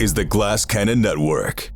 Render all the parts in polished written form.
is the Glass Cannon Network.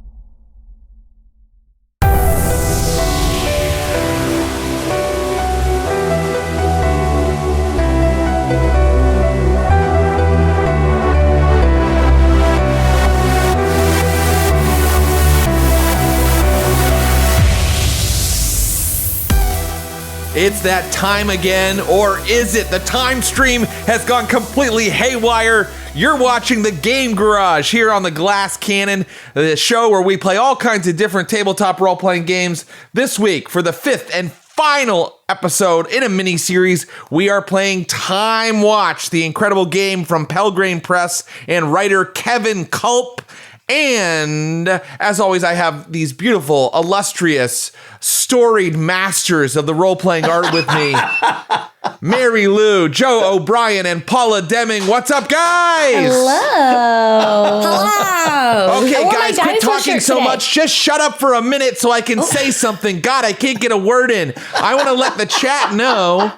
It's that time again, or is it? The time stream has gone completely haywire. You're watching the Game Garage here on the Glass Cannon, the show where we play all kinds of different tabletop role-playing games. This week, for the fifth and final episode in a mini-series, we are playing TimeWatch, the incredible game from Pelgrane Press and writer Kevin Culp. And as always, I have these beautiful, illustrious, storied masters of the role-playing art with me. Mary Lou, Joe O'Brien, and Paula Deming. What's up, guys? Hello. Hello. Okay, guys, quit talking so much. Just shut up for a minute so I can say something. God, I can't get a word in. I want to let the chat know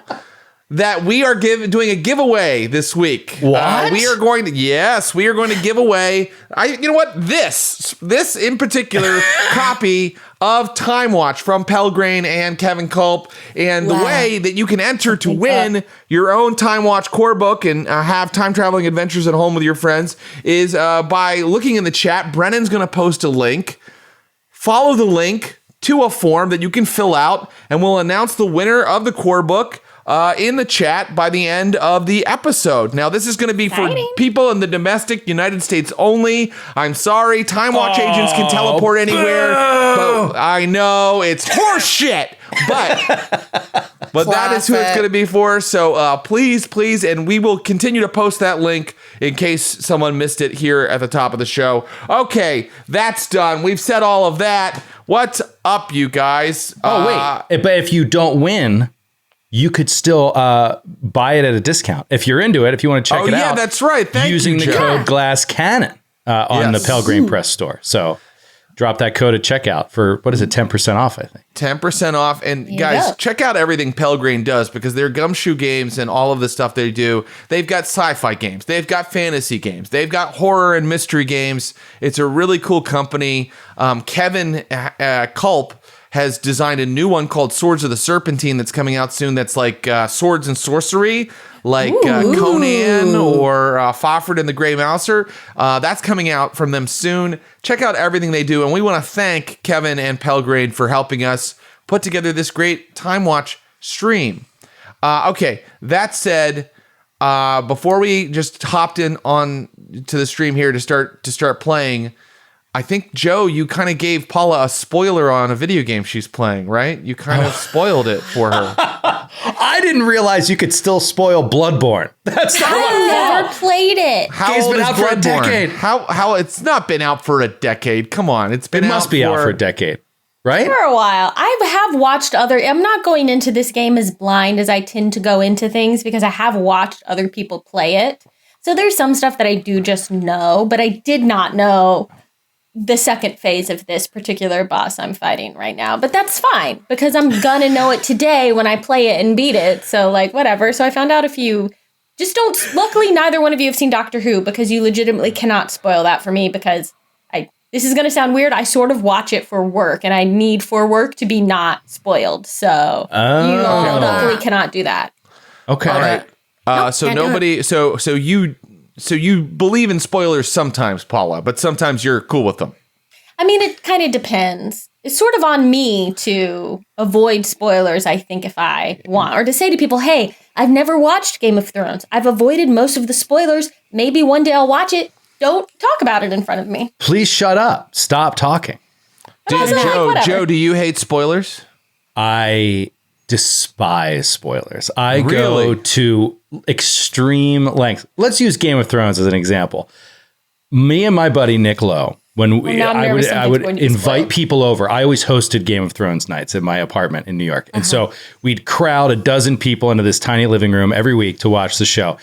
that we are doing a giveaway this week. What? We are going to give away. You know what? This in particular copy of TimeWatch from Pelgrane and Kevin Culp, and the way that you can enter to win your own TimeWatch core book and have time traveling adventures at home with your friends is by looking in the chat. Brennan's going to post a link. Follow the link to a form that you can fill out, and we'll announce the winner of the core book in the chat by the end of the episode. Now, this is going to be for people in the domestic United States only. I'm sorry, TimeWatch agents can teleport anywhere, but I know it's horseshit. But that is who it's going to be for. So please, and we will continue to post that link in case someone missed it here at the top of the show. Okay, that's done. We've said all of that. What's up, you guys? But if you don't win, you could still buy it at a discount. If you're into it, if you want to check it out. Yeah, that's right. Thank using you, the code Glass Cannon on the Pelgrane Press store. So drop that code at checkout for, what is it, 10% off, I think. 10% off. And guys, check out everything Pelgrane does, because their gumshoe games and all of the stuff they do. They've got sci-fi games. They've got fantasy games. They've got horror and mystery games. It's a really cool company. Kevin Culp has designed a new one called Swords of the Serpentine that's coming out soon. That's like swords and sorcery, like Conan or Fafhrd and the Grey Mouser. That's coming out from them soon. Check out everything they do. And we want to thank Kevin and Pelgrane for helping us put together this great TimeWatch stream. Okay, that said, before we just hopped in on to the stream here to start playing, I think, Joe, you kind of gave Paula a spoiler on a video game she's playing, right? You kind of spoiled it for her. I didn't realize you could still spoil Bloodborne. That's not I never played it. How Game's old been is out for a Bloodborne? decade. How it's not been out for a decade. Come on, it must be out for a decade, right? For a while. I have watched I'm not going into this game as blind as I tend to go into things, because I have watched other people play it. So there's some stuff that I do just know, but I did not know the second phase of this particular boss I'm fighting right now. But that's fine, because I'm gonna know it today when I play it and beat it. So like, whatever. So I found out a few. Just don't. Luckily, neither one of you have seen Doctor Who, because you legitimately cannot spoil that for me, because this is gonna sound weird. I sort of watch it for work, and I need for work to be not spoiled. So you luckily cannot do that. Okay. All right. So you believe in spoilers sometimes, Paula, but sometimes you're cool with them. I mean, it kind of depends. It's sort of on me to avoid spoilers, I think, if I want. Or to say to people, hey, I've never watched Game of Thrones. I've avoided most of the spoilers. Maybe one day I'll watch it. Don't talk about it in front of me. Please shut up. Stop talking. Joe, do you hate spoilers? I despise spoilers. I go to extreme lengths. Let's use Game of Thrones as an example. Me and my buddy Nick Lowe, I would invite people over. I always hosted Game of Thrones nights at my apartment in New York. And so we'd crowd a dozen people into this tiny living room every week to watch the show.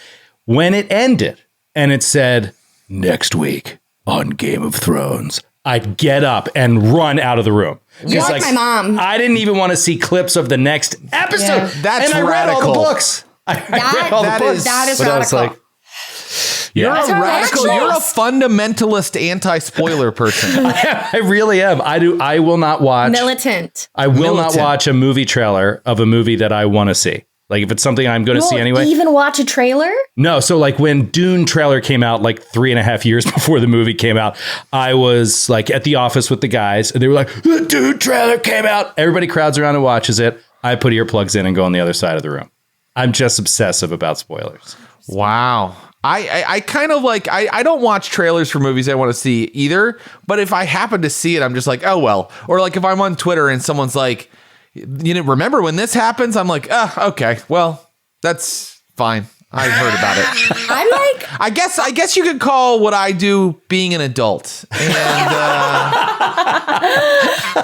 When it ended and it said, next week on Game of Thrones, I'd get up and run out of the room. You're like my mom. I didn't even want to see clips of the next episode. Yeah. That's and I radical. read all the books. I read all the books. That is but radical. I was like, You're Yeah. a radical. You're a fundamentalist anti-spoiler person. I really am. I will not watch. Militant. I will not Militant. watch a movie trailer of a movie that I want to see. Like if it's something I'm going to see anyway. Even watch a trailer? No. So like when Dune trailer came out, like 3.5 years before the movie came out, I was like at the office with the guys and they were like, the Dune trailer came out. Everybody crowds around and watches it. I put earplugs in and go on the other side of the room. I'm just obsessive about spoilers. Wow. I kind of like, I don't watch trailers for movies I want to see either, but if I happen to see it, I'm just like, oh, well. Or like if I'm on Twitter and someone's like, you know, remember when this happens? I'm like, okay, well, that's fine. I heard about it. I'm like, I guess you could call what I do being an adult. And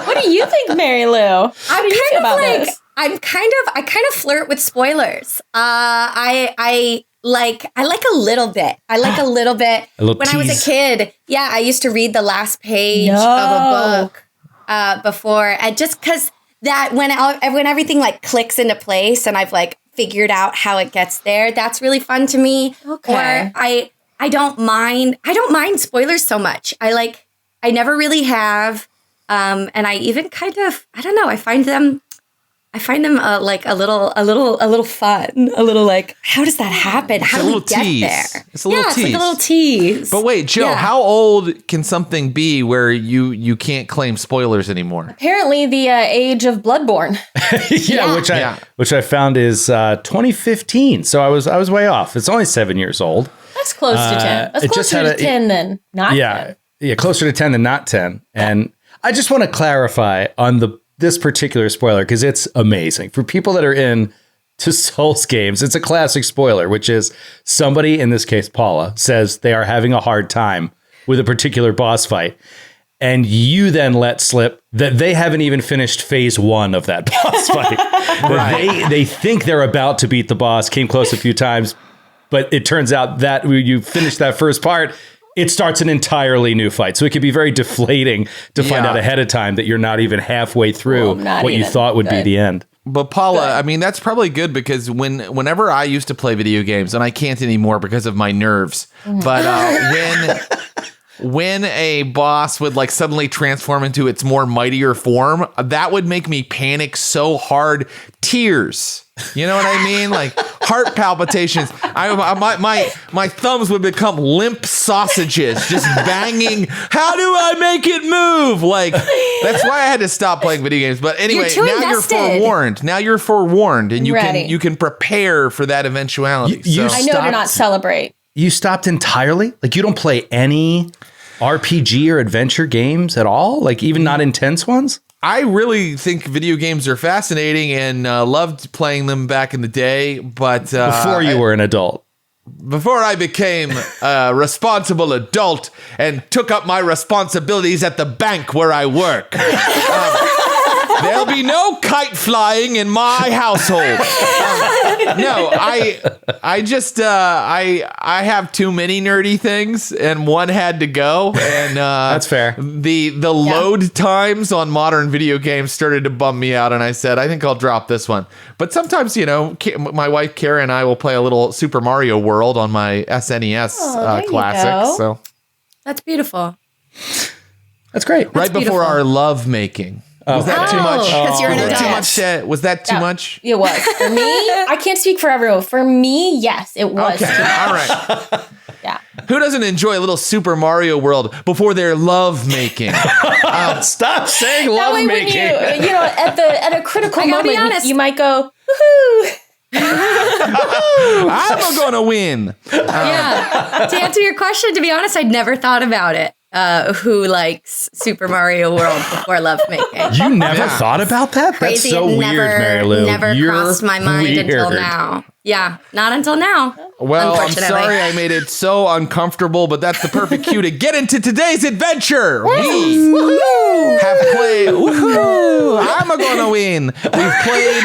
What do you think, Mary Lou? How do you feel about this? I kind of flirt with spoilers. I like a little bit. I like a little bit. little When I was tease. a kid, yeah, I used to read the last page of a book before, and just because that when everything like clicks into place and I've like figured out how it gets there, that's really fun to me. Okay. Or I don't mind spoilers so much. I never really have, and I even kind of, I don't know, I find them like a little fun, a little like, how does that happen? How do we get there? It's a little It's tease. like a little tease. But wait, Joe, Yeah. how old can something be where you can't claim spoilers anymore? Apparently, the age of Bloodborne. Which I found is 2015. So I was way off. It's only 7 years old. That's close to 10. That's it just closer had to 10 than not 10. Yeah, closer to 10 than not 10. And I just want to clarify on this particular spoiler because it's amazing. For people that are in to Souls games, it's a classic spoiler, which is somebody, in this case Paula, says they are having a hard time with a particular boss fight. And you then let slip that they haven't even finished phase 1 of that boss fight. Right. They think they're about to beat the boss, came close a few times, but it turns out that when you finish that first part, it starts an entirely new fight. So it can be very deflating to find out ahead of time that you're not even halfway through what you thought would be the end. But Paula, I mean, that's probably good because whenever I used to play video games, and I can't anymore because of my nerves, but when a boss would like suddenly transform into its more mightier form, that would make me panic so hard. Tears. You know what I mean? Like heart palpitations. My thumbs would become limp sausages, just banging. How do I make it move? Like that's why I had to stop playing video games. But anyway, You're too now invested. you're forewarned. Now you're forewarned, and Ready. you can prepare for that eventuality. You I know to not celebrate. You stopped entirely? Like you don't play any RPG or adventure games at all? Like even not intense ones? I really think video games are fascinating and loved playing them back in the day. But Before you were an adult. before I became a responsible adult and took up my responsibilities at the bank where I work. There'll be no kite flying in my household. No, I just I have too many nerdy things, and one had to go. And That's fair. The load times on modern video games started to bum me out, and I said, I think I'll drop this one. But sometimes, you know, my wife Kara and I will play a little Super Mario World on my SNES there you classic. go. So That's beautiful. That's great. right before beautiful. our love making. Was that too much? Because you're an Was that too adult. much? Was that too much? It was. For me, I can't speak for everyone. For me, yes, it was. Okay, all right. Yeah. Who doesn't enjoy a little Super Mario World before their love making? Stop saying That love way, when making. you know, at a critical I gotta be moment, honest. you might go, woohoo. I'm gonna win. Yeah. To answer your question, to be honest, I'd never thought about it. Who likes Super Mario World before lovemaking? You never thought about that? That's Crazy. so It weird, Mary Lou. Never You're crossed my mind until weird. now. Yeah, not until now. Well, I'm unfortunately. sorry I made it so uncomfortable, but that's the perfect cue to get into today's adventure. We have played. Woohoo! I'm gonna win. We've played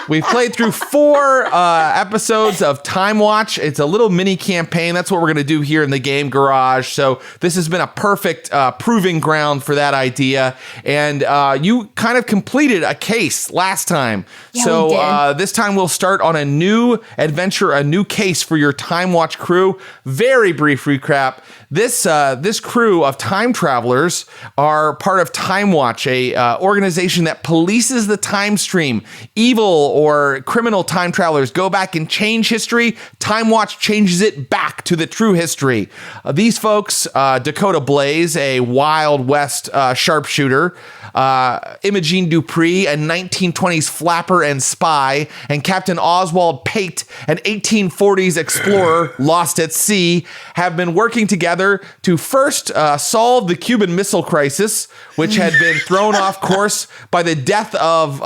We've played through 4 episodes of TimeWatch. It's a little mini campaign. That's what we're going to do here in the Game Garage. So this has been a perfect proving ground for that idea. And you kind of completed a case last time. Yeah, so we did. this time we'll start on a new adventure, a new case for your TimeWatch crew. Very brief recap. This crew of time travelers are part of TimeWatch, a organization that polices the time stream. Evil or criminal time travelers go back and change history. TimeWatch changes it back to the true history. These folks, Dakota Blaze, a Wild West sharpshooter, Imogene Dupree, a 1920s flapper and spy, and Captain Oswald Pate, an 1840s explorer lost at sea, have been working together to first solve the Cuban Missile Crisis, which had been thrown off course by the death of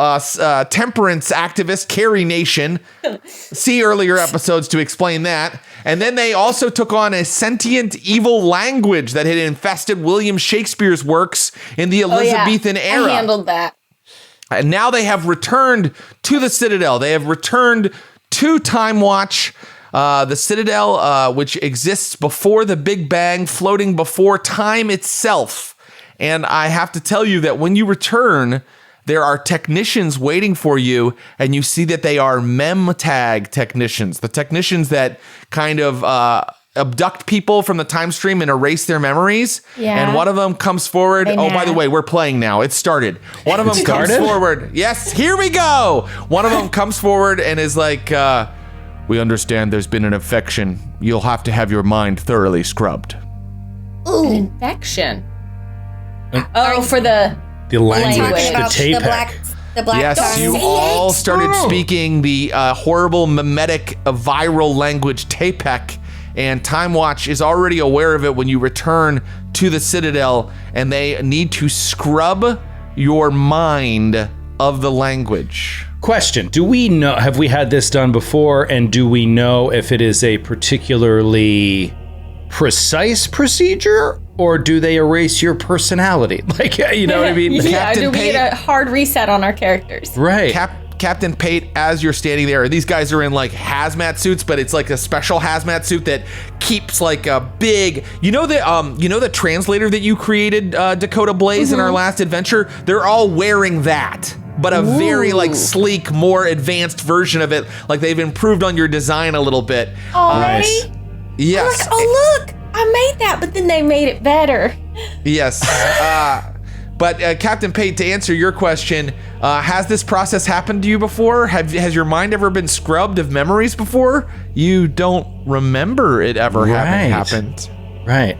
temperance activist Carrie Nation. See earlier episodes to explain that. And then they also took on a sentient evil language that had infested William Shakespeare's works in the Elizabethan era. I handled that. And now they have returned to the Citadel. They have returned to TimeWatch. The Citadel, which exists before the Big Bang, floating before time itself. And I have to tell you that when you return, there are technicians waiting for you, and you see that they are memtag technicians, the technicians that kind of abduct people from the time stream and erase their memories. Yeah. And one of them comes forward. Hey, oh, by Matt. the way, we're playing now. It started. One of them comes forward. Yes, here we go. One of them comes forward and is like, we understand there's been an infection. You'll have to have your mind thoroughly scrubbed. An infection. For the language, Language. the About tape. the black Yes, tongue. you all started speaking the horrible mimetic viral language Tapek, and TimeWatch is already aware of it when you return to the Citadel, and they need to scrub your mind of the language. Question: do we know? Have we had this done before? And do we know if it is a particularly precise procedure, or do they erase your personality? Like, you know what I mean? Yeah, Captain do we Pate- get a hard reset on our characters? Right. Captain Pate, as you're standing there, these guys are in like hazmat suits, but it's like a special hazmat suit that keeps like a big, you know the translator that you created, Dakota Blaze, in our last adventure? They're all wearing that, but a very like sleek, more advanced version of it. Like they've improved on your design a little bit. Already? Nice. Yes. Like, oh look, I made that, but then they made it better. Yes. But Captain Pate, to answer your question, has this process happened to you before? Has your mind ever been scrubbed of memories before? You don't remember it ever having happened. Right.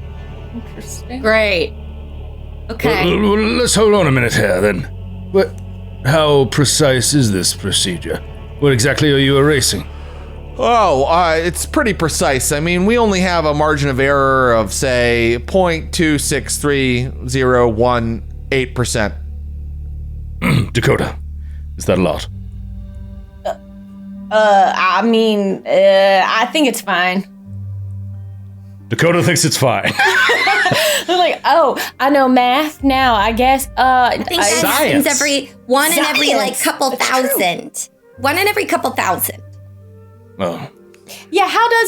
Interesting. Great. Okay. Well, let's hold on a minute here, then. How precise is this procedure? What exactly are you erasing? Oh, it's pretty precise. I mean, we only have a margin of error of, say, 0.263018%. Dakota, is that a lot? I mean, I think it's fine. Dakota thinks it's fine. I'm like, oh, I know math now, I guess. I think that happens Science. every one in every like Science. couple That's thousand. One in every couple thousand. Oh. Yeah,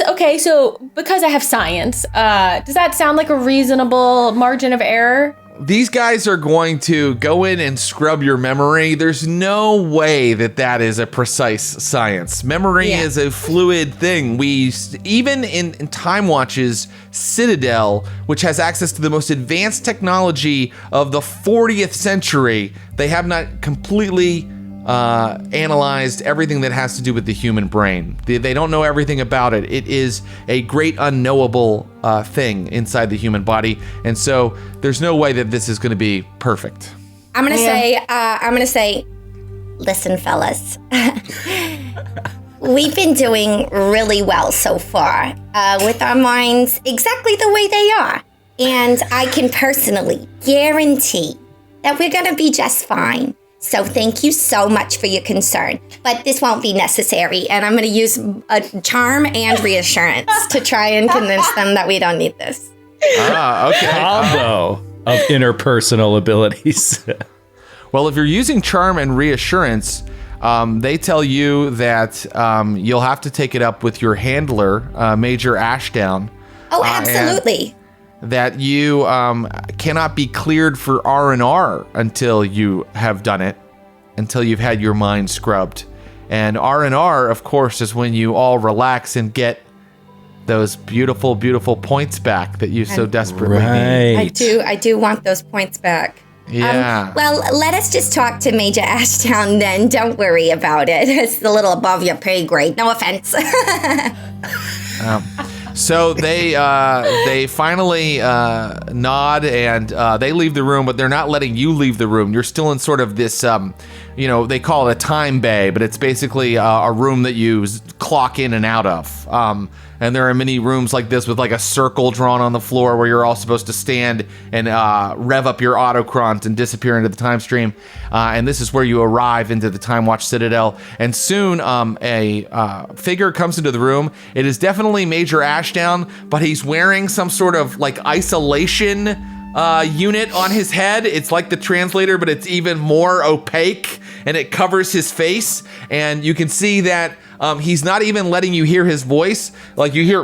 okay, so because I have science, does that sound like a reasonable margin of error? These guys are going to go in and scrub your memory. There's no way that is a precise science. Memory is a fluid thing. Even in TimeWatch's Citadel, which has access to the most advanced technology of the 40th century, they have not completely analyzed everything that has to do with the human brain. They don't know everything about it. It is a great unknowable thing inside the human body, and so there's no way that this is going to be perfect. I'm gonna say, listen, fellas. We've been doing really well so far with our minds exactly the way they are, and I can personally guarantee that we're gonna be just fine. So thank you so much for your concern, but this won't be necessary, and I'm going to use a charm and reassurance to try and convince them that we don't need this. Okay. Combo of interpersonal abilities. Well, if you're using charm and reassurance, They tell you that you'll have to take it up with your handler, Major Ashdown. Oh, absolutely. That you cannot be cleared for R&R until you have done it, until you've had your mind scrubbed. And R&R, of course, is when you all relax and get those beautiful, beautiful points back that you so desperately need. I do want those points back. Yeah. Well, let us just talk to Major Ashdown then. Don't worry about it. It's a little above your pay grade. No offense. So they finally nod and they leave the room, but they're not letting you leave the room. You're still in sort of this, they call it a time bay, but it's basically a room that you clock in and out of. And there are many rooms like this with like a circle drawn on the floor where you're all supposed to stand and rev up your autocront and disappear into the time stream. And this is where you arrive into the TimeWatch Citadel. And soon a figure comes into the room. It is definitely Major Ashdown, but he's wearing some sort of like isolation unit on his head. It's like the translator, but it's even more opaque and it covers his face. And you can see that he's not even letting you hear his voice. Like you hear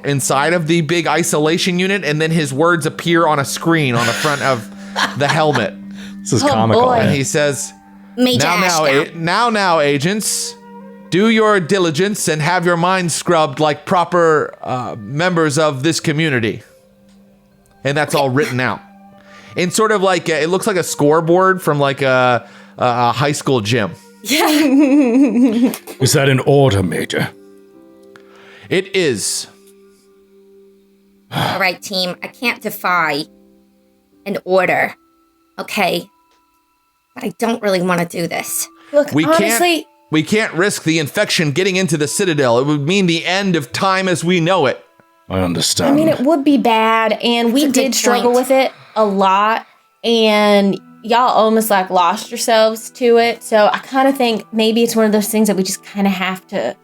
inside of the big isolation unit, and then his words appear on a screen on the front of the helmet. This is comical. Boy. And he says, now, agents, do your diligence and have your minds scrubbed like proper members of this community. And that's all written out. In sort of like, it looks like a scoreboard from like a high school gym. Yeah. Is that an order, Major? It is. All right, team. I can't defy an order. Okay. But I don't really want to do this. Look, honestly, We can't risk the infection getting into the Citadel. It would mean the end of time as we know it. I understand. I mean, it would be bad, and we did struggle with it a lot, and y'all almost like lost yourselves to it. So I kind of think maybe it's one of those things that we just kind of have to,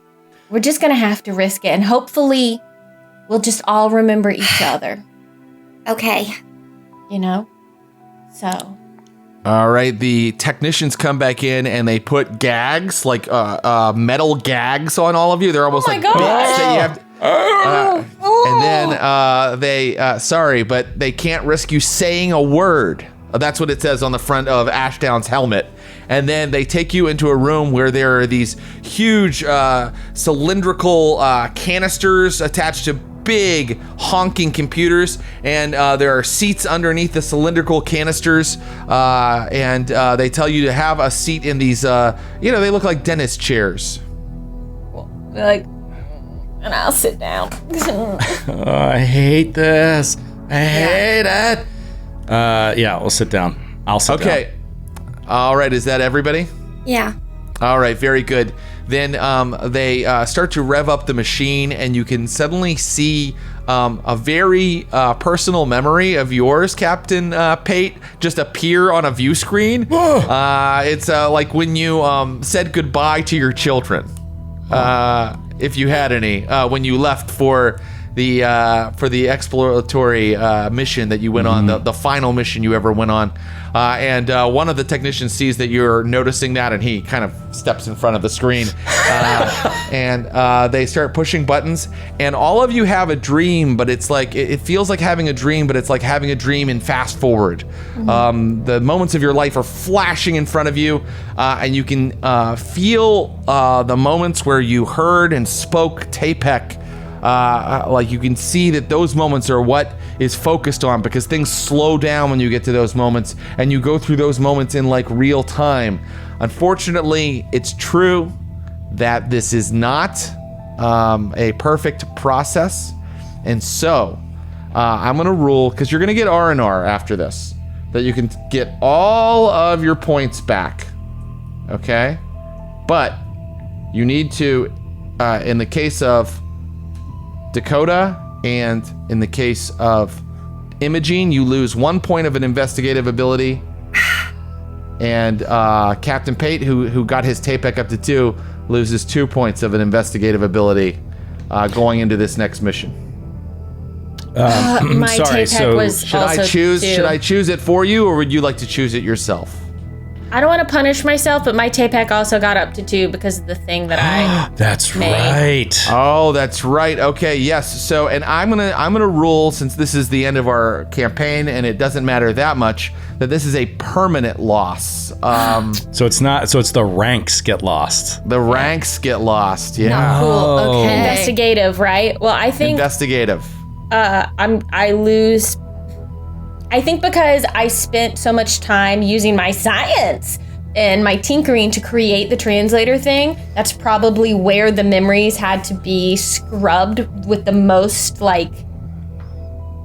we're just going to have to risk it, and hopefully we'll just all remember each other. Okay. You know? So. All right, the technicians come back in and they put gags, like metal gags on all of you. They're almost like gosh. bits that you have to, and then but they can't risk you saying a word. That's what it says on the front of Ashdown's helmet. And then they take you into a room where there are these huge cylindrical canisters attached to big honking computers, and there are seats underneath the cylindrical canisters, and they tell you to have a seat in these, they look like dentist chairs. And I'll sit down. I hate this. I hate it. We'll sit down. I'll sit down. Okay. All right. Is that everybody? Yeah. All right. Very good. Then they start to rev up the machine, and you can suddenly see a very personal memory of yours, Captain Pate, just appear on a view screen. It's like when you said goodbye to your children, if you had any, when you left for the exploratory mission that you went on, the final mission you ever went on. And one of the technicians sees that you're noticing that, and he kind of steps in front of the screen. And they start pushing buttons, and all of you have a dream, but it's like, it feels like having a dream, but it's like having a dream in fast forward. The moments of your life are flashing in front of you, and you can feel the moments where you heard and spoke Tapek. Like you can see that those moments are what is focused on, because things slow down when you get to those moments, and you go through those moments in like real time. Unfortunately, it's true that this is not a perfect process, and so I'm gonna rule, because you're gonna get R&R after this, that you can get all of your points back, okay? But you need to, in the case of Dakota and in the case of Imogene, you lose 1 point of an investigative ability. And Captain Pate, who got his Tapek up to 2, loses 2 points of an investigative ability going into this next mission. My Sorry, Tapek so was Should I also choose? 2. Should I choose it for you, or would you like to choose it yourself? I don't want to punish myself, but my TAPEC also got up to 2 because of the thing that I That's made. right. Oh, that's right. Okay, yes. So, and I'm gonna rule, since this is the end of our campaign and it doesn't matter that much, that this is a permanent loss. So it's not. So it's the ranks get lost. The ranks get lost. Yeah. Not cool. Oh. Okay. Investigative, right? Well, I think Investigative. I lose. I think because I spent so much time using my science and my tinkering to create the translator thing, that's probably where the memories had to be scrubbed with the most, like,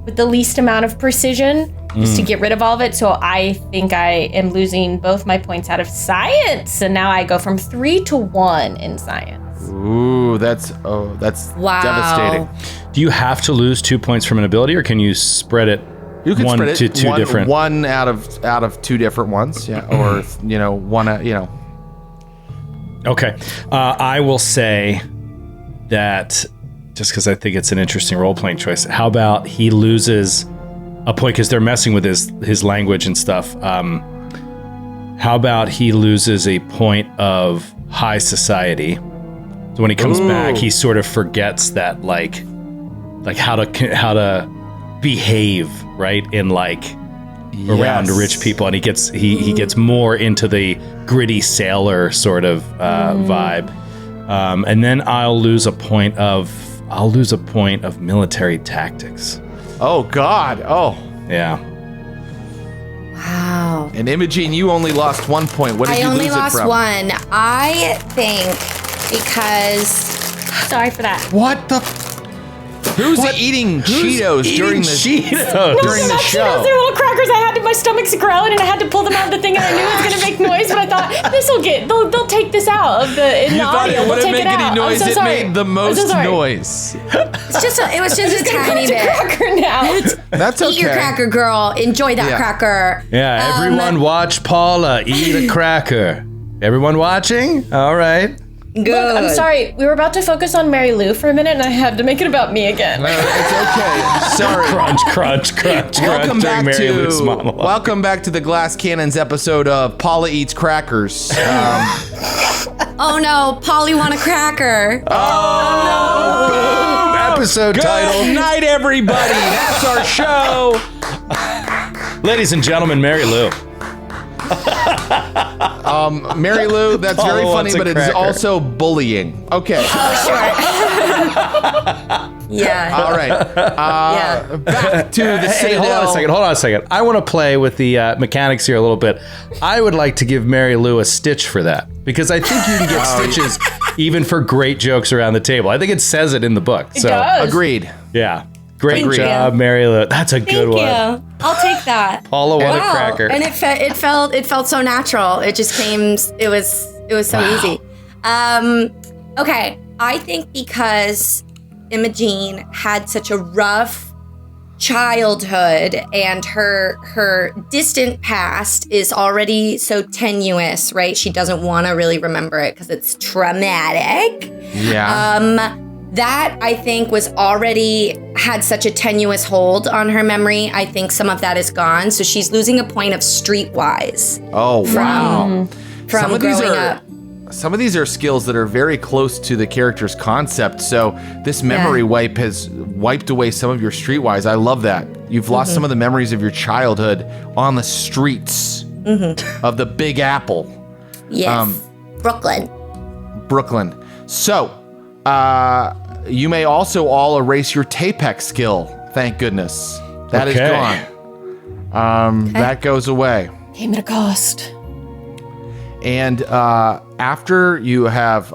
with the least amount of precision, just to get rid of all of it. So I think I am losing both my points out of science, and now I go from 3 to 1 in science. Ooh, that's Wow. devastating. Do you have to lose 2 points from an ability, or can you spread it? You can one spread it to two different. one out of 2 different ones, yeah, or one, Okay. I will say that just because I think it's an interesting role-playing choice. How about he loses a point because they're messing with his language and stuff. How about he loses a point of high society? So when he comes back, he sort of forgets that like how to behave, right? In around rich people, and he gets more into the gritty sailor sort of vibe. And then I'll lose a point of military tactics. Oh God! Oh, Yeah. Wow. and Imogene, you only lost 1 point. What did I you only lose lost it from? 1. I think because Sorry for that. What the? Who's eating Cheetos during the during the Not show? Cheetos, they're little crackers. My stomach's growling, and I had to pull them out of the thing, and I knew it was going to make noise, but I thought they'll take this out of the You thought audio. it wouldn't make any noise. I'm so It sorry. made the I'm so most sorry. noise. it was just a tiny Crunch a bit. cracker now. That's okay. Eat your cracker, girl. Enjoy that Yeah. cracker. Yeah, everyone watch Paula eat a cracker. Everyone watching? All right. Good. Look, I'm sorry. We were about to focus on Mary Lou for a minute, and I had to make it about me again. It's okay. Sorry. Crunch. Welcome during back Mary Lou's monologue. welcome back to the Glass Cannons episode of Paula Eats Crackers. Oh no, Polly want a cracker. Episode Good title. night, everybody. That's our show. Ladies and gentlemen, Mary Lou. Mary Lou, that's Paula very funny, wants a but it is cracker. also bullying. Okay. Yeah. All right. Yeah. Back to the Hey, Citadel. hold on a second. I want to play with the mechanics here a little bit. I would like to give Mary Lou a stitch for that, because I think you can get stitches even for great jokes around the table. I think it says it in the book. It So does. Agreed. yeah. Great Thank job, you. Mary Lou. That's a good Thank one. you. I'll take that. Paula want a cracker. And it felt so natural. It just came. It was so easy. Okay, I think because Imogene had such a rough childhood and her distant past is already so tenuous, right? She doesn't want to really remember it because it's traumatic. Yeah. That I think was already had such a tenuous hold on her memory. I think some of that is gone. So she's losing a point of streetwise Oh, wow. from growing up. Some of these are skills that are very close to the character's concept. So this memory wipe has wiped away some of your streetwise. I love that. You've lost some of the memories of your childhood on the streets of the Big Apple, Yes. Brooklyn. Brooklyn. So, you may also all erase your TAPEC skill. Thank goodness. That is Okay. gone. That goes away. Came at a cost. And after you have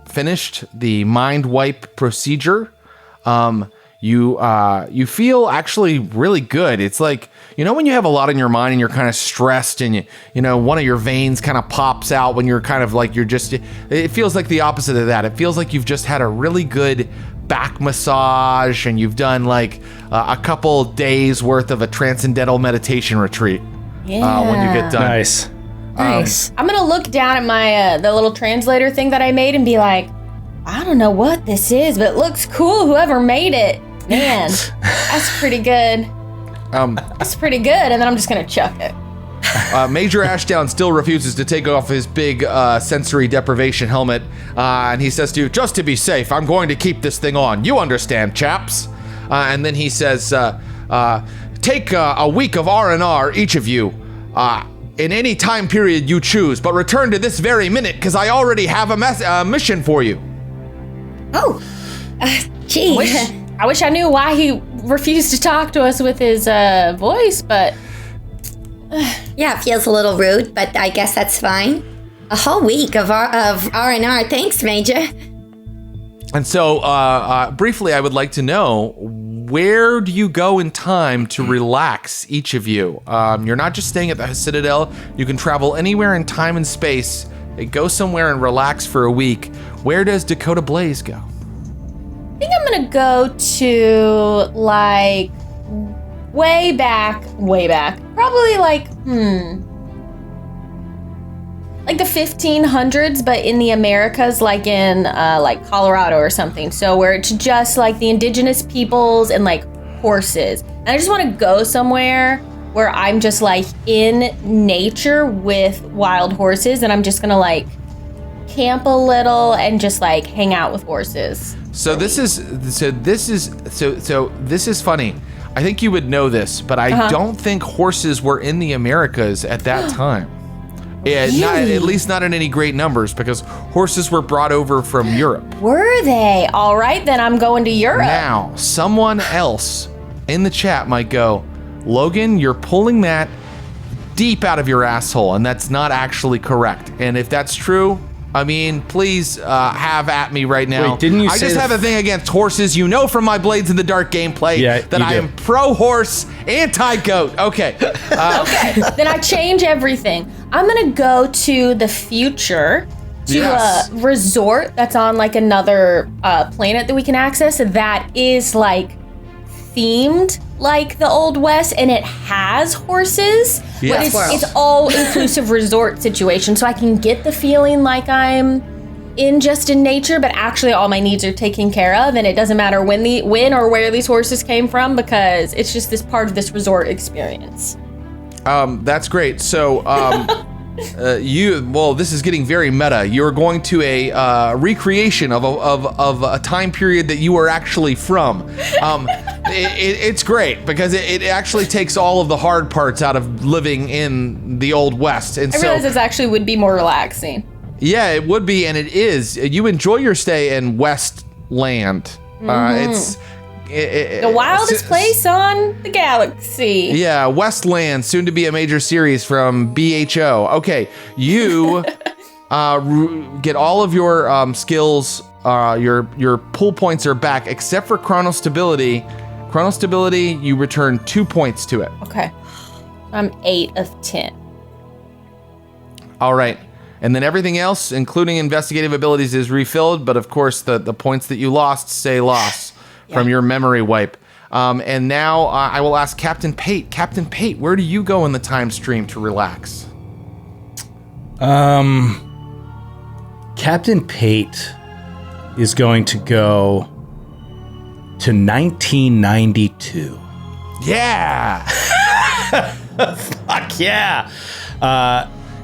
finished the mind wipe procedure, you feel actually really good. It's like, you know, when you have a lot in your mind and you're kind of stressed and you know one of your veins kind of pops out when you're kind of like it feels like the opposite of that. It feels like you've just had a really good back massage and you've done like a couple days worth of a transcendental meditation retreat when you get done. Nice. Nice. I'm gonna look down at my the little translator thing that I made and be like, I don't know what this is, but it looks cool. Whoever made it, man, that's pretty good. That's pretty good. And then I'm just gonna chuck it. Major Ashdown still refuses to take off his big sensory deprivation helmet, and he says to you, just to be safe, I'm going to keep this thing on. You understand, chaps. And then he says, take a week of R&R, each of you, in any time period you choose, but return to this very minute, because I already have a mission for you. Oh, gee. I wish I knew why he refused to talk to us with his voice, but... Yeah, it feels a little rude, but I guess that's fine. A whole week of R&R. Thanks, Major. And so, briefly, I would like to know, where do you go in time to relax, each of you? You're not just staying at the Citadel. You can travel anywhere in time and space. Go somewhere and relax for a week. Where does Dakota Blaze go? I think I'm gonna go to, like, way back. Probably like the 1500s, but in the Americas, like in like Colorado or something. So where it's just like the indigenous peoples and like horses. And I just want to go somewhere where I'm just like in nature with wild horses, and I'm just gonna like camp a little and just like hang out with horses. So this is funny. I think you would know this, but I don't think horses were in the Americas at that time. Yeah, Really? at least not in any great numbers, because horses were brought over from Europe. Were they? All right, then I'm going to Europe. Now, someone else in the chat might go, Logan, you're pulling that deep out of your asshole, and that's not actually correct. And if that's true, I mean, please have at me right now. Wait, didn't you I say just have a thing against horses. You know from my Blades in the Dark gameplay that I am pro-horse, anti-goat. Okay. Okay, then I change everything. I'm gonna go to the future, to a resort that's on like another planet that we can access that is like themed like the Old West, and it has horses. Yes. But it's all inclusive resort situation, so I can get the feeling like I'm in nature, but actually all my needs are taken care of, and it doesn't matter when or where these horses came from, because it's just this part of this resort experience. That's great. So, this is getting very meta. You're going to a recreation of a time period that you were actually from. It's great because it actually takes all of the hard parts out of living in the Old West. And I realize this actually would be more relaxing. Yeah, it would be, and it is. You enjoy your stay in Westland. It's the wildest place on the galaxy. Yeah, Westland, soon to be a major series from BHO. Okay, you get all of your skills. Your pull points are back, except for chronostability. Chronostability, you return 2 points to it. Okay, I'm 8 of 10. All right. And then everything else, including investigative abilities, is refilled. But of course, the points that you lost stay lost from your memory wipe. And now I will ask Captain Pate. Captain Pate, where do you go in the time stream to relax? Captain Pate is going to go to 1992. Yeah. Fuck yeah.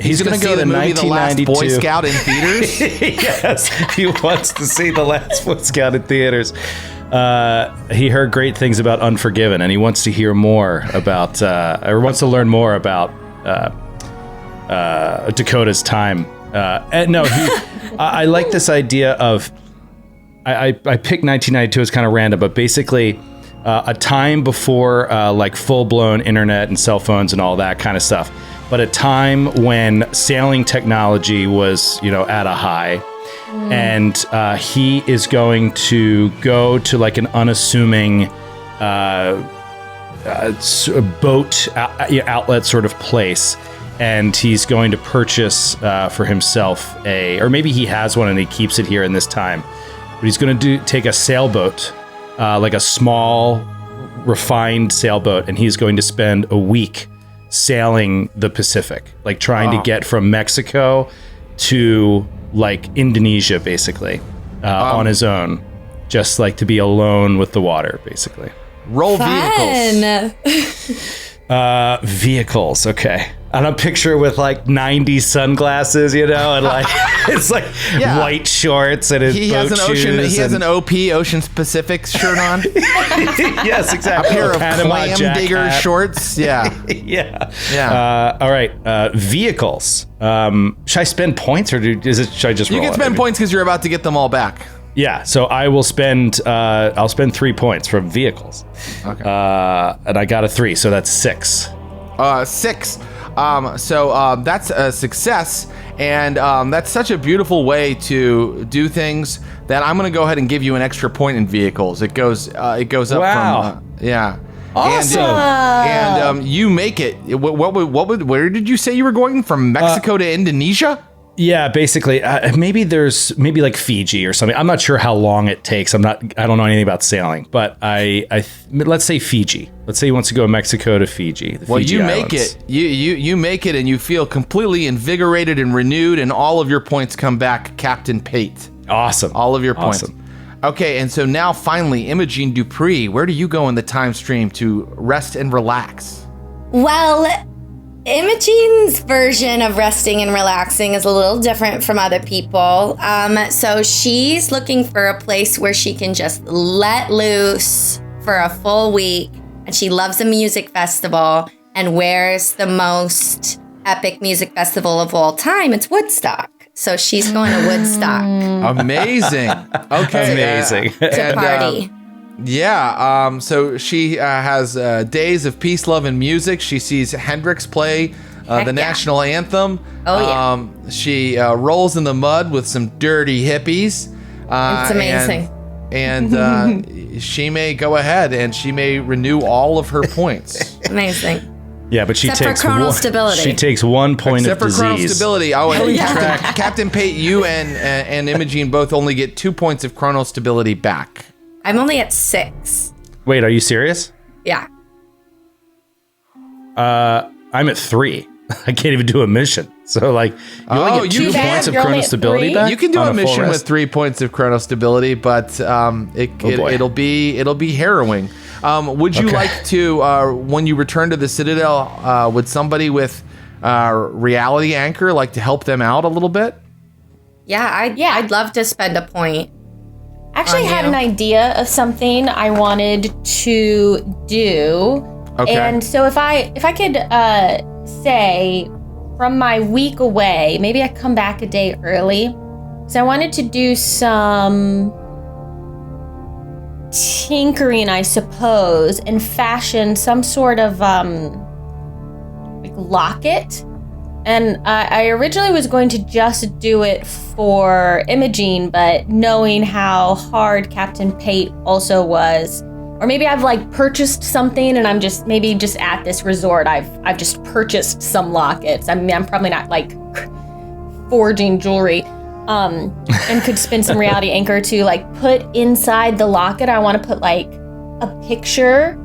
He's going to see go the to movie The Last 1992. Boy Scout in theaters. Yes, he wants to see The Last Boy Scout in theaters. He heard great things about Unforgiven, and he wants to hear more about, or wants to learn more about Dakota's time. I like this idea of, I picked 1992 as kind of random, but basically a time before like full-blown internet and cell phones and all that kind of stuff. But a time when sailing technology was, at a high, and he is going to go to like an unassuming boat outlet sort of place, and he's going to purchase for himself or maybe he has one and he keeps it here in this time. But he's going to take a sailboat, like a small, refined sailboat, and he's going to spend a week sailing the Pacific, like trying to get from Mexico to like Indonesia, basically, on his own, just like to be alone with the water, basically. Roll vehicles. Vehicles. Okay. And a picture with like 90 sunglasses, and like it's like white shorts and his boat shoes. He has an OP Ocean Pacific shirt on. Yes, exactly. A pair of clam digger shorts. Yeah. Yeah. All right. Vehicles. Should I spend points or should I just roll? You can spend points because you're about to get them all back. Yeah, so I will spend. I'll spend 3 points from vehicles. Okay. And I got a 3, so that's 6. 6. So that's a success, and that's such a beautiful way to do things that I'm going to go ahead and give you an extra point in vehicles. It goes up from Awesome. And you make it. Where did you say you were going from Mexico to Indonesia? Yeah, basically, maybe like Fiji or something. I'm not sure how long it takes. I don't know anything about sailing, but let's say Fiji. Let's say he wants to go Mexico to Fiji. Well, Fiji you Islands. make it. You make it, and you feel completely invigorated and renewed, and all of your points come back, Captain Pate. Awesome. All of your points. Awesome. Okay, and so now finally, Imogene Dupree, where do you go in the time stream to rest and relax? Well, Imogene's version of resting and relaxing is a little different from other people. So she's looking for a place where she can just let loose for a full week. And she loves a music festival. And where's the most epic music festival of all time? It's Woodstock. So she's going to Woodstock. Amazing. Okay. Amazing. To party. So she has days of peace, love, and music. She sees Hendrix play the national anthem. Oh, yeah. She rolls in the mud with some dirty hippies. It's amazing. And she may go ahead and she may renew all of her points. Amazing. Yeah, but Except for chronal stability. She takes 1 point Except of for chronal disease. stability. Oh, and Captain Pate, you and Imogene both only get 2 points of chronal stability back. I'm only at 6. Wait, are you serious? Yeah. I'm at 3. I can't even do a mission. So like, you only get 2 points of You're only chrono at stability 3? back. You can do on a full mission rest? with 3 points of chrono stability, but it'll be harrowing. Would you like to, when you return to the Citadel, would somebody with reality anchor like to help them out a little bit? Yeah, I'd love to spend a point. Actually, had an idea of something I wanted to do. Okay. And so if I could say from my week away, maybe I come back a day early. So I wanted to do some tinkering, I suppose, and fashion some sort of like locket. And I originally was going to just do it for Imogene, but knowing how hard Captain Pate also was, or maybe I've like purchased something and I'm just at this resort, I've just purchased some lockets. I mean, I'm probably not like forging jewelry, and could spin some reality anchor to like put inside the locket. I want to put like a picture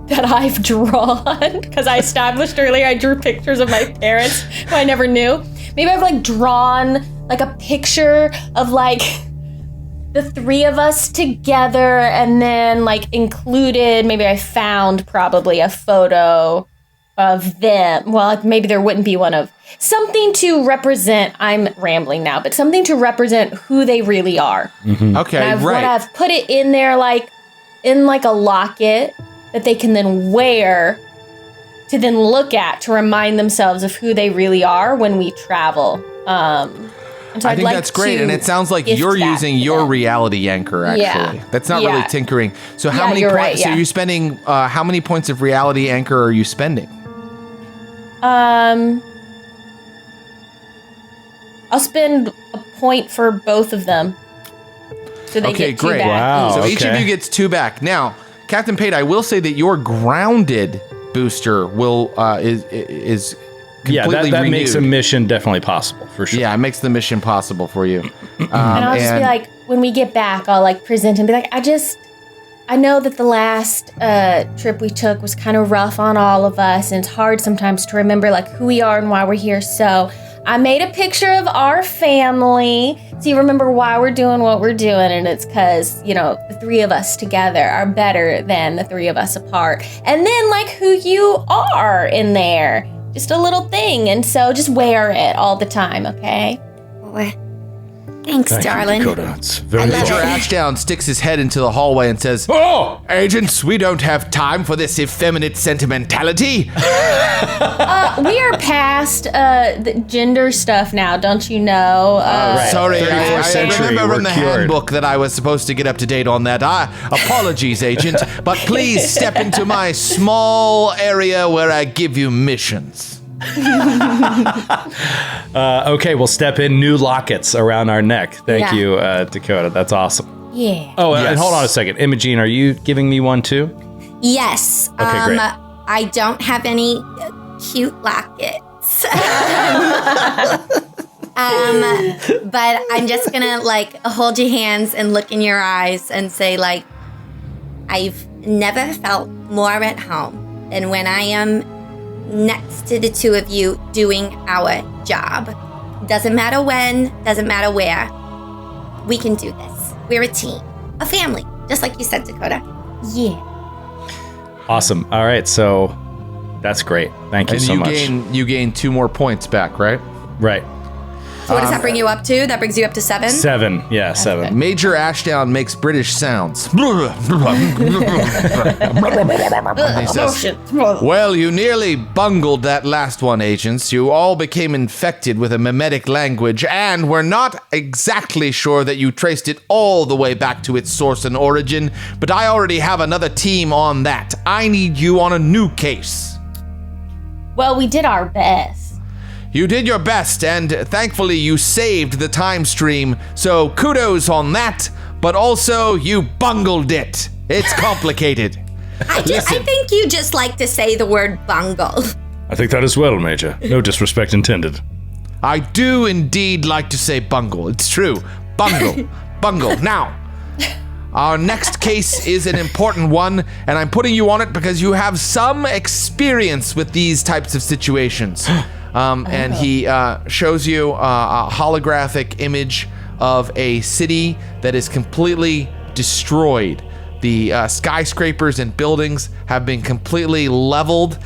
that I've drawn, because I established earlier I drew pictures of my parents who I never knew. Maybe I've like drawn like a picture of like the 3 of us together, and then like included, maybe I found probably a photo of them. Well, maybe there wouldn't be one of something to represent, I'm rambling now, but something to represent who they really are. Mm-hmm. Okay, right. I've put it in there like in like a locket that they can then wear to then look at to remind themselves of who they really are when we travel. And so I think that's great, and it sounds like you're using your reality anchor. Actually, Yeah. that's not really tinkering. So how many you're points? right, So yeah. you're spending how many points of reality anchor are you spending? I'll spend a point for both of them. So they get 2 great. back. Wow. So each of okay. you gets 2 back. Now, Captain Pate, I will say that your grounded booster will is completely that renewed. makes a mission definitely possible for sure. Yeah, it makes the mission possible for you. And I'll just be like, when we get back, I'll like present and be like, I know that the last trip we took was kind of rough on all of us, and it's hard sometimes to remember like who we are and why we're here. So I made a picture of our family so you remember why we're doing what we're doing, and it's because, the three of us together are better than the three of us apart. And then, like, who you are in there. Just a little thing, and so just wear it all the time, okay? Thanks, darling. Dakota. It's very Major Ashdown sticks his head into the hallway and says, "Oh, agents, we don't have time for this effeminate sentimentality." We are past the gender stuff now, don't you know? Right. Sorry, 34th I century, remember we're from the cured. handbook that I was supposed to get up to date on that. Apologies, agent, but please step into my small area where I give you missions. Okay, we'll step in. New lockets around our neck. Thank Yeah. you, Dakota. That's awesome. Yeah. Oh, Yes. and hold on a second. Imogene, are you giving me one too? Yes. Okay, great. I don't have any cute lockets. But I'm just gonna hold your hands and look in your eyes and say, I've never felt more at home than when I am next to the two of you doing our job. Doesn't matter when, doesn't matter where. We can do this. We're a team, a family, just like you said, Dakota. Yeah. Awesome. All right, so that's great. Thank you And so much. you gain 2 more points back, right? Right. So what does that bring you up to? That brings you up to 7? 7. Yeah, 7. Major Ashdown makes British sounds. He says, "Well, you nearly bungled that last one, agents. You all became infected with a mimetic language, and we're not exactly sure that you traced it all the way back to its source and origin, but I already have another team on that. I need you on a new case." Well, we did our best. You did your best, and thankfully you saved the time stream, so kudos on that, but also you bungled it. It's complicated. I think you just like to say the word bungle. I think that as well, Major. No disrespect intended. I do indeed like to say bungle. It's true. Bungle. Bungle. Now, our next case is an important one, and I'm putting you on it because you have some experience with these types of situations. And he shows you a holographic image of a city that is completely destroyed. The skyscrapers and buildings have been completely leveled.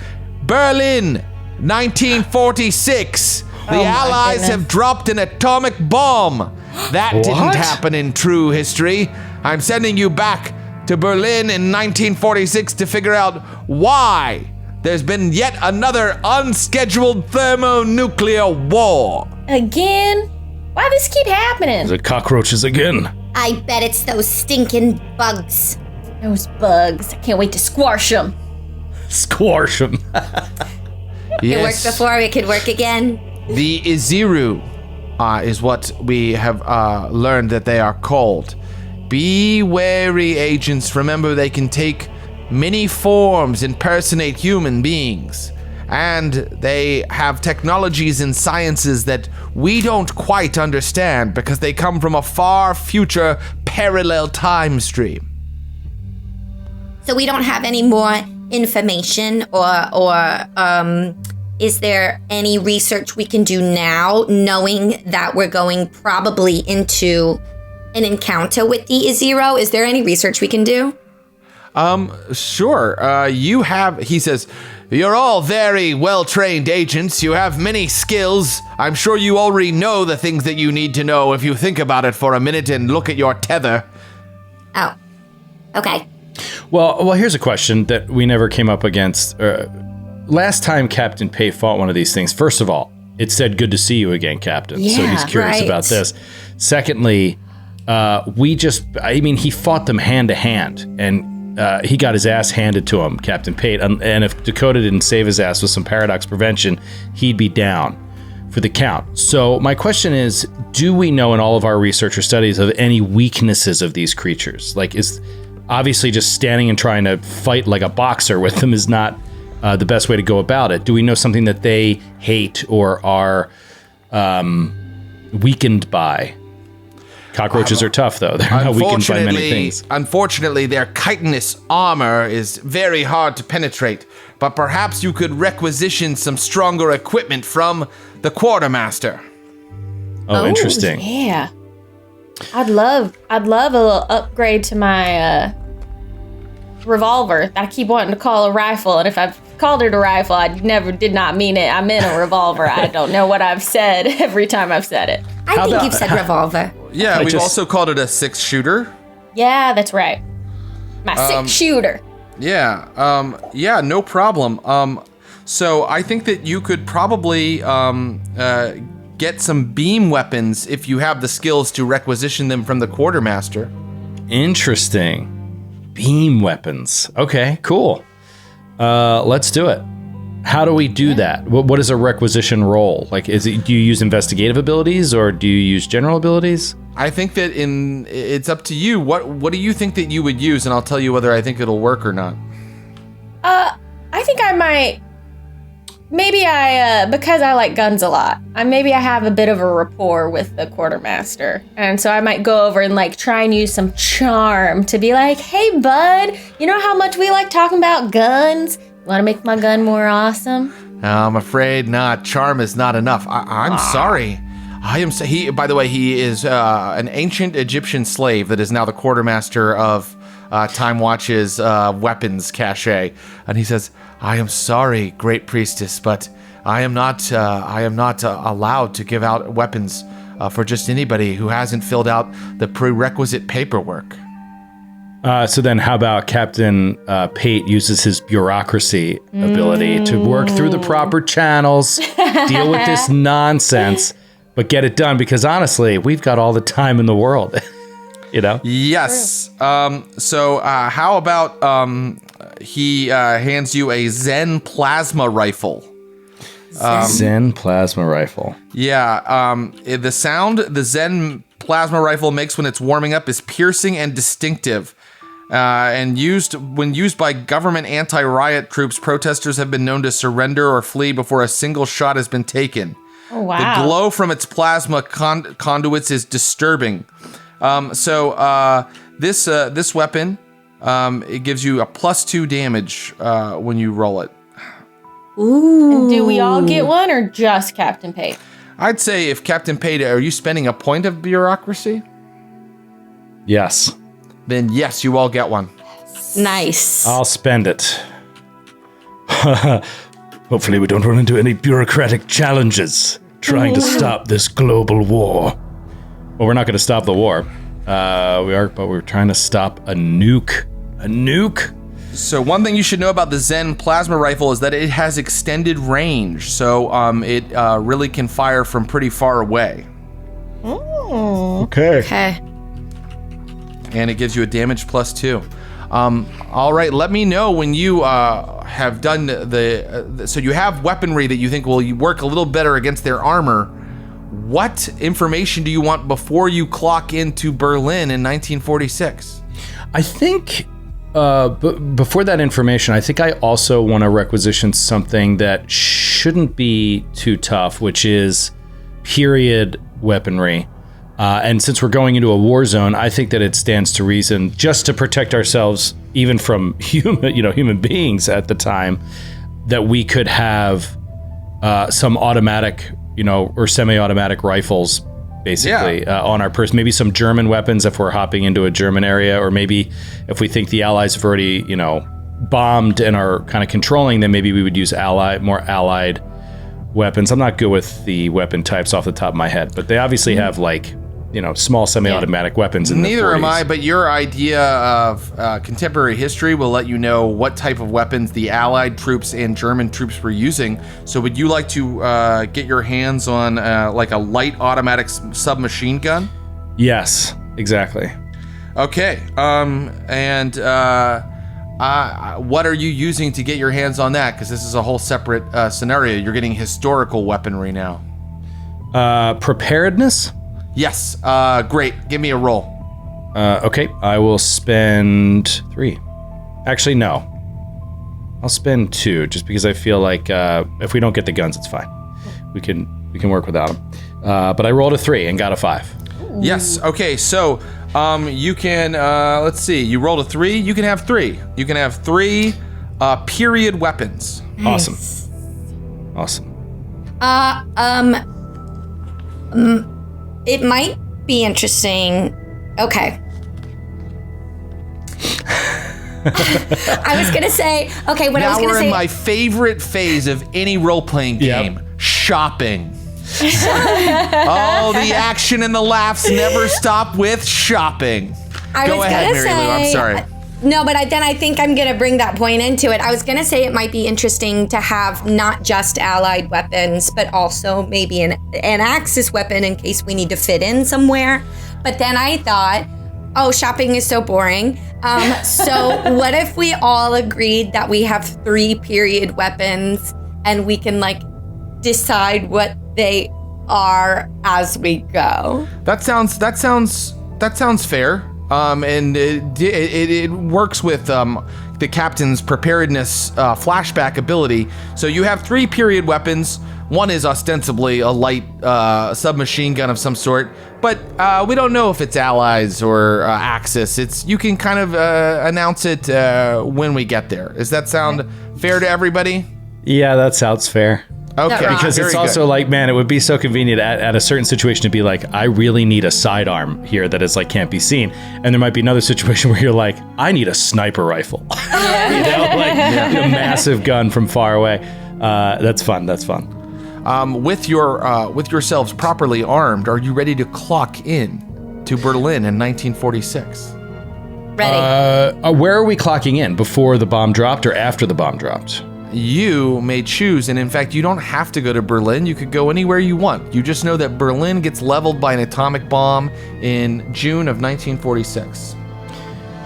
Berlin, 1946. The Allies have dropped an atomic bomb. That didn't happen in true history. I'm sending you back to Berlin in 1946 to figure out why there's been yet another unscheduled thermonuclear war. Again? Why this keep happening? The cockroaches again. I bet it's those stinking bugs. Those bugs. I can't wait to squash them. Squash them. It worked before, it could work again. The Iziru is what we have learned that they are called. Be wary, agents. Remember, they can take many forms, impersonate human beings, and they have technologies and sciences that we don't quite understand because they come from a far future parallel time stream. So we don't have any more information or is there any research we can do now knowing that we're going probably into an encounter with the Iziru? Is there any research we can do? Sure. He says, you're all very well-trained agents. You have many skills. I'm sure you already know the things that you need to know if you think about it for a minute and look at your tether. Oh, okay. Well, here's a question that we never came up against. Last time Captain Pay fought one of these things, first of all, it said, "Good to see you again, Captain." So Yeah, he's curious right. about this. Secondly, he fought them hand to hand, and he got his ass handed to him, Captain Pate. And if Dakota didn't save his ass with some paradox prevention, he'd be down for the count. So my question is, do we know in all of our research or studies of any weaknesses of these creatures? Like, is obviously just standing and trying to fight like a boxer with them is not the best way to go about it. Do we know something that they hate or are weakened by? Cockroaches are tough, though. They're not weakened by many things. Unfortunately, their chitinous armor is very hard to penetrate. but perhaps you could requisition some stronger equipment from the quartermaster. Oh, interesting. Yeah. I'd love a little upgrade to my revolver that I keep wanting to call a rifle, and if I've called it a rifle, I did not mean it. I meant a revolver. I don't know what I've said every time I've said it. I think you've said revolver. Yeah, we've also called it a 6-shooter. Yeah, that's right. My 6-shooter. Yeah, yeah, no problem. So I think that you could probably get some beam weapons if you have the skills to requisition them from the quartermaster. Interesting. Beam weapons. Okay, cool. Let's do it. How do we do that? What is a requisition roll? Like, do you use investigative abilities or do you use general abilities? I think that it's up to you. What do you think that you would use? And I'll tell you whether I think it'll work or not. I think I might. Maybe because I like guns a lot, maybe I have a bit of a rapport with the quartermaster. And so I might go over and like try and use some charm to be like, hey, bud, you know how much we like talking about guns? Want to make my gun more awesome? I'm afraid not. Charm is not enough. I'm sorry. By the way, he is an ancient Egyptian slave that is now the quartermaster of TimeWatch's weapons cache. And he says, I am sorry, great priestess, but I am not allowed to give out weapons for just anybody who hasn't filled out the prerequisite paperwork. So then how about Captain Pate uses his bureaucracy ability to work through the proper channels, deal with this nonsense, but get it done, because honestly, we've got all the time in the world. You know? Yes. So how about he hands you a Zen plasma rifle? Zen plasma rifle. Yeah. The sound the Zen plasma rifle makes when it's warming up is piercing and distinctive. And when used by government anti-riot troops, protesters have been known to surrender or flee before a single shot has been taken. Oh, wow. The glow from its plasma conduits is disturbing. This weapon, it gives you a +2 damage when you roll it. Ooh. And do we all get one or just Captain Pate? I'd say if Captain Pate, are you spending a point of bureaucracy? Yes. Then yes, you all get one. Nice. I'll spend it. Hopefully we don't run into any bureaucratic challenges trying to stop this global war. Well, we're not going to stop the war. We're trying to stop a nuke. A nuke? So one thing you should know about the Zen plasma rifle is that it has extended range. So it really can fire from pretty far away. Okay. And it gives you a damage +2. All right, let me know when you have done so you have weaponry that you think will work a little better against their armor. What information do you want before you clock into Berlin in 1946? I think before that information, I think I also want to requisition something that shouldn't be too tough, which is period weaponry. And since we're going into a war zone, I think that it stands to reason, just to protect ourselves, even from human beings at the time, that we could have some automatic, or semi-automatic rifles, basically, on our person. Maybe some German weapons if we're hopping into a German area, or maybe if we think the Allies have already, bombed and are kind of controlling them, maybe we would use more allied weapons. I'm not good with the weapon types off the top of my head, but they obviously have small semi-automatic weapons in the 40s. Neither am I, but your idea of contemporary history will let you know what type of weapons the Allied troops and German troops were using. So would you like to get your hands on like a light automatic submachine gun? Yes, exactly. Okay. What are you using to get your hands on that? Because this is a whole separate scenario. You're getting historical weaponry now. Preparedness? Yes. Great. Give me a roll. Okay. I will spend 3. Actually, no. I'll spend 2, just because I feel like if we don't get the guns, it's fine. We can work without them. But I rolled a 3 and got a 5. Yes. Okay. So you can let's see. You rolled a 3. You can have 3. You can have 3 period weapons. Awesome. It might be interesting. Okay. I was gonna say. Okay, what I was Now gonna we're say. in my favorite phase of any role-playing game: shopping. Oh, the action and the laughs never stop with shopping. Go ahead, Mary Lou. I'm sorry. No, but then I think I'm going to bring that point into it. I was going to say it might be interesting to have not just allied weapons, but also maybe an Axis weapon in case we need to fit in somewhere. But then I thought, oh, shopping is so boring. So what if we all agreed that we have 3 period weapons and we can like decide what they are as we go? That sounds fair. And it works with the captain's preparedness flashback ability. So you have 3 period weapons. One is ostensibly a light submachine gun of some sort, but we don't know if it's allies or Axis. You can kind of announce it when we get there. Does that sound fair to everybody? Yeah, that sounds fair. Okay, Because it's also like, man, it would be so convenient at a certain situation to be like, I really need a sidearm here that is like can't be seen, and there might be another situation where you're like, I need a sniper rifle, a massive gun from far away. That's fun. With yourselves properly armed, are you ready to clock in to Berlin in 1946? Ready. Where are we clocking in? Before the bomb dropped or after the bomb dropped? You may choose, and in fact, you don't have to go to Berlin. You could go anywhere you want. You just know that Berlin gets leveled by an atomic bomb in June of 1946.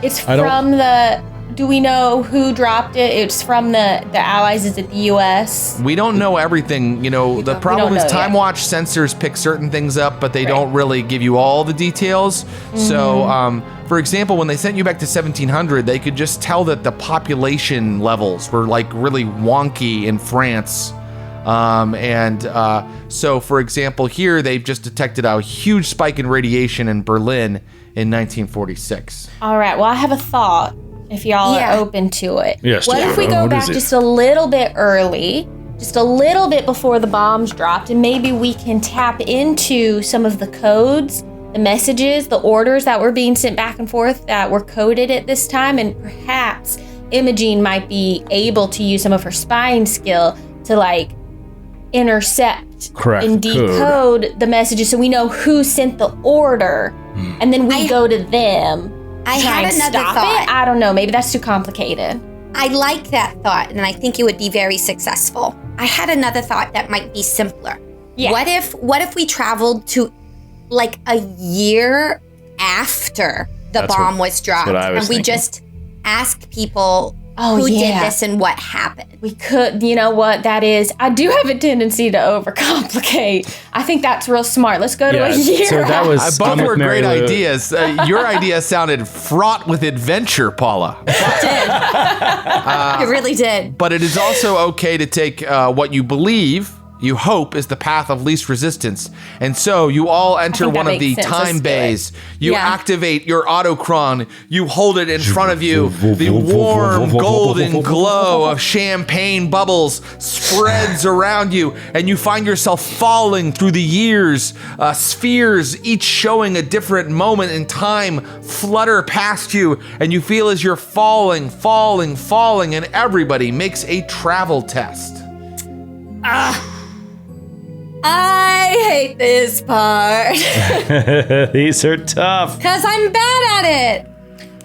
It's from the... Do we know who dropped it? It's from the Allies. Is it the U.S.? We don't know everything. The problem is TimeWatch sensors pick certain things up, but they don't really give you all the details. Mm-hmm. So, for example, when they sent you back to 1700, they could just tell that the population levels were like really wonky in France. So, for example, here they've just detected a huge spike in radiation in Berlin in 1946. All right. Well, I have a thought. If y'all are open to it. Yes. What if we go back just a little bit early, just a little bit before the bombs dropped, and maybe we can tap into some of the codes, the messages, the orders that were being sent back and forth that were coded at this time, and perhaps Imogene might be able to use some of her spying skill to like intercept and decode the messages so we know who sent the order, and then we go to them. I had another thought. I don't know. Maybe that's too complicated. I like that thought, and I think it would be very successful. I had another thought that might be simpler. Yeah. What if we traveled to like a year after the bomb was dropped, and we just asked people who did this and what happened? We could, you know what that is? I do have a tendency to overcomplicate. I think that's real smart. Let's go to a year. So that was both were great ideas. Your idea sounded fraught with adventure, Paula. It really did. But it is also okay to take what you believe, you hope, is the path of least resistance. And so you all enter one of the time bays. You activate your autochron. You hold it in front of you. The warm golden glow of champagne bubbles spreads around you, and you find yourself falling through the years. Spheres, each showing a different moment in time, flutter past you, and you feel as you're falling, and everybody makes a travel test. I hate this part. These are tough. Because I'm bad at it.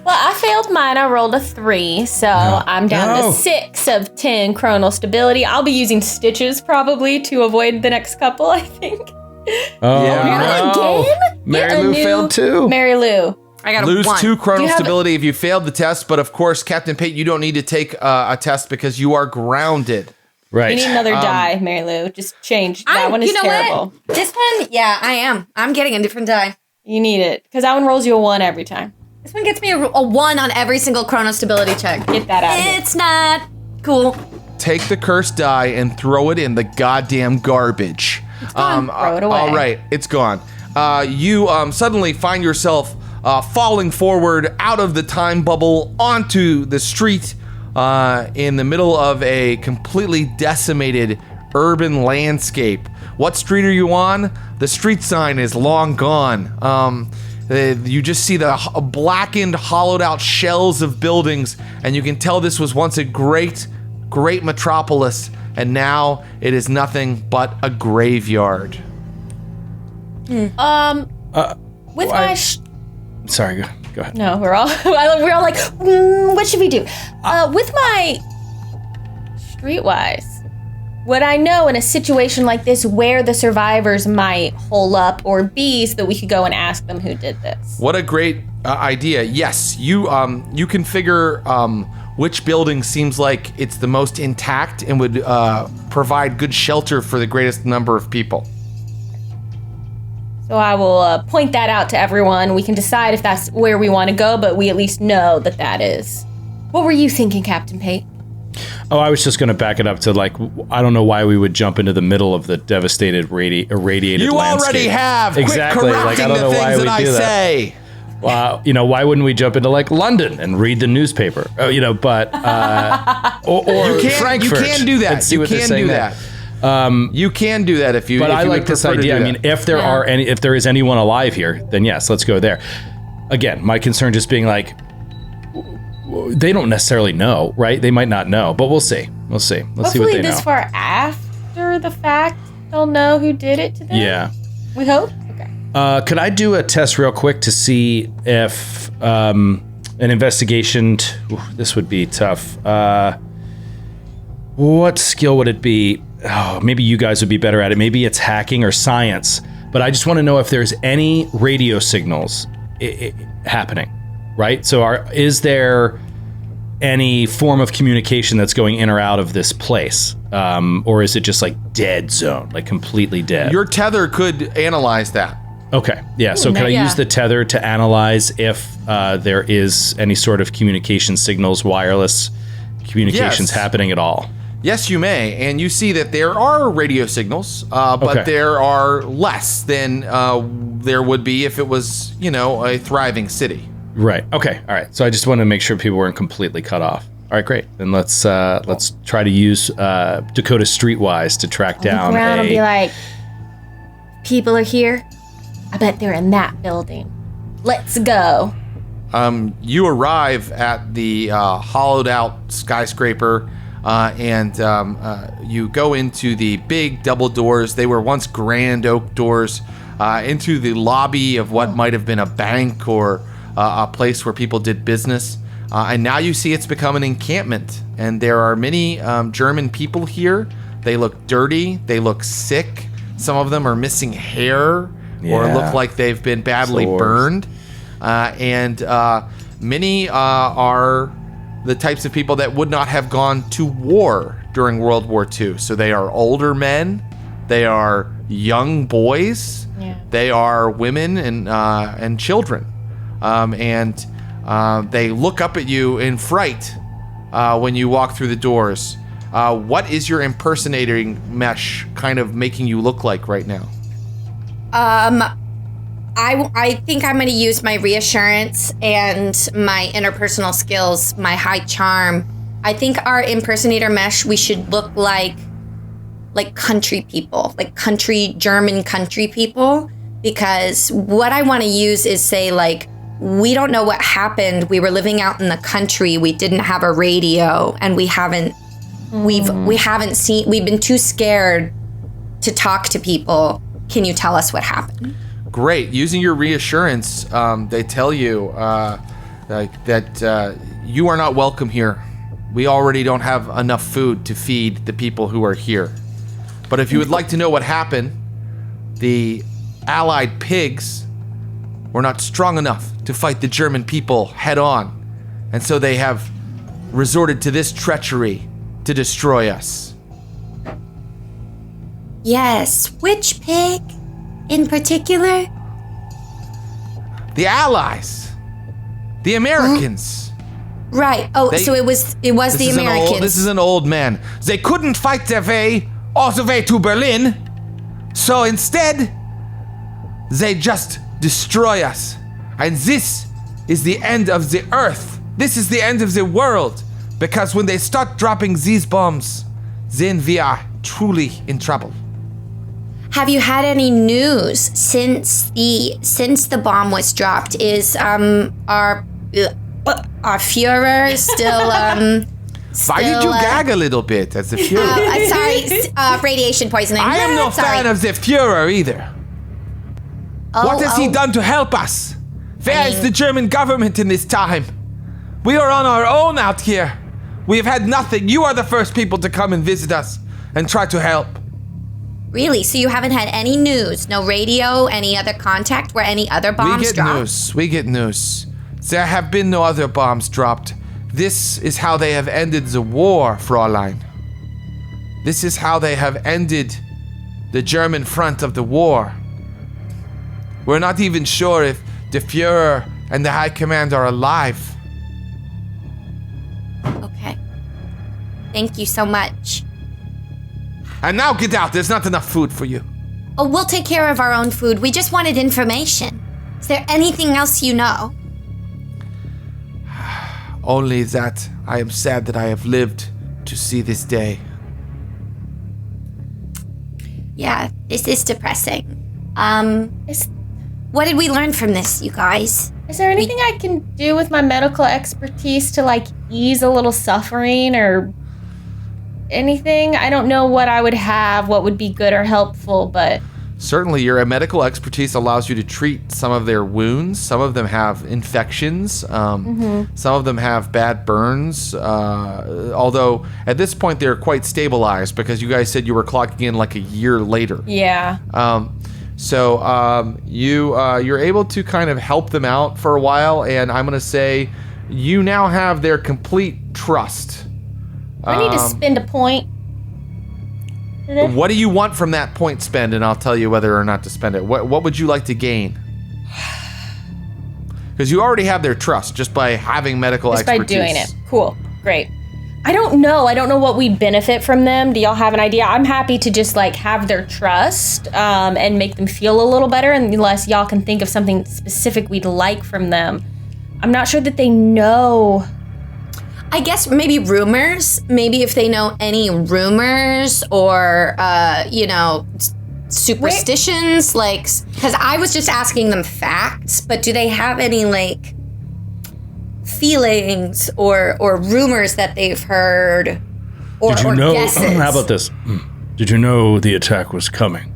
Well, I failed mine. I rolled a 3, so I'm down to 6 of 10 chronal stability. I'll be using stitches probably to avoid the next couple, I think. Again? Mary Lou failed too. Mary Lou. I got Lose 1. 2 chronal stability if you failed the test, but of course, Captain Pate, you don't need to take a test because you are grounded. Right. You need another die, Mary Lou. Just change. That one is terrible. What? This one, I am. I'm getting a different die. You need it, because that one rolls you a 1 every time. This one gets me a 1 on every single chrono stability check. Get that out of here. It's not cool. Take the cursed die and throw it in the goddamn garbage. It's gone. Throw it away. All right, it's gone. You suddenly find yourself falling forward out of the time bubble onto the street, in the middle of a completely decimated urban landscape. What street are you on? The street sign is long gone. You just see the blackened, hollowed out shells of buildings, and you can tell this was once a great metropolis, and now it is nothing but a graveyard. Sorry, go ahead. No, we're all like, what should we do? With my streetwise, would I know in a situation like this where the survivors might hole up or be, so that we could go and ask them who did this? What a great idea. Yes, you can figure which building seems like it's the most intact and would provide good shelter for the greatest number of people. So I will point that out to everyone. We can decide if that's where we want to go, but we at least know that is. What were you thinking, Captain Pate? Oh, I was just going to back it up to I don't know why we would jump into the middle of the devastated irradiated you landscape. Already have. Exactly. Quit correcting I don't know the why things we that do I that. say. Why wouldn't we jump into London and read the newspaper? Or Frankfurt. You can do that. And see what they're saying there. You can do that if you. But if I you like would this prefer to idea. do I that. mean, if there is anyone alive here, then yes, let's go there. Again, my concern just being they don't necessarily know, right? They might not know, but we'll see. Let's see what Hopefully they know. this far after the fact, they'll know who did it to them. Yeah. We hope. Okay. Could I do a test real quick to see if an investigation? This would be tough. What skill would it be? Oh, maybe you guys would be better at it. Maybe it's hacking or science. But I just want to know if there's any radio signals happening, right? So is there any form of communication that's going in or out of this place? Or is it just dead zone, completely dead? Your tether could analyze that. Okay, yeah. So could I use the tether to analyze if there is any sort of communication signals, wireless communications happening at all? Yes, you may, and you see that there are radio signals, but there are less than there would be if it was, a thriving city. Right. Okay. All right. So I just want to make sure people weren't completely cut off. All right. Great. Then let's try to use Dakota Streetwise to track down. Look around and be like, people are here. I bet they're in that building. Let's go. You arrive at the hollowed out skyscraper. And you go into the big double doors. They were once grand oak doors into the lobby of what might have been a bank or a place where people did business. And now you see it's become an encampment. And there are many German people here. They look dirty. They look sick. Some of them are missing hair or look like they've been badly burned. And many are the types of people that would not have gone to war during World War II. So they are older men, they are young boys, they are women and children, and they look up at you in fright when you walk through the doors. What is your impersonating mesh kind of making you look like right now? I think I'm going to use my reassurance and my interpersonal skills, my high charm. I think our impersonator mesh, we should look like country people, German country people, because what I want to use is say we don't know what happened. We were living out in the country. We didn't have a radio, and we've been too scared to talk to people. Can you tell us what happened? Great. Using your reassurance, they tell you that you are not welcome here. We already don't have enough food to feed the people who are here. But if you would like to know what happened, the Allied pigs were not strong enough to fight the German people head on. And so they have resorted to this treachery to destroy us. Yes. Which pig? In particular? The Allies. The Americans. Right. Oh, so it was the Americans. This is an old man. They couldn't fight their way all the way to Berlin. So instead, they just destroy us. And this is the end of the earth. This is the end of the world. Because when they start dropping these bombs, then we are truly in trouble. Have you had any news since the bomb was dropped? Is our Führer still Why did you gag a little bit as the Führer? Sorry, radiation poisoning. I am no fan of the Führer either. What has he done to help us? Where is the German government in this time? We are on our own out here. We have had nothing. You are the first people to come and visit us and try to help. Really? So you haven't had any news? No radio? Any other contact where any other bombs dropped? We get news. There have been no other bombs dropped. This is how they have ended the war, Fräulein. This is how they have ended the German front of the war. We're not even sure if the Führer and the High Command are alive. Okay. Thank you so much. And now get out. There's not enough food for you. Oh, we'll take care of our own food. We just wanted information. Is there anything else you know? Only that I am sad that I have lived to see this day. Yeah, this is depressing. What did we learn from this, you guys? Is there anything I can do with my medical expertise to like ease a little suffering or anything? I don't know what I would have, what would be good or helpful, but certainly your medical expertise allows you to treat some of their wounds. Some of them have infections. Some of them have bad burns. Although at this point they're quite stabilized because you guys said you were clocking in like a year later. yeah. So you're able to kind of help them out for a while, and I'm going to say you now have their complete trust. I need to spend a point. What do you want from that point spend, and I'll tell you whether or not to spend it. What would you like to gain? Because you already have their trust just by having medical expertise. Just by doing it. Cool. Great. I don't know what we'd benefit from them. Do y'all have an idea? I'm happy to just like have their trust and make them feel a little better, unless y'all can think of something specific we'd like from them. I'm not sure that they know. I guess maybe rumors. Maybe if they know any rumors or, superstitions, like, because I was just asking them facts, but do they have any, like, feelings or rumors that they've heard or guesses? How about this? Did you know the attack was coming?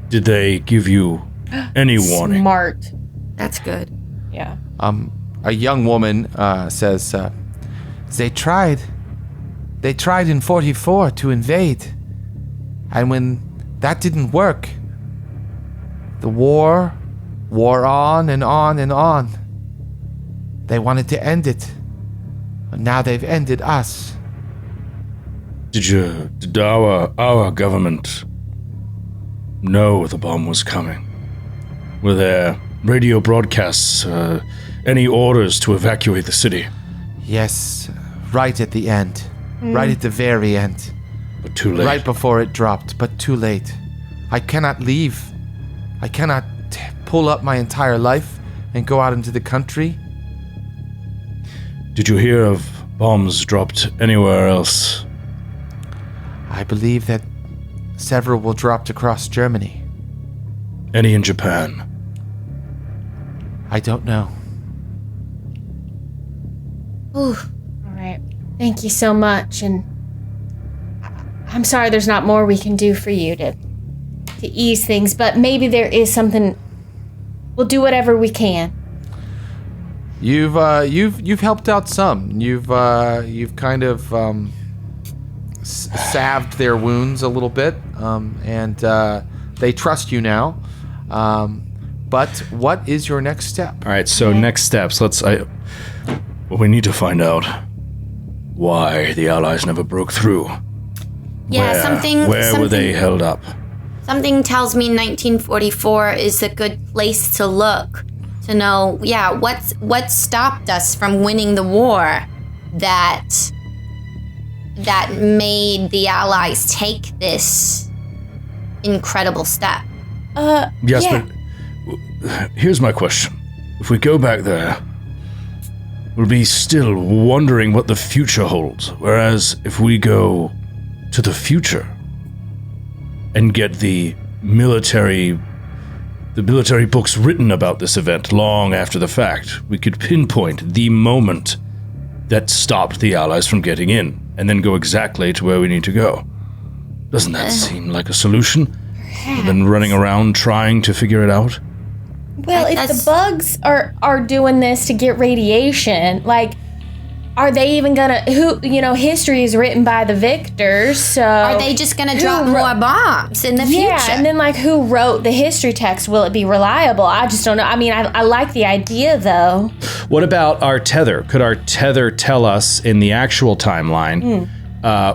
Did they give you any warning? Smart. That's good. Yeah. A young woman says, they tried in 44 to invade. And when that didn't work, the war on and on and on. They wanted to end it, but now they've ended us. Did our government know the bomb was coming? Were there radio broadcasts, any orders to evacuate the city? Yes, right at the end. Right at the very end. But too late. Right before it dropped, but too late. I cannot leave. I cannot pull up my entire life and go out into the country. Did you hear of bombs dropped anywhere else? I believe that several were dropped across Germany. Any in Japan? I don't know. Ooh. All right. Thank you so much, and I'm sorry there's not more we can do for you to ease things, but maybe there is something. We'll do whatever we can. You've helped out some. You've kind of salved their wounds a little bit, and they trust you now. But what is your next step? All right. So next steps. We need to find out why the Allies never broke through. Yeah, Where were they held up? Something tells me 1944 is a good place to look. To know, what stopped us from winning the war that made the Allies take this incredible step. Yes, but here's my question. If we go back there, we'll be still wondering what the future holds. Whereas if we go to the future and get the military books written about this event long after the fact, we could pinpoint the moment that stopped the Allies from getting in, and then go exactly to where we need to go. Doesn't that seem like a solution? We've been running around trying to figure it out. Well, if the bugs are doing this to get radiation, like, are they even gonna, history is written by the victors, so... Are they just gonna drop more bombs in the future? Yeah, and then, like, who wrote the history text? Will it be reliable? I just don't know. I mean, I like the idea, though. What about our tether? Could our tether tell us in the actual timeline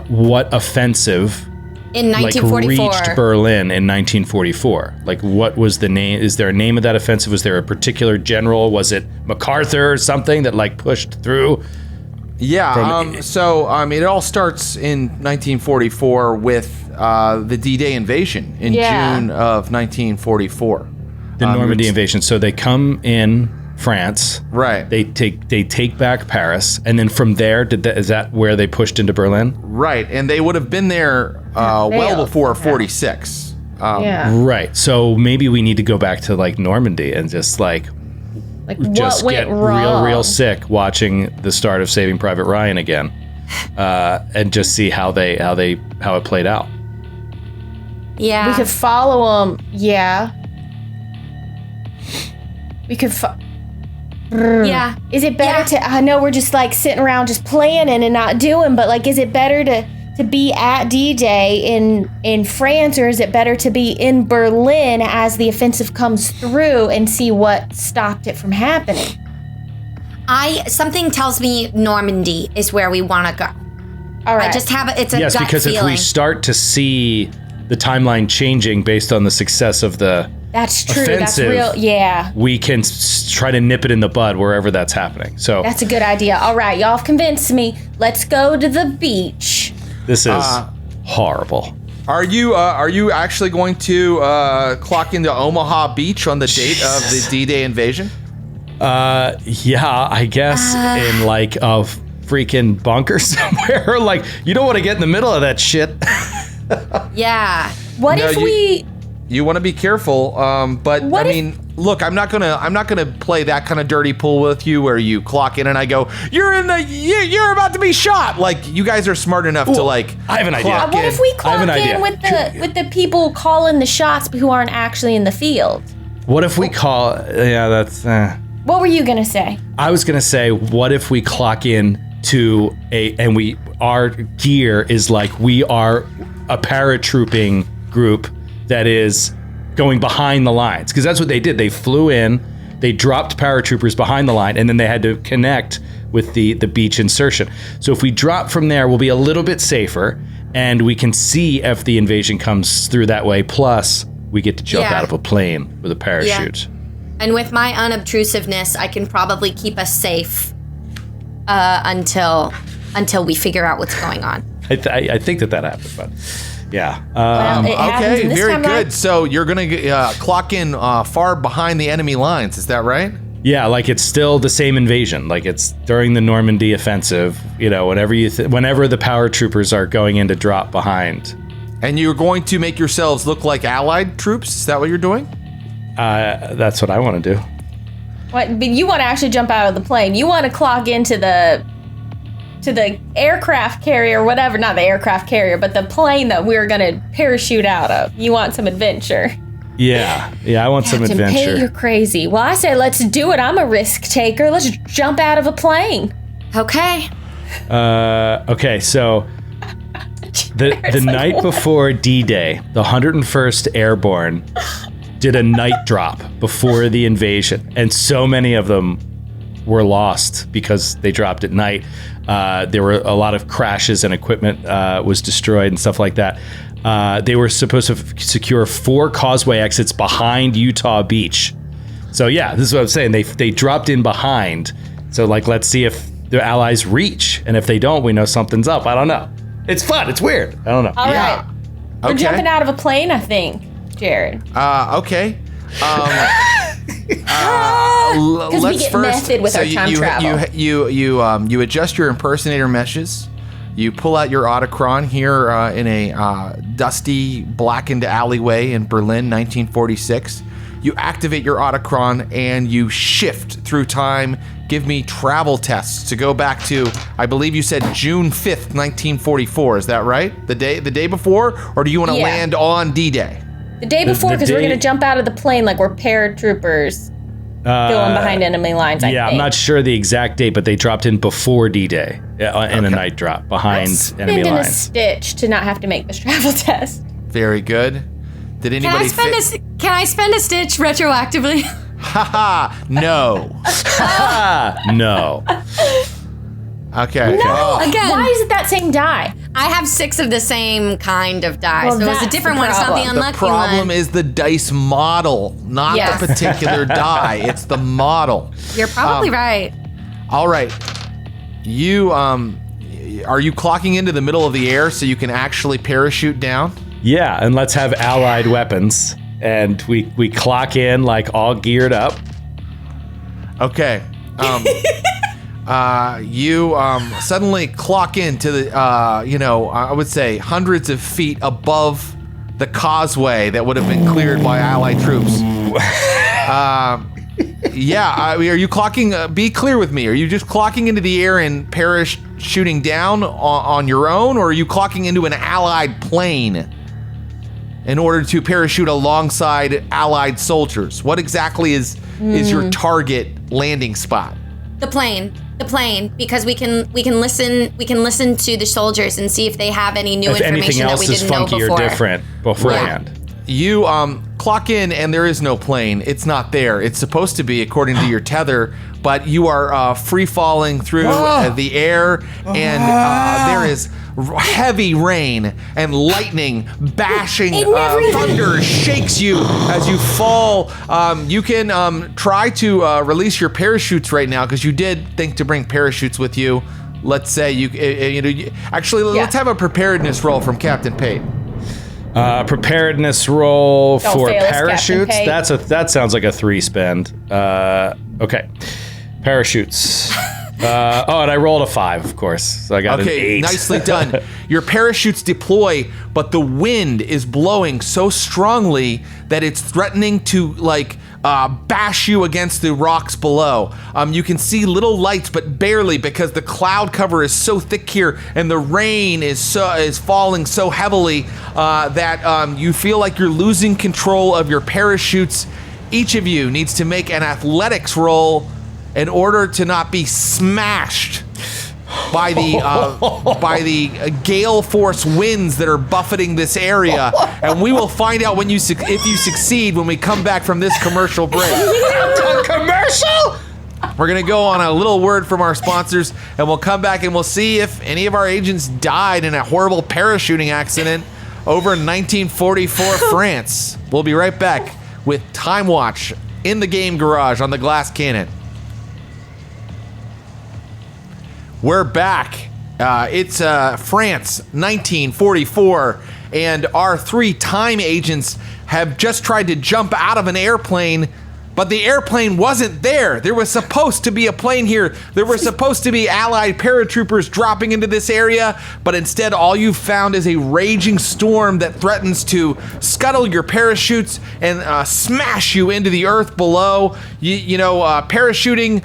what offensive... in 1944. reached Berlin in 1944. Like, what was the name? Is there a name of that offensive? Was there a particular general? Was it MacArthur or something that, like, pushed through? Yeah, it all starts in 1944 with the D-Day invasion in June of 1944. The Normandy invasion. So they come in France. Right. They take back Paris, and then from there, is that where they pushed into Berlin? Right, and they would have been there well before 46. Right. So maybe we need to go back to, like, Normandy and just just what get went wrong? real sick watching the start of Saving Private Ryan again, and just see how it played out. Yeah. We could follow them. Yeah. We could. Yeah. Is it better to? I know we're just, like, sitting around just planning and not doing, but, like, is it better to be at D-Day in France, or is it better to be in Berlin as the offensive comes through and see what stopped it from happening? Something tells me Normandy is where we want to go. All right. I just have it's a Yes, gut because feeling. if we start to see the timeline changing based on the success of the That's true. offensive, That's real. Yeah. we can try to nip it in the bud wherever that's happening. So That's a good idea. All right, y'all have convinced me. Let's go to the beach. this is horrible. Are you actually going to clock into Omaha Beach on the date of the D-Day invasion? Yeah, I guess in, like, a freaking bunker somewhere. Like, you don't want to get in the middle of that shit. Yeah. What No, if you- we? You want to be careful, but What I if- mean, look, I'm not gonna play that kind of dirty pool with you where you clock in and I go, you're you're about to be shot. Like, you guys are smart enough to, like. I have an idea. clock What in. if we I clock have an idea. in with the people calling the shots but who aren't actually in the field? What if we call? Yeah, that's. What were you gonna say? I was gonna say, what if we clock in to our gear is like we are a paratrooping group that is going behind the lines, because that's what they did. They flew in, they dropped paratroopers behind the line, and then they had to connect with the beach insertion. So if we drop from there, we'll be a little bit safer, and we can see if the invasion comes through that way. Plus, we get to jump Yeah. out of a plane with a parachute. And with my unobtrusiveness, I can probably keep us safe until we figure out what's going on. I think that happened, but yeah. Well, it happens Okay, in this very timeline. good. So you're gonna clock in far behind the enemy lines. Is that right? Yeah, like it's still the same invasion. Like it's during the Normandy offensive. Whenever whenever the paratroopers are going in to drop behind. And you're going to make yourselves look like Allied troops. Is that what you're doing? That's what I want to do. But you want to actually jump out of the plane. You want to clock into the aircraft carrier, whatever. Not the aircraft carrier, but the plane that we're gonna parachute out of. You want some adventure. Yeah, I want some Captain adventure. Pate, you're crazy. Well, I say let's do it. I'm a risk taker. Let's jump out of a plane. Okay. Okay, so the night before D-Day, the 101st Airborne did a night drop before the invasion, and so many of them were lost because they dropped at night. There were a lot of crashes and equipment was destroyed and stuff like that. They were supposed to secure 4 causeway exits behind Utah Beach. So yeah, this is what I'm saying. They dropped in behind. So like, let's see if the Allies reach, and if they don't, we know something's up. I don't know. It's fun. It's weird. I don't know. All right. We're Okay. jumping out of a plane, I think, Jared. Okay. Because we get method with our time travel. You adjust your impersonator meshes. You pull out your Otacron here in a dusty, blackened alleyway in Berlin, 1946. You activate your Otacron and you shift through time. Give me travel tests to go back to, I believe you said June 5th, 1944. Is that right? The day before? Or do you want to land on D-Day? The day before, because we're going to jump out of the plane like we're paratroopers going behind enemy lines, I think. I'm not sure the exact date, but they dropped in before D-Day in a night drop behind enemy lines. A stitch to not have to make this travel test. Very good. Did anybody Can I spend a stitch retroactively? Haha, no. No. Okay. No, again. Why is it that same die? I have 6 of the same kind of die, Well, so it's a that's different the one. It's not the problem. unlucky The problem one. is the dice model, not Yes. the particular die. It's the model. You're probably right. All right. You are you clocking into the middle of the air so you can actually parachute down? Yeah, and let's have allied weapons. And we clock in like all geared up. Okay. You suddenly clock into the I would say hundreds of feet above the causeway that would have been cleared by Allied troops. Are you clocking? Be clear with me. Are you just clocking into the air and parachuting down on your own, or are you clocking into an Allied plane in order to parachute alongside Allied soldiers? What exactly is your target landing spot? The plane, because we can listen to the soldiers and see if they have any new If anything information that else we is didn't know funky before. or different beforehand. You clock in and there is no plane. It's not there. It's supposed to be according to your tether, but you are free falling through the air, and there is heavy rain and lightning bashing. Thunder shakes you as you fall. You can try to release your parachutes right now because you did think to bring parachutes with you. Let's say let's have a preparedness roll from Captain Pate. Preparedness roll Don't for fail us, parachutes. Captain Pate. That sounds like a 3 spend. Okay, parachutes. And I rolled a 5, of course. So I got an 8. Nicely done. Your parachutes deploy, but the wind is blowing so strongly that it's threatening to bash you against the rocks below. You can see little lights, but barely, because the cloud cover is so thick here, and the rain is falling so heavily that you feel like you're losing control of your parachutes. Each of you needs to make an athletics roll in order to not be smashed by the gale force winds that are buffeting this area. And we will find out if you succeed when we come back from this commercial break. Commercial? We're gonna go on a little word from our sponsors, and we'll come back and we'll see if any of our agents died in a horrible parachuting accident over in 1944 France. We'll be right back with TimeWatch in the game garage on the Glass Cannon. We're back. It's France, 1944, and our 3 time agents have just tried to jump out of an airplane, but the airplane wasn't there. There was supposed to be a plane here. There were supposed to be Allied paratroopers dropping into this area, but instead all you found is a raging storm that threatens to scuttle your parachutes and smash you into the earth below. Parachuting,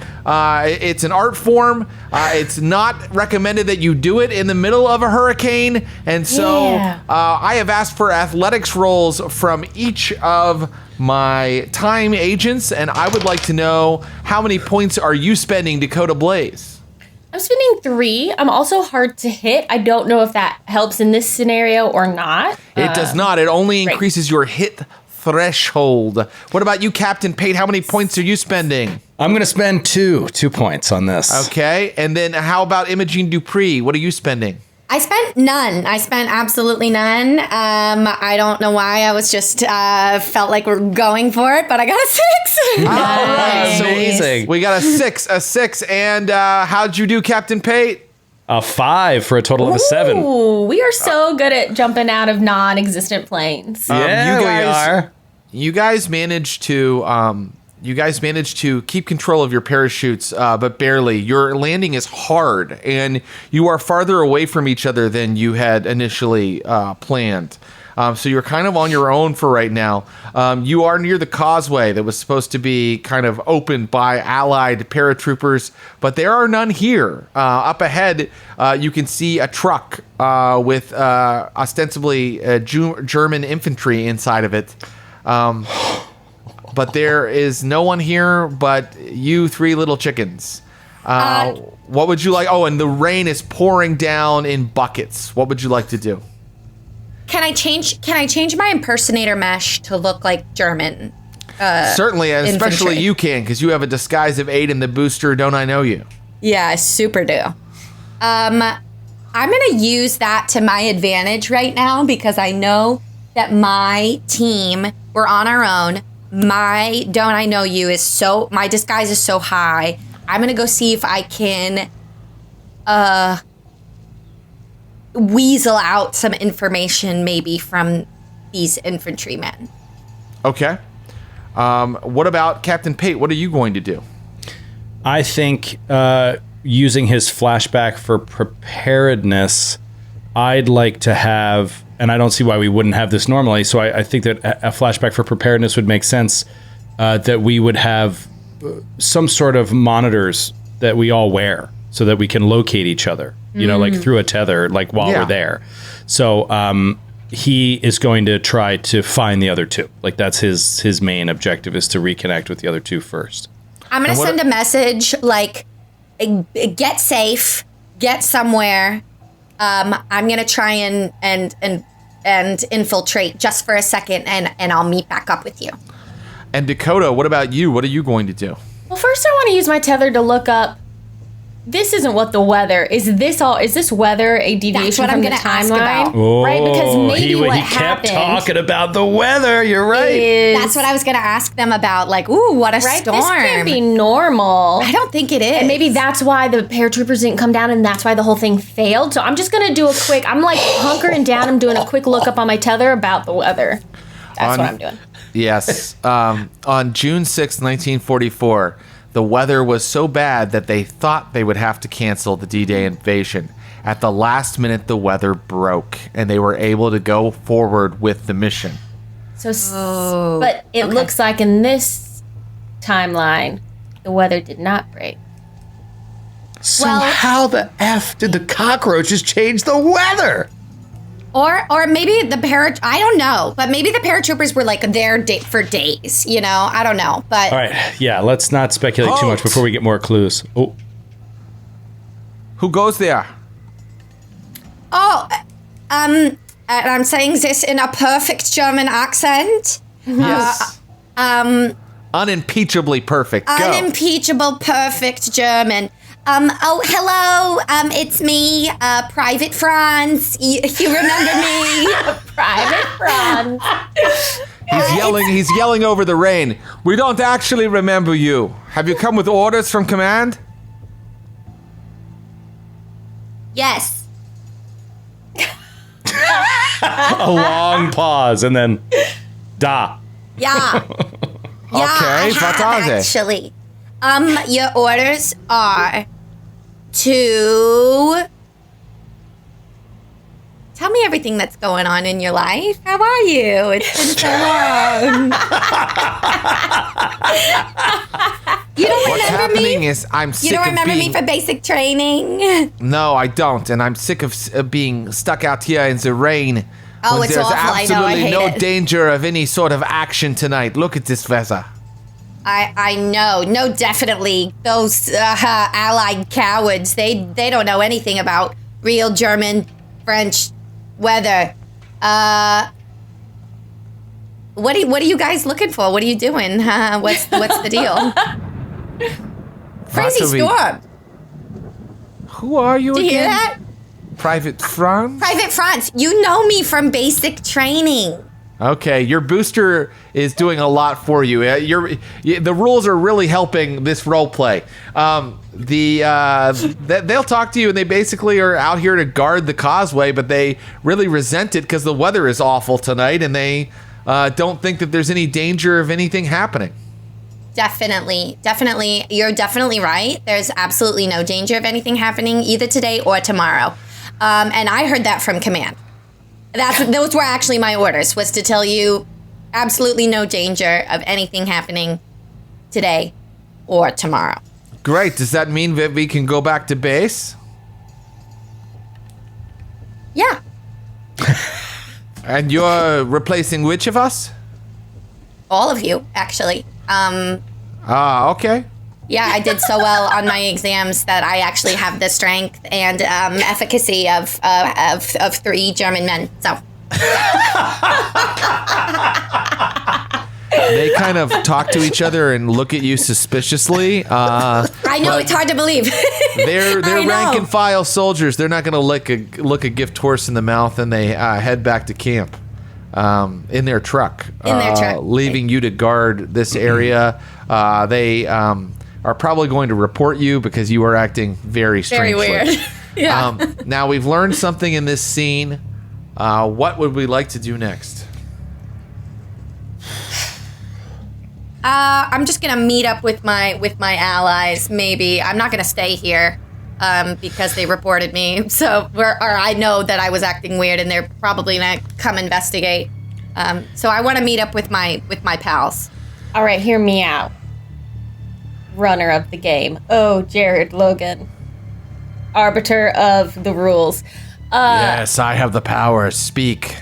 it's an art form. It's not recommended that you do it in the middle of a hurricane, and so I have asked for athletics rolls from each of my time agents, and I would like to know, how many points are you spending, Dakota Blaze? I'm spending 3. I'm also hard to hit. I don't know if that helps in this scenario or not. It does not. It only increases your hit threshold. What about you, Captain Pate? How many points are you spending? I'm going to spend 2 points on this. Okay. And then how about Imogene Dupree? What are you spending? I spent none. I spent absolutely none. I don't know why. I was just felt like we're going for it, but I got a 6. All right. Amazing. So we got a 6. And how'd you do, Captain Pate? A 5 for a total of a 7. Ooh, we are so good at jumping out of non-existent planes. Yeah, you we are. You guys managed to You guys managed to keep control of your parachutes, but barely. Your landing is hard, and you are farther away from each other than you had initially planned. So you're kind of on your own for right now. You are near the causeway that was supposed to be kind of opened by allied paratroopers, but there are none here. Up ahead, you can see a truck with ostensibly German infantry inside of it. But there is no one here but you three little chickens. What would you like? Oh, and the rain is pouring down in buckets. What would you like to do? Can I change my impersonator mesh to look like German? Certainly, especially infantry. you can, because you have a disguise of 8 in the booster. Don't I know you? Yeah, I super do. I'm gonna use that to my advantage right now because I know that my team, we're on our own. My don't I know you is so, my disguise is so high. I'm gonna go see if I can weasel out some information maybe from these infantrymen. Okay. What about Captain Pate? What are you going to do? I think using his flashback for preparedness, I'd like to have, and I don't see why we wouldn't have this normally, so I think that a flashback for preparedness would make sense, that we would have some sort of monitors that we all wear so that we can locate each other, you know, like through a tether, like while we're there. So he is going to try to find the other two. Like that's his main objective, is to reconnect with the other two first. I'm going to send a message like, get safe, get somewhere. I'm going to try and infiltrate just for a second, and I'll meet back up with you. And Dakota, what about you? What are you going to do? Well, first I want to use my tether to look up. This isn't what the weather is. Is this weather a deviation what from I'm the gonna ask timeline? about. Right, because maybe what he kept happened talking about the weather. You're right. is That's what I was going to ask them about. Like, ooh, what a right. storm. This can't be normal. I don't think it is. And maybe that's why the paratroopers didn't come down, and that's why the whole thing failed. So I'm just gonna do a quick. I'm like hunkering down. I'm doing a quick look up on my tether about the weather. That's what I'm doing. Yes. On June 6th, 1944, the weather was so bad that they thought they would have to cancel the D-Day invasion. At the last minute, the weather broke, and they were able to go forward with the mission. So, but it looks like in this timeline, the weather did not break. So how the F did the cockroaches change the weather? Or maybe I don't know, but maybe the paratroopers were like there for days, you know? I don't know, but... All right, yeah, let's not speculate too much before we get more clues. Oh. Who goes there? Oh, and I'm saying this in a perfect German accent. Yes. Unimpeachably perfect. Go. Unimpeachable, perfect German. Oh, hello. It's me, Private Franz. You remember me? Private Franz. He's yelling over the rain. We don't actually remember you. Have you come with orders from command? Yes. A long pause and then da. Yeah. Okay, I have actually. Your orders are to tell me everything that's going on in your life. How are you? It's been so long. You don't What's remember happening me? is I'm sick You don't of remember being... me for basic training? No, I don't, and I'm sick of being stuck out here in the rain. Oh, when it's there's awful. I know. I absolutely hate no it. danger of any sort of action tonight. Look at this weather. I know. No, definitely. Those allied cowards, they don't know anything about real German, French weather. What are you guys looking for? What are you doing? What's the deal? Crazy storm. Who are you Do you again? hear that? Private Franz? Private Franz, you know me from basic training. Okay, your booster is doing a lot for you. The rules are really helping this role play. They'll talk to you, and they basically are out here to guard the causeway, but they really resent it because the weather is awful tonight, and they don't think that there's any danger of anything happening. definitely. You're definitely right. There's absolutely no danger of anything happening either today or tomorrow. And I heard that from command. Those were actually my orders, was to tell you absolutely no danger of anything happening today or tomorrow. Great. Does that mean that we can go back to base? Yeah. And you're replacing which of us? All of you, actually. Okay. Yeah, I did so well on my exams that I actually have the strength and efficacy of 3 German men. So They kind of talk to each other and look at you suspiciously. I know it's hard to believe. They're rank and file soldiers. They're not going to look a gift horse in the mouth, and they head back to camp in their truck. Leaving you to guard this area. They are probably going to report you because you are acting very strangely. Very weird. Yeah. Now we've learned something in this scene. What would we like to do next? I'm just gonna meet up with my allies. Maybe I'm not gonna stay here because they reported me. So I know that I was acting weird, and they're probably gonna come investigate. So I want to meet up with my pals. All right, hear me out. Runner of the game. Oh, Jared Logan, arbiter of the rules. Yes, I have the power. Speak.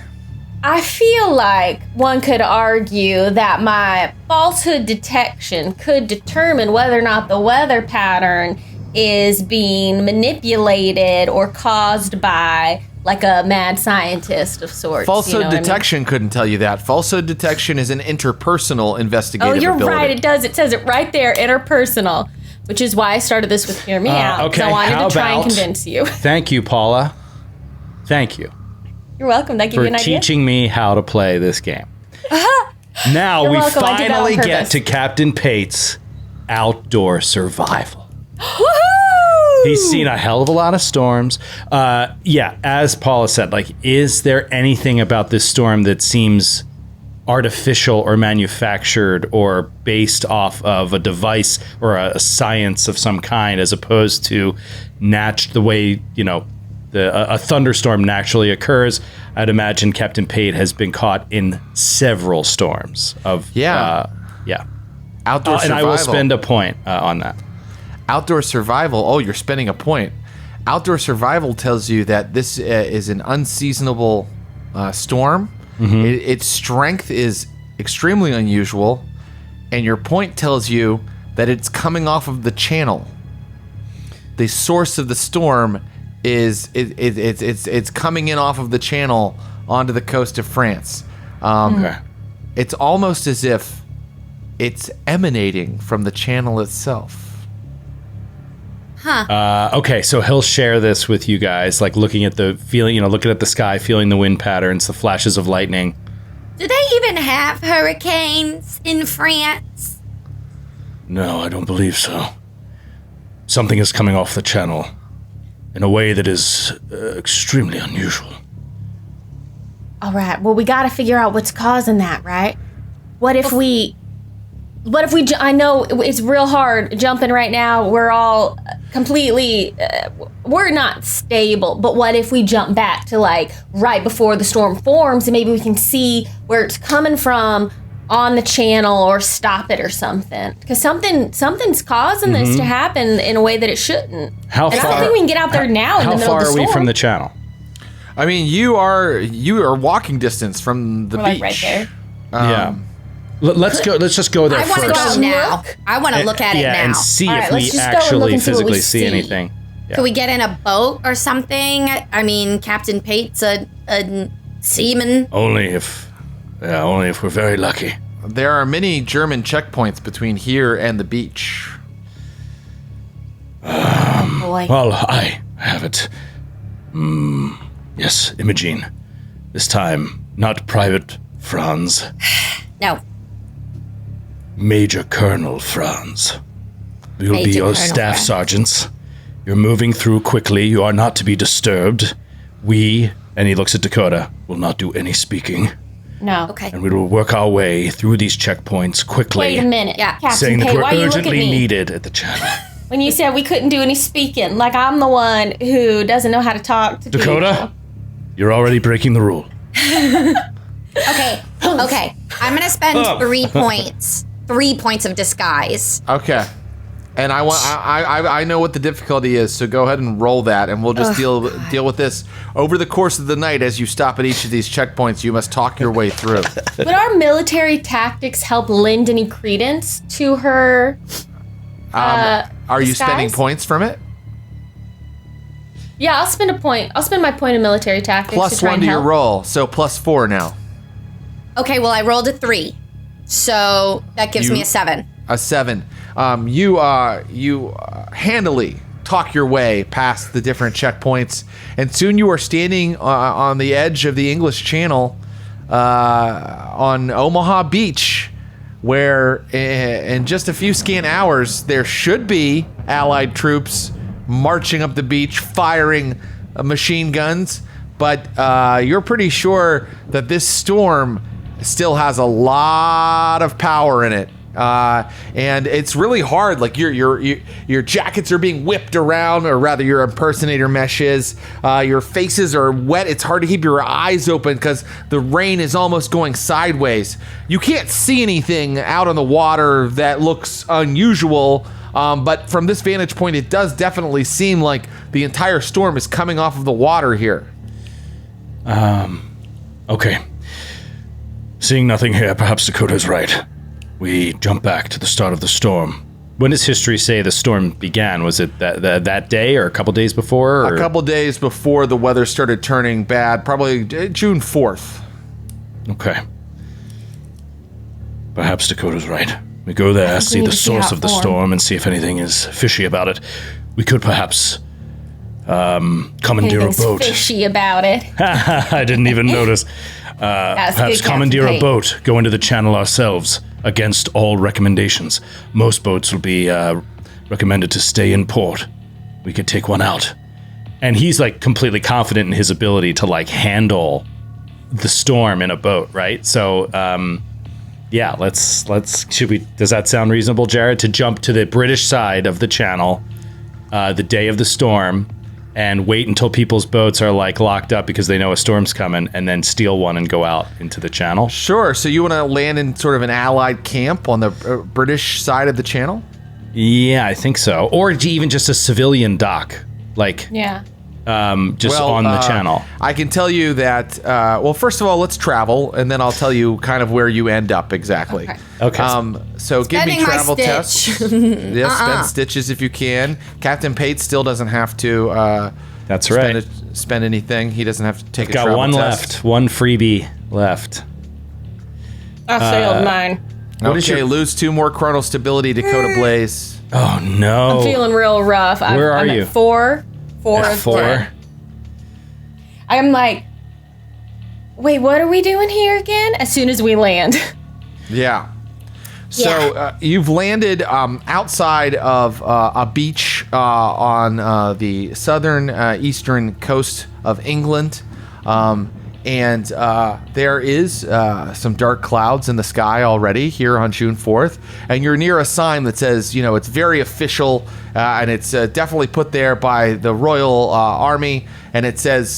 I feel like one could argue that my falsehood detection could determine whether or not the weather pattern is being manipulated or caused by like a mad scientist of sorts. Falsehood detection couldn't tell you that. Falsehood detection is an interpersonal investigative ability. Oh, you're right. It does. It says it right there, interpersonal, which is why I started this with Hear Me Out. Okay, I wanted how to try and about- convince you. Thank you, Paula. Thank you You're welcome. That give for you an idea? teaching me how to play this game. Now You're we welcome. I did that on finally get purpose. to Captain Pate's outdoor survival. Woohoo! He's seen a hell of a lot of storms. Yeah, as Paula said, like, is there anything about this storm that seems artificial or manufactured or based off of a device or a science of some kind, as opposed to the way, a thunderstorm naturally occurs? I'd imagine Captain Pate has been caught in several storms of Yeah. Outdoor and survival. I will spend a point on that. Outdoor survival. Oh, you're spending a point. Outdoor survival tells you that this is an unseasonable storm. Mm-hmm. Its strength is extremely unusual, and your point tells you that it's coming off of the channel. The source of the storm is it's coming in off of the channel onto the coast of France. Okay. It's almost as if it's emanating from the channel itself. Okay, so he'll share this with you guys, like looking at the looking at the sky, feeling the wind patterns, the flashes of lightning. Do they even have hurricanes in France? No, I don't believe so. Something is coming off the channel in a way that is extremely unusual. All right. Well, we got to figure out what's causing that, right? What if we I know it's real hard jumping right now. We're all completely, we're not stable, but what if we jump back to like right before the storm forms, and maybe we can see where it's coming from on the channel or stop it or something? Because something's causing this to happen in a way that it shouldn't. How and I far- don't think we can get out there now in the middle of the How far storm. are we from the channel? I mean, you are walking distance from the We're beach. like right there. Yeah. Let's go. Let's just go there I want to first. go now. I want to look at it yeah, now. and see All right, if let's we just go and look actually and see what we physically see see. anything. Yeah. Can we get in a boat or something? I mean, Captain Pate's a seaman. Only if we're very lucky. There are many German checkpoints between here and the beach. Boy. Well, I have it. Yes, Imogene. This time, not Private Franz. No. Major Colonel Franz. You'll be Major your Colonel staff Franz. sergeants. You're moving through quickly. You are not to be disturbed. We, and he looks at Dakota, will not do any speaking. No. Okay. And we will work our way through these checkpoints quickly. Wait a minute. Yeah. Captain Saying that K, we're why you look at urgently me? needed at the channel. When you said we couldn't do any speaking, like I'm the one who doesn't know how to talk to Dakota, people. you're already breaking the rule. Okay. I'm gonna spend 3 points. 3 points of disguise. Okay. And I know what the difficulty is, so go ahead and roll that, and we'll just deal with this over the course of the night. As you stop at each of these checkpoints, you must talk your way through. Would our military tactics help lend any credence to her? Are you disguise? spending points from it? Yeah, I'll spend a point. I'll spend my point in military tactics Plus to try 1 and to your help. roll, so plus 4 now. Okay, well, I rolled a 3. So that gives me a 7. A 7. You handily talk your way past the different checkpoints, and soon you are standing on the edge of the English Channel on Omaha Beach, where in just a few scant hours there should be Allied troops marching up the beach, firing machine guns. But you're pretty sure that this storm still has a lot of power in it. And it's really hard. Like your jackets are being whipped around, or rather your impersonator mesh is. Your faces are wet. It's hard to keep your eyes open because the rain is almost going sideways. You can't see anything out on the water that looks unusual. But from this vantage point, it does definitely seem like the entire storm is coming off of the water here. Okay. Seeing nothing here, perhaps Dakota's right. We jump back to the start of the storm. When does history say the storm began? Was it that day or a couple days before? Or? A couple days before the weather started turning bad, probably June 4th. Okay. Perhaps Dakota's right. We go there, see need the to see source how of the it formed. storm, and see if anything is fishy about it. We could perhaps commandeer a Anything's boat. fishy about it. I didn't even notice. That's Perhaps good, commandeer Captain a boat, go into the channel ourselves, against all recommendations. Most boats will be recommended to stay in port. We could take one out. And he's like completely confident in his ability to like handle the storm in a boat, right? So, yeah, let's does that sound reasonable, Jared, to jump to the British side of the channel the day of the storm and wait until people's boats are like locked up because they know a storm's coming, and then steal one and go out into the channel? Sure. So you want to land in sort of an Allied camp on the British side of the channel? Yeah, I think so. Or even just a civilian dock, like Yeah. just on the channel. I can tell you that, well, first of all, let's travel, and then I'll tell you kind of where you end up exactly. Okay. So give me Spending my travel stitch. tests. Yes, spend stitches if you can. Captain Pate still doesn't have to That's right. spend anything. He doesn't have to take a Got travel one test. left, one freebie left. I failed mine. Okay, lose 2 more chronal stability, Dakota Blaze. Oh no! I'm feeling real rough. Where are I'm you? At 4. 4 At of 4. 10. I'm like, wait, what are we doing here again? As soon as we land. Yeah. So you've landed outside of a beach on the southern eastern coast of England. And there is some dark clouds in the sky already here on June 4th. And you're near a sign that says, you know, it's very official, and it's definitely put there by the Royal Army. And it says,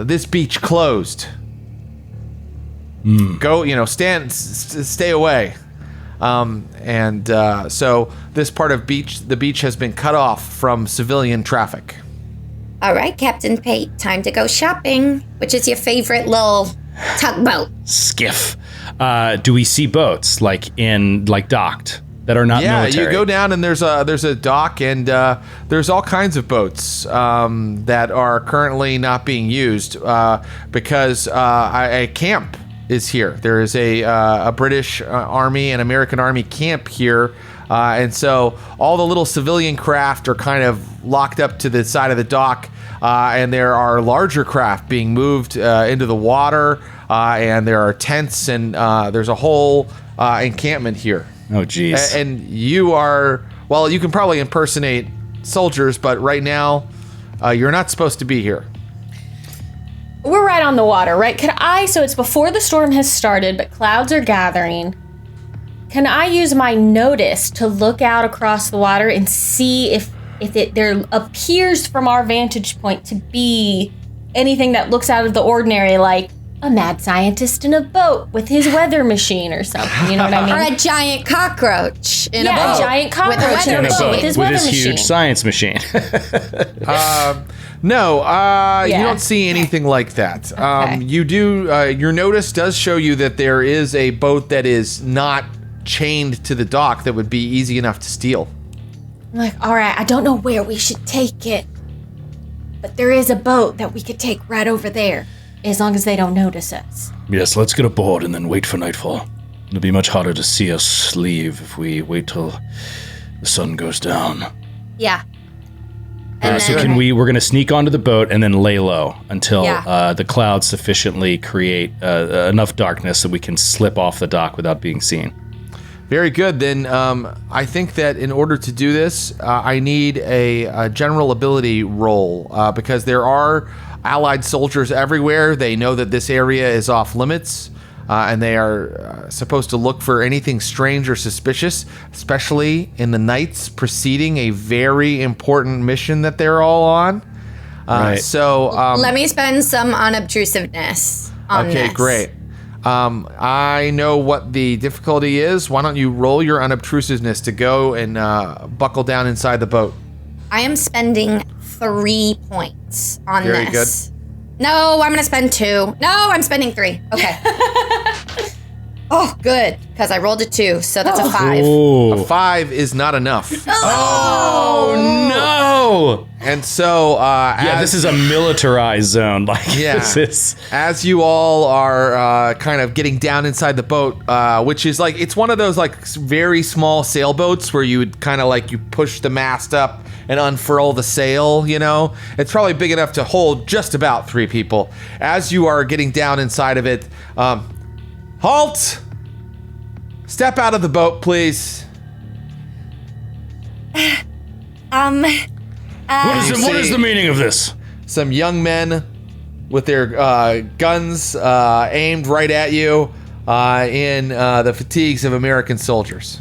this beach closed. Go, you know, stay away. So this part of the beach has been cut off from civilian traffic. All right, Captain Pate, time to go shopping. Which is your favorite little tugboat? Skiff. Do we see boats like docked that are not military? You go down and there's a dock, and there's all kinds of boats that are currently not being used because a camp is here. There is a British Army and American Army camp here. And so all the little civilian craft are kind of locked up to the side of the dock, and there are larger craft being moved into the water, and there are tents, and there's a whole encampment here. Oh, geez. And you are, well, you can probably impersonate soldiers, but right now you're not supposed to be here. we're right on the water, right? So it's before the storm has started, but clouds are gathering. Can I use my notice to look out across the water and see if there appears from our vantage point to be anything that looks out of the ordinary, like a mad scientist in a boat with his weather machine or something, you know what I mean? Or a giant cockroach in a boat. A giant cockroach in a boat with his weather machine. huge science machine. No, you Yeah. don't see anything like that. Okay. You do. Your notice does show you that there is a boat that is not chained to the dock that would be easy enough to steal. I'm like, all right, I don't know where we should take it, but there is a boat that we could take right over there, as long as they don't notice us. Yes, let's get aboard and then wait for nightfall. It'll be much harder to see us leave if we wait till the sun goes down. Yeah. So we're going to sneak onto the boat and then lay low until Yeah. the clouds sufficiently create enough darkness that we can slip off the dock without being seen. Very good. Then I think that in order to do this, I need a general ability roll because there are allied soldiers everywhere. They know that this area is off limits, and they are supposed to look for anything strange or suspicious, especially in the nights preceding a very important mission that they're all on. Right. So let me spend some unobtrusiveness on this. okay, great. I know what the difficulty is. Why don't you roll your unobtrusiveness to go and buckle down inside the boat? I am spending 3 points on Very this. No, I'm going to spend 2. No, I'm spending 3. Okay. Oh, good, because I rolled a 2, so that's a 5. A 5 is not enough. Oh no! And so, This is a militarized zone. Like, this is. As you all are kind of getting down inside the boat, which is like, it's one of those like very small sailboats where you would kind of like, you push the mast up and unfurl the sail, you know? It's probably big enough to hold just about 3 people. As you are getting down inside of it, halt! Step out of the boat, please. What is the meaning of this? Some young men with their guns aimed right at you in the fatigues of American soldiers.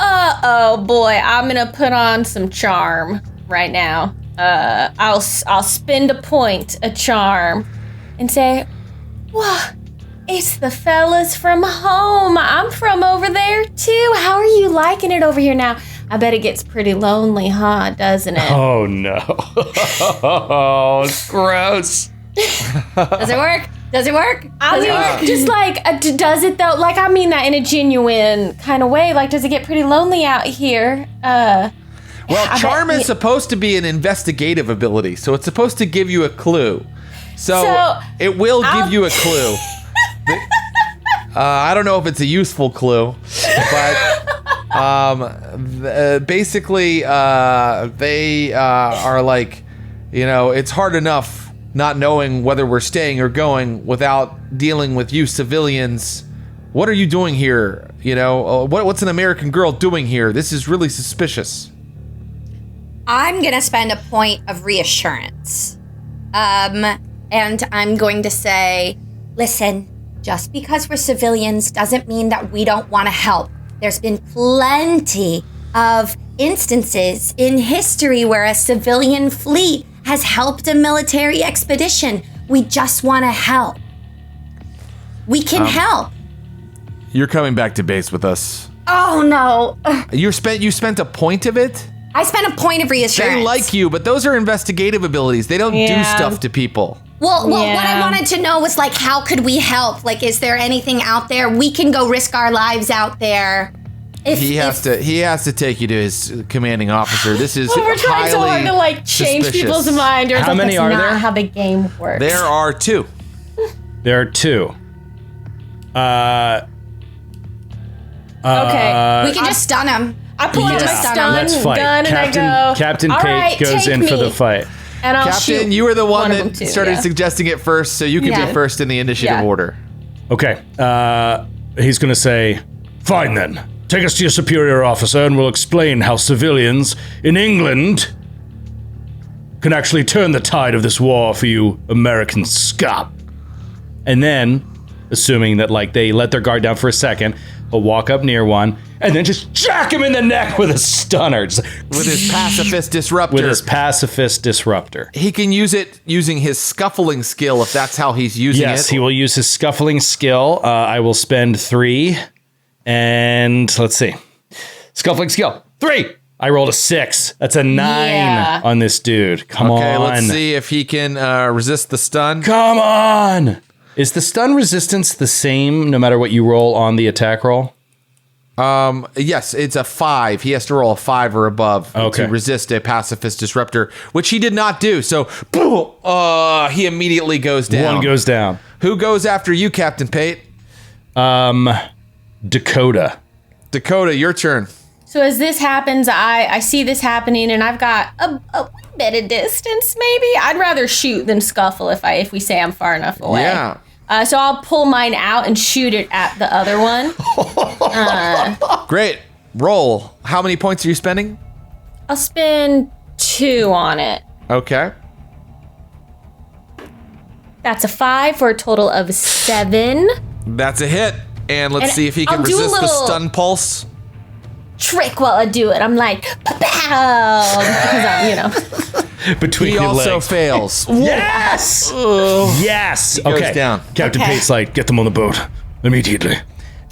Oh boy, I'm gonna put on some charm right now. I'll spend a charm, and say, "Whoa, it's the fellas from home. I'm from over there too. How are you liking it over here now? I bet it gets pretty lonely, huh? Doesn't it?" Oh no! Oh, it's gross. Does it work? Does it work? I mean, just like, does it though? Like, I mean that in a genuine kind of way. Like, does it get pretty lonely out here? Well, charm is supposed to be an investigative ability, so it's supposed to give you a clue. So it will give you a clue. I don't know if it's a useful clue, but basically, they are like, you know, it's hard enough not knowing whether we're staying or going without dealing with you civilians. What are you doing here? You know, what's an American girl doing here? This is really suspicious. I'm going to spend a point of reassurance. And I'm going to say, listen, just because we're civilians doesn't mean that we don't want to help. There's been plenty of instances in history where a civilian fleet has helped a military expedition. We just want to help. We can help. You're coming back to base with us. Oh no. You spent a point of it? I spent a point of reassurance. They like you, but those are investigative abilities. They don't do stuff to people. Well, what I wanted to know was, like, how could we help? Like, is there anything out there? We can go risk our lives out there. He has to take you to his commanding officer. This is we're trying so hard to like change suspicious. people's mind. Or How like, many that's are not there? how the game works. There are 2. There are 2. Okay. We can just stun him. I pull out my stun Let's fight. gun and I go. Captain "All Pate right, goes take in for me." the fight. And I'll Captain, shoot you were the one of that them too, started yeah. suggesting it first, so you can Yeah. be first in the initiative Yeah. order. Okay. He's going to say, "Fine then. Take us to your superior officer and we'll explain how civilians in England can actually turn the tide of this war for you American scum. And then, assuming that like they let their guard down for a second, he'll walk up near one and then just jack him in the neck with a stunner. Just like, With his pacifist disruptor. with his pacifist disruptor. He can use it using his scuffling skill if that's how he's using it. Yes, he will use his scuffling skill. I will spend 3. And let's see. Scuffling skill. 3. I rolled a 6. That's a 9 on this dude. Come on. Okay, let's see if he can resist the stun. Come on. Is the stun resistance the same no matter what you roll on the attack roll? Yes, it's a 5. He has to roll a 5 or above Okay. to resist a pacifist disruptor, which he did not do. So, he immediately goes down. One goes down. Who goes after you, Captain Pate? Dakota. Dakota, your turn. So as this happens, I see this happening, and I've got a bit of distance. Maybe I'd rather shoot than scuffle if we say I'm far enough away. Yeah. So I'll pull mine out and shoot it at the other one. Great. Roll. How many points are you spending? I'll spend 2 on it. Okay. That's a 5 for a total of 7. That's a hit. And let's And see if he can I'll do a resist the little- stun pulse. Trick while I do it. I'm like, pow, because I'm, Between He your also legs. fails. Yes! Yes! goes Okay. down. Captain Okay. Pate's like, get them on the boat immediately. them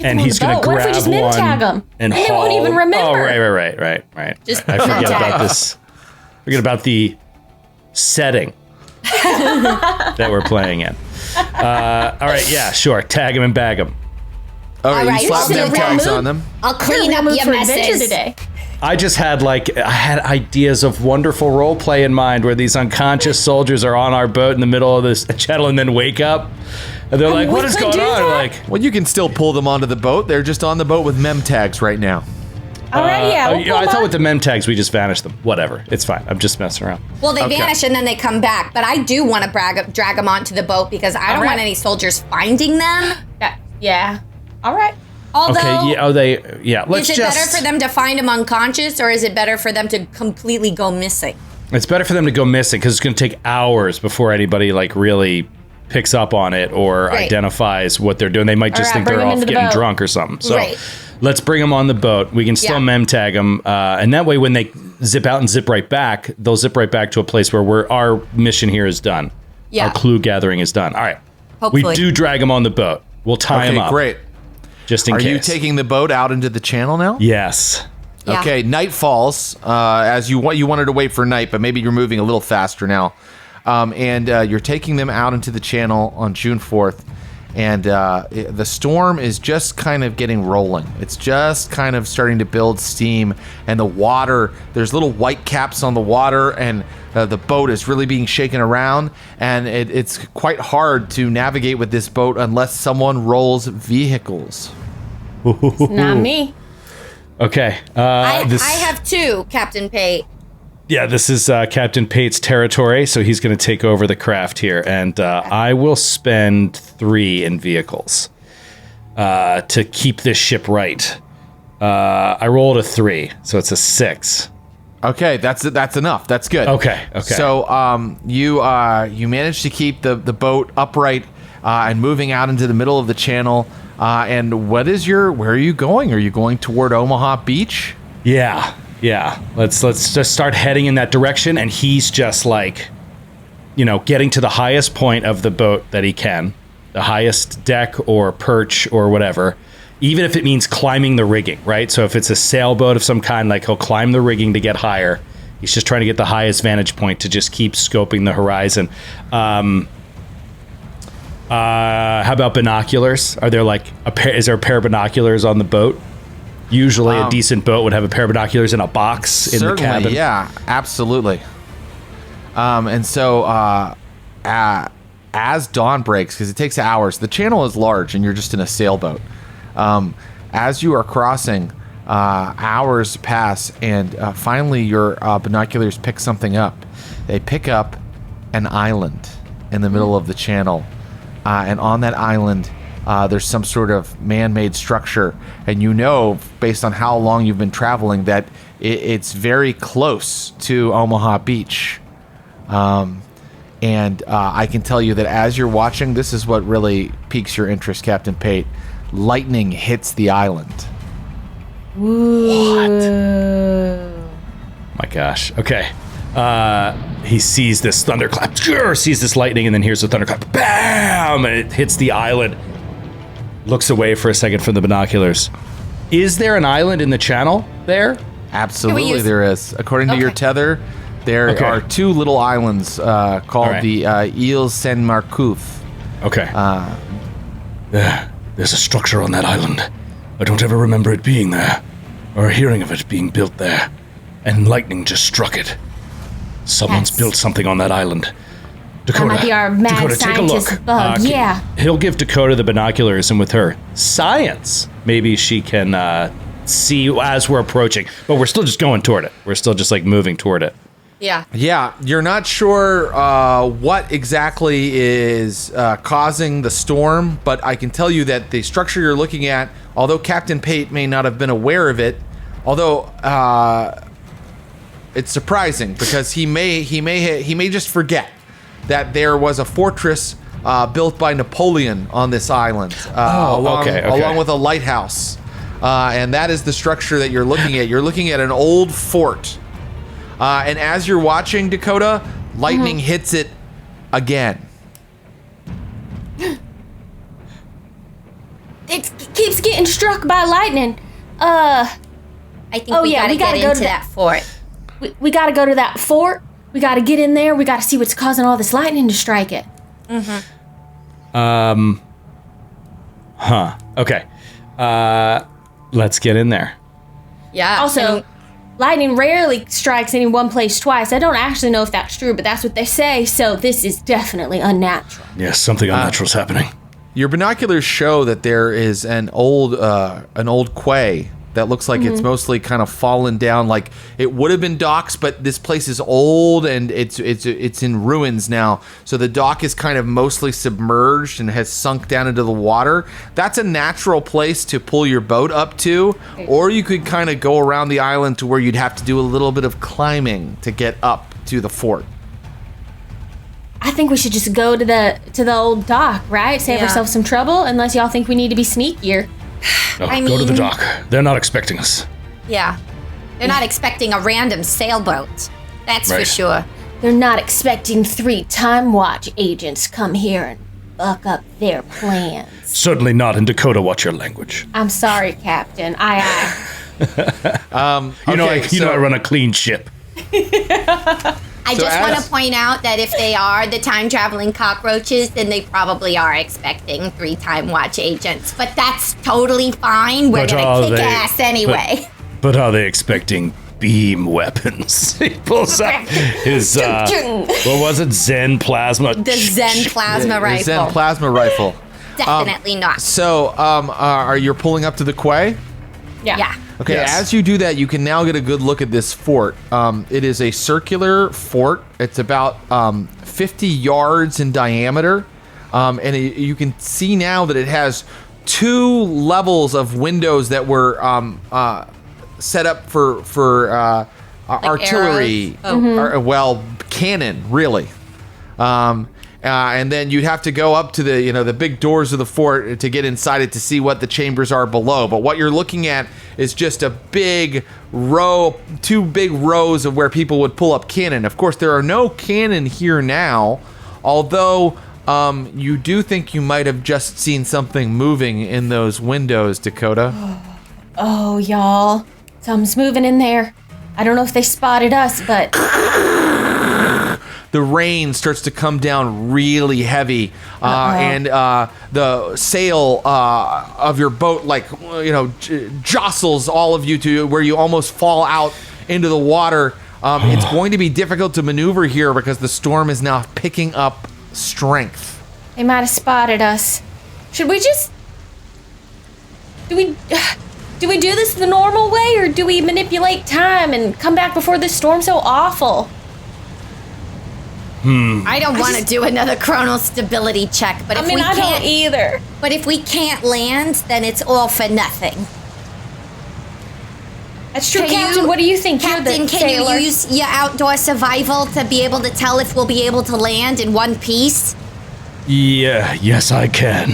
And on he's the going to boat. What if grab we just one min-tag 'em? and Then they won't haul- even remember. Oh, right. Just I forget min-tag. about this. Forget about the setting that we're playing in. All right, yeah, sure. Tag him and bag him. All right, right, you slap so them we're tags moved- on them. I'll clean up Mood your for adventure messes. today. I just had I had ideas of wonderful role play in mind where these unconscious soldiers are on our boat in the middle of this channel and then wake up. And they're like, we what is could going do on? that. Like, Well, you can still pull them onto the boat. They're just on the boat with mem tags right now. All right, yeah. we'll I pull thought mine. with the mem tags, we just vanished them. Whatever. It's fine. I'm just messing around. Well, they Okay. vanish and then they come back. But I do want to drag them onto the boat because I don't right. want any soldiers finding them. Yeah. All right. Although, Okay, let's is it better for them to find them unconscious or is it better for them to completely go missing? It's better for them to go missing because it's going to take hours before anybody really picks up on it or Right. identifies what they're doing. They might just All right, think bring they're them off into the getting boat. drunk or something. So Right. let's bring them on the boat. We can still Yeah. mem tag them, and that way when they zip out and zip right back, they'll zip right back to a place where our mission here is done. Yeah. Our clue gathering is done. All right. Hopefully. We do drag them on the boat. We'll tie them Okay, up. great. Just in Are case. you taking the boat out into the channel now? Yes. Yeah. Okay, night falls. As you wanted to wait for night, but maybe you're moving a little faster now. And you're taking them out into the channel on June 4th. And the storm is just kind of getting rolling. It's just kind of starting to build steam. And the water, there's little white caps on the water, and the boat is really being shaken around. And it's quite hard to navigate with this boat unless someone rolls vehicles. Not me. Okay. I have 2, Captain Pate. Yeah, this is Captain Pate's territory, so he's going to take over the craft here, and I will spend 3 in vehicles to keep this ship right. I rolled a 3, so it's a 6. Okay, that's enough. That's good. Okay. So you managed to keep the boat upright and moving out into the middle of the channel. And where are you going? Are you going toward Omaha Beach? Yeah. Let's just start heading in that direction, and he's just getting to the highest point of the boat that he can, the highest deck or perch or whatever, even if it means climbing the rigging, right? So if it's a sailboat of some kind, he'll climb the rigging to get higher. He's just trying to get the highest vantage point to just keep scoping the horizon. How about binoculars? Are there is there a pair of binoculars on the boat? Usually a decent boat would have a pair of binoculars in a box in the cabin. Yeah, absolutely. And so as dawn breaks, because it takes hours, the channel is large and you're just in a sailboat. As you are crossing, hours pass, and finally your binoculars pick something up. They pick up an island in the middle of the channel. And on that island, there's some sort of man-made structure. And based on how long you've been traveling, that it's very close to Omaha Beach. And I can tell you that as you're watching, this is what really piques your interest, Captain Pate. Lightning hits the island. Ooh. My gosh. Okay. He sees this thunderclap, sees this lightning, and then hears the thunderclap. Bam! And it hits the island. Looks away for a second from the binoculars. Is there an island in the channel there? Absolutely, there is. According to your tether, there are 2 little islands called the Îles Saint-Marcouf. Okay. There's a structure on that island. I don't ever remember it being there, or hearing of it being built there. And lightning just struck it. Someone's built something on that island. Dakota, That might be our mad Dakota, take a scientist look. bug. Yeah. He'll give Dakota the binoculars, and with her science, maybe she can see as we're approaching. But we're still just going toward it. We're still just like moving toward it. Yeah. Yeah, you're not sure what exactly is causing the storm, but I can tell you that the structure you're looking at, although Captain Pate may not have been aware of it, although it's surprising because he may just forget that there was a fortress built by Napoleon on this island, along with a lighthouse, and that is the structure that you're looking at. You're looking at an old fort. And as you're watching, Dakota, lightning hits it again. It keeps getting struck by lightning. I think we gotta get into that fort. We gotta go to that fort. We gotta get in there. We gotta see what's causing all this lightning to strike it. Okay. Let's get in there. Yeah. Also, lightning rarely strikes any one place twice. I don't actually know if that's true, but that's what they say, so this is definitely unnatural. Yes, something unnatural's happening. Your binoculars show that there is an old quay that looks like it's mostly kind of fallen down. Like it would have been docks, but this place is old and it's in ruins now. So the dock is kind of mostly submerged and has sunk down into the water. That's a natural place to pull your boat up to, or you could kind of go around the island to where you'd have to do a little bit of climbing to get up to the fort. I think we should just go to the old dock, right? Save ourselves some trouble, unless y'all think we need to be sneakier. Go to the dock. They're not expecting us. Yeah. They're not expecting a random sailboat. That's for sure. They're not expecting 3 TimeWatch agents come here and buck up their plans. Certainly not in Dakota. Watch your language. I'm sorry, Captain. Aye. You know I run a clean ship. I just want to point out that if they are the time-traveling cockroaches, then they probably are expecting 3 TimeWatch agents. But that's totally fine. We're going to kick ass anyway. But are they expecting beam weapons? He pulls out his, what was it, Zen plasma? The Zen plasma rifle. The Zen plasma rifle. Definitely not. So, are you pulling up to the quay? Yeah. Okay, as you do that, you can now get a good look at this fort. It is a circular fort. It's about 50 yards in diameter. And you can see now that it has 2 levels of windows that were set up for artillery. Cannon, really. And then you'd have to go up to the big doors of the fort to get inside it to see what the chambers are below. But what you're looking at is just a big row, 2 big rows of where people would pull up cannon. Of course, there are no cannon here now, although you do think you might have just seen something moving in those windows, Dakota. Oh, y'all. Something's moving in there. I don't know if they spotted us, but... The rain starts to come down really heavy, and the sail of your boat, jostles all of you to where you almost fall out into the water. It's going to be difficult to maneuver here because the storm is now picking up strength. They might have spotted us. Should we just... Do we do this the normal way, or do we manipulate time and come back before this storm's so awful? I don't want to do another chronal stability check, but if we I can't don't either. But if we can't land, then it's all for nothing. That's true, Captain. What do you think? Captain, can you use your outdoor survival to be able to tell if we'll be able to land in one piece? Yeah, yes, I can.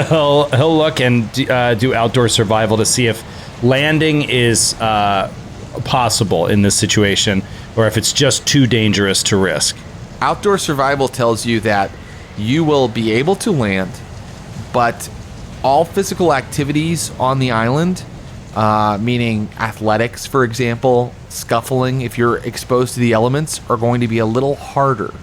He'll look and do outdoor survival to see if landing is possible in this situation, or if it's just too dangerous to risk. Outdoor survival tells you that you will be able to land, but all physical activities on the island, meaning athletics, for example, scuffling, if you're exposed to the elements, are going to be a little harder.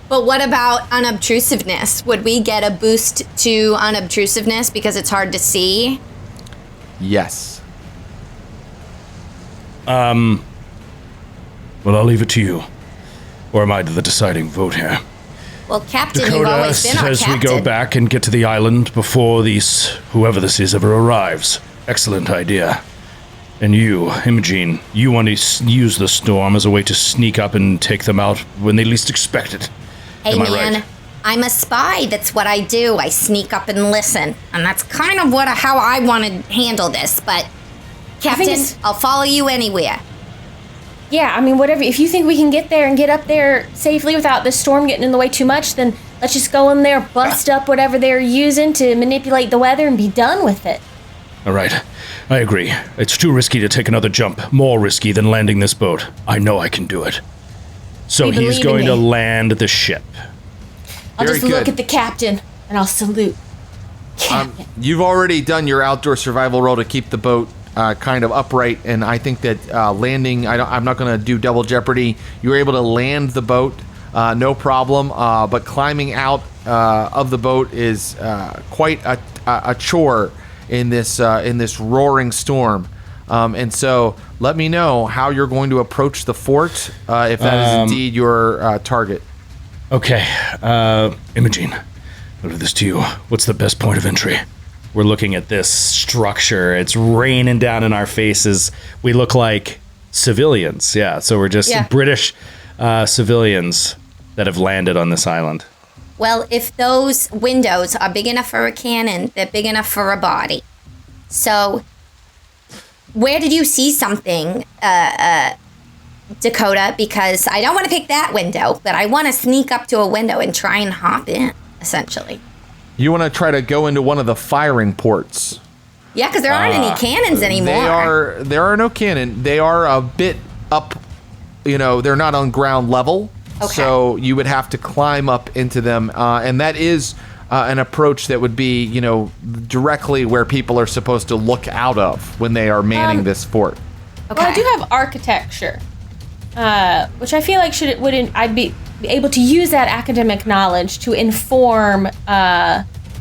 But what about unobtrusiveness? Would we get a boost to unobtrusiveness because it's hard to see? Yes. Well, I'll leave it to you. Or am I the deciding vote here? Well, Captain, you've Dakota always been our says captain. we go back and get to the island before whoever this is ever arrives. Excellent idea. And you, Imogene, you want to use the storm as a way to sneak up and take them out when they least expect it. Hey, Am I man, right? I'm a spy. That's what I do. I sneak up and listen. And that's kind of how I want to handle this. But, Captain, I'll follow you anywhere. Yeah, I mean, whatever. If you think we can get there and get up there safely without the storm getting in the way too much, then let's just go in there, bust up whatever they're using to manipulate the weather and be done with it. All right. I agree. It's too risky to take another jump. More risky than landing this boat. I know I can do it. So We he's believe in going to you. land the ship. I'll Very just look good. at the captain and I'll salute. Captain. You've already done your outdoor survival roll to keep the boat kind of upright, and I think that landing, I'm not going to do double jeopardy. You were able to land the boat, no problem, but climbing out of the boat is quite a chore in this roaring storm. And so let me know how you're going to approach the fort if that is indeed your target. Okay. Imogene, I'll leave this to you. What's the best point of entry? We're looking at this structure. It's raining down in our faces. We look like civilians. Yeah, so we're just British civilians that have landed on this island. Well, if those windows are big enough for a cannon, they're big enough for a body. So, where did you see something, Dakota? Because I don't want to pick that window, but I want to sneak up to a window and try and hop in, essentially. You want to try to go into one of the firing ports. Yeah, because there aren't any cannons anymore. There are no cannon. They are a bit up, they're not on ground level. Okay. So you would have to climb up into them. And that is an approach that would be, directly where people are supposed to look out of when they are manning this fort. Okay. Well, I do have architecture, which I feel like I'd be able to use that academic knowledge to inform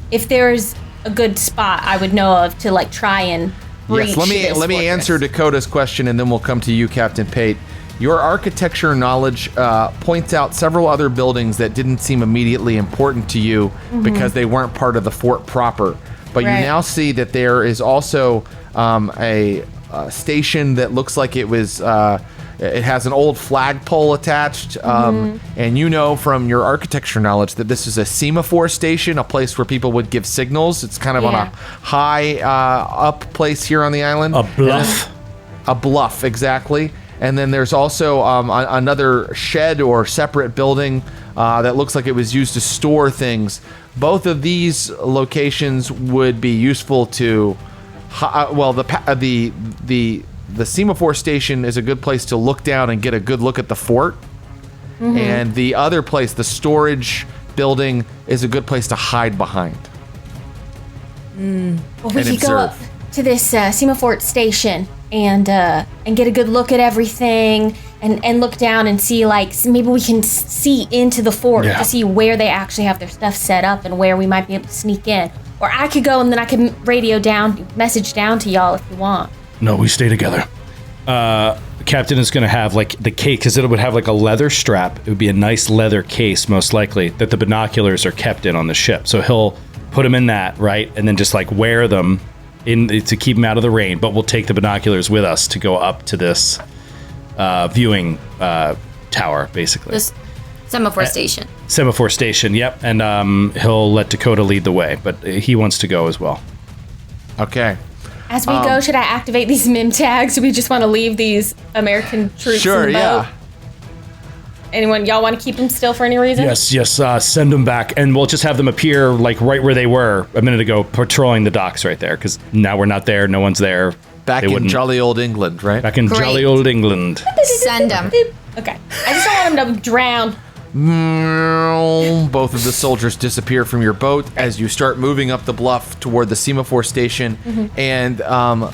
if there's a good spot I would know of to try and breach Yes, let me this fortress. answer Dakota's question, and then we'll come to you, Captain Pate. Your architecture knowledge points out several other buildings that didn't seem immediately important to you because they weren't part of the fort proper. But you now see that there is also a station that looks like it was. It has an old flagpole attached, and from your architecture knowledge that this is a semaphore station, a place where people would give signals. It's kind of on a high up place here on the island. A bluff. A bluff, exactly. And then there's also another shed or separate building that looks like it was used to store things. Both of these locations would be useful to, the semaphore station is a good place to look down and get a good look at the fort. And the other place, the storage building, is a good place to hide behind. Well, we and could go up to this semaphore station and get a good look at everything and look down and see maybe we can see into the fort to see where they actually have their stuff set up and where we might be able to sneak in. Or I could go and then I could message down to y'all if you want. No, we stay together. Captain is going to have the case, because it would have a leather strap. It would be a nice leather case, most likely, that the binoculars are kept in on the ship. So he'll put them in that, right? And then just wear them to keep them out of the rain. But we'll take the binoculars with us to go up to this viewing tower, basically. Semaphore Station. Semaphore Station, yep. And he'll let Dakota lead the way, but he wants to go as well. Okay. As we go, should I activate these MIM tags? Do we just want to leave these American troops in the boat? Anyone, y'all want to keep them still for any reason? Yes, send them back. And we'll just have them appear like right where they were a minute ago, patrolling the docks right there, because now we're not there, no one's there. Back in jolly old England, right? Back in jolly old England. Send them. Okay. I just don't want them to drown. Both of the soldiers disappear from your boat as you start moving up the bluff toward the Semaphore Station. And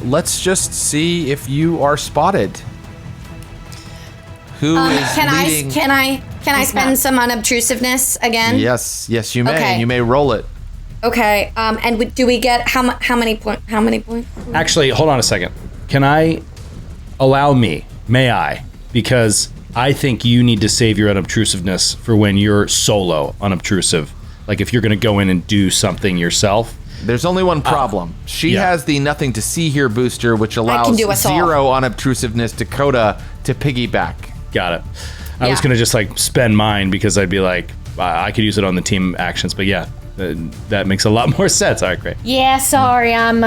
let's just see if you are spotted. Who is leading? Can I spend some unobtrusiveness again? Yes, you may. Okay. And you may roll it. Okay. And do we get how many points? Actually, hold on a second. May I? Because I think you need to save your unobtrusiveness for when you're solo unobtrusive. Like if you're going to go in and do something yourself. There's only one problem. She has the nothing to see here booster, which allows 0 unobtrusiveness Dakota to piggyback. Got it. I was going to just like spend mine because I'd be like, I could use it on the team actions. But yeah, that makes a lot more sense. All right, great. Yeah, sorry. I'm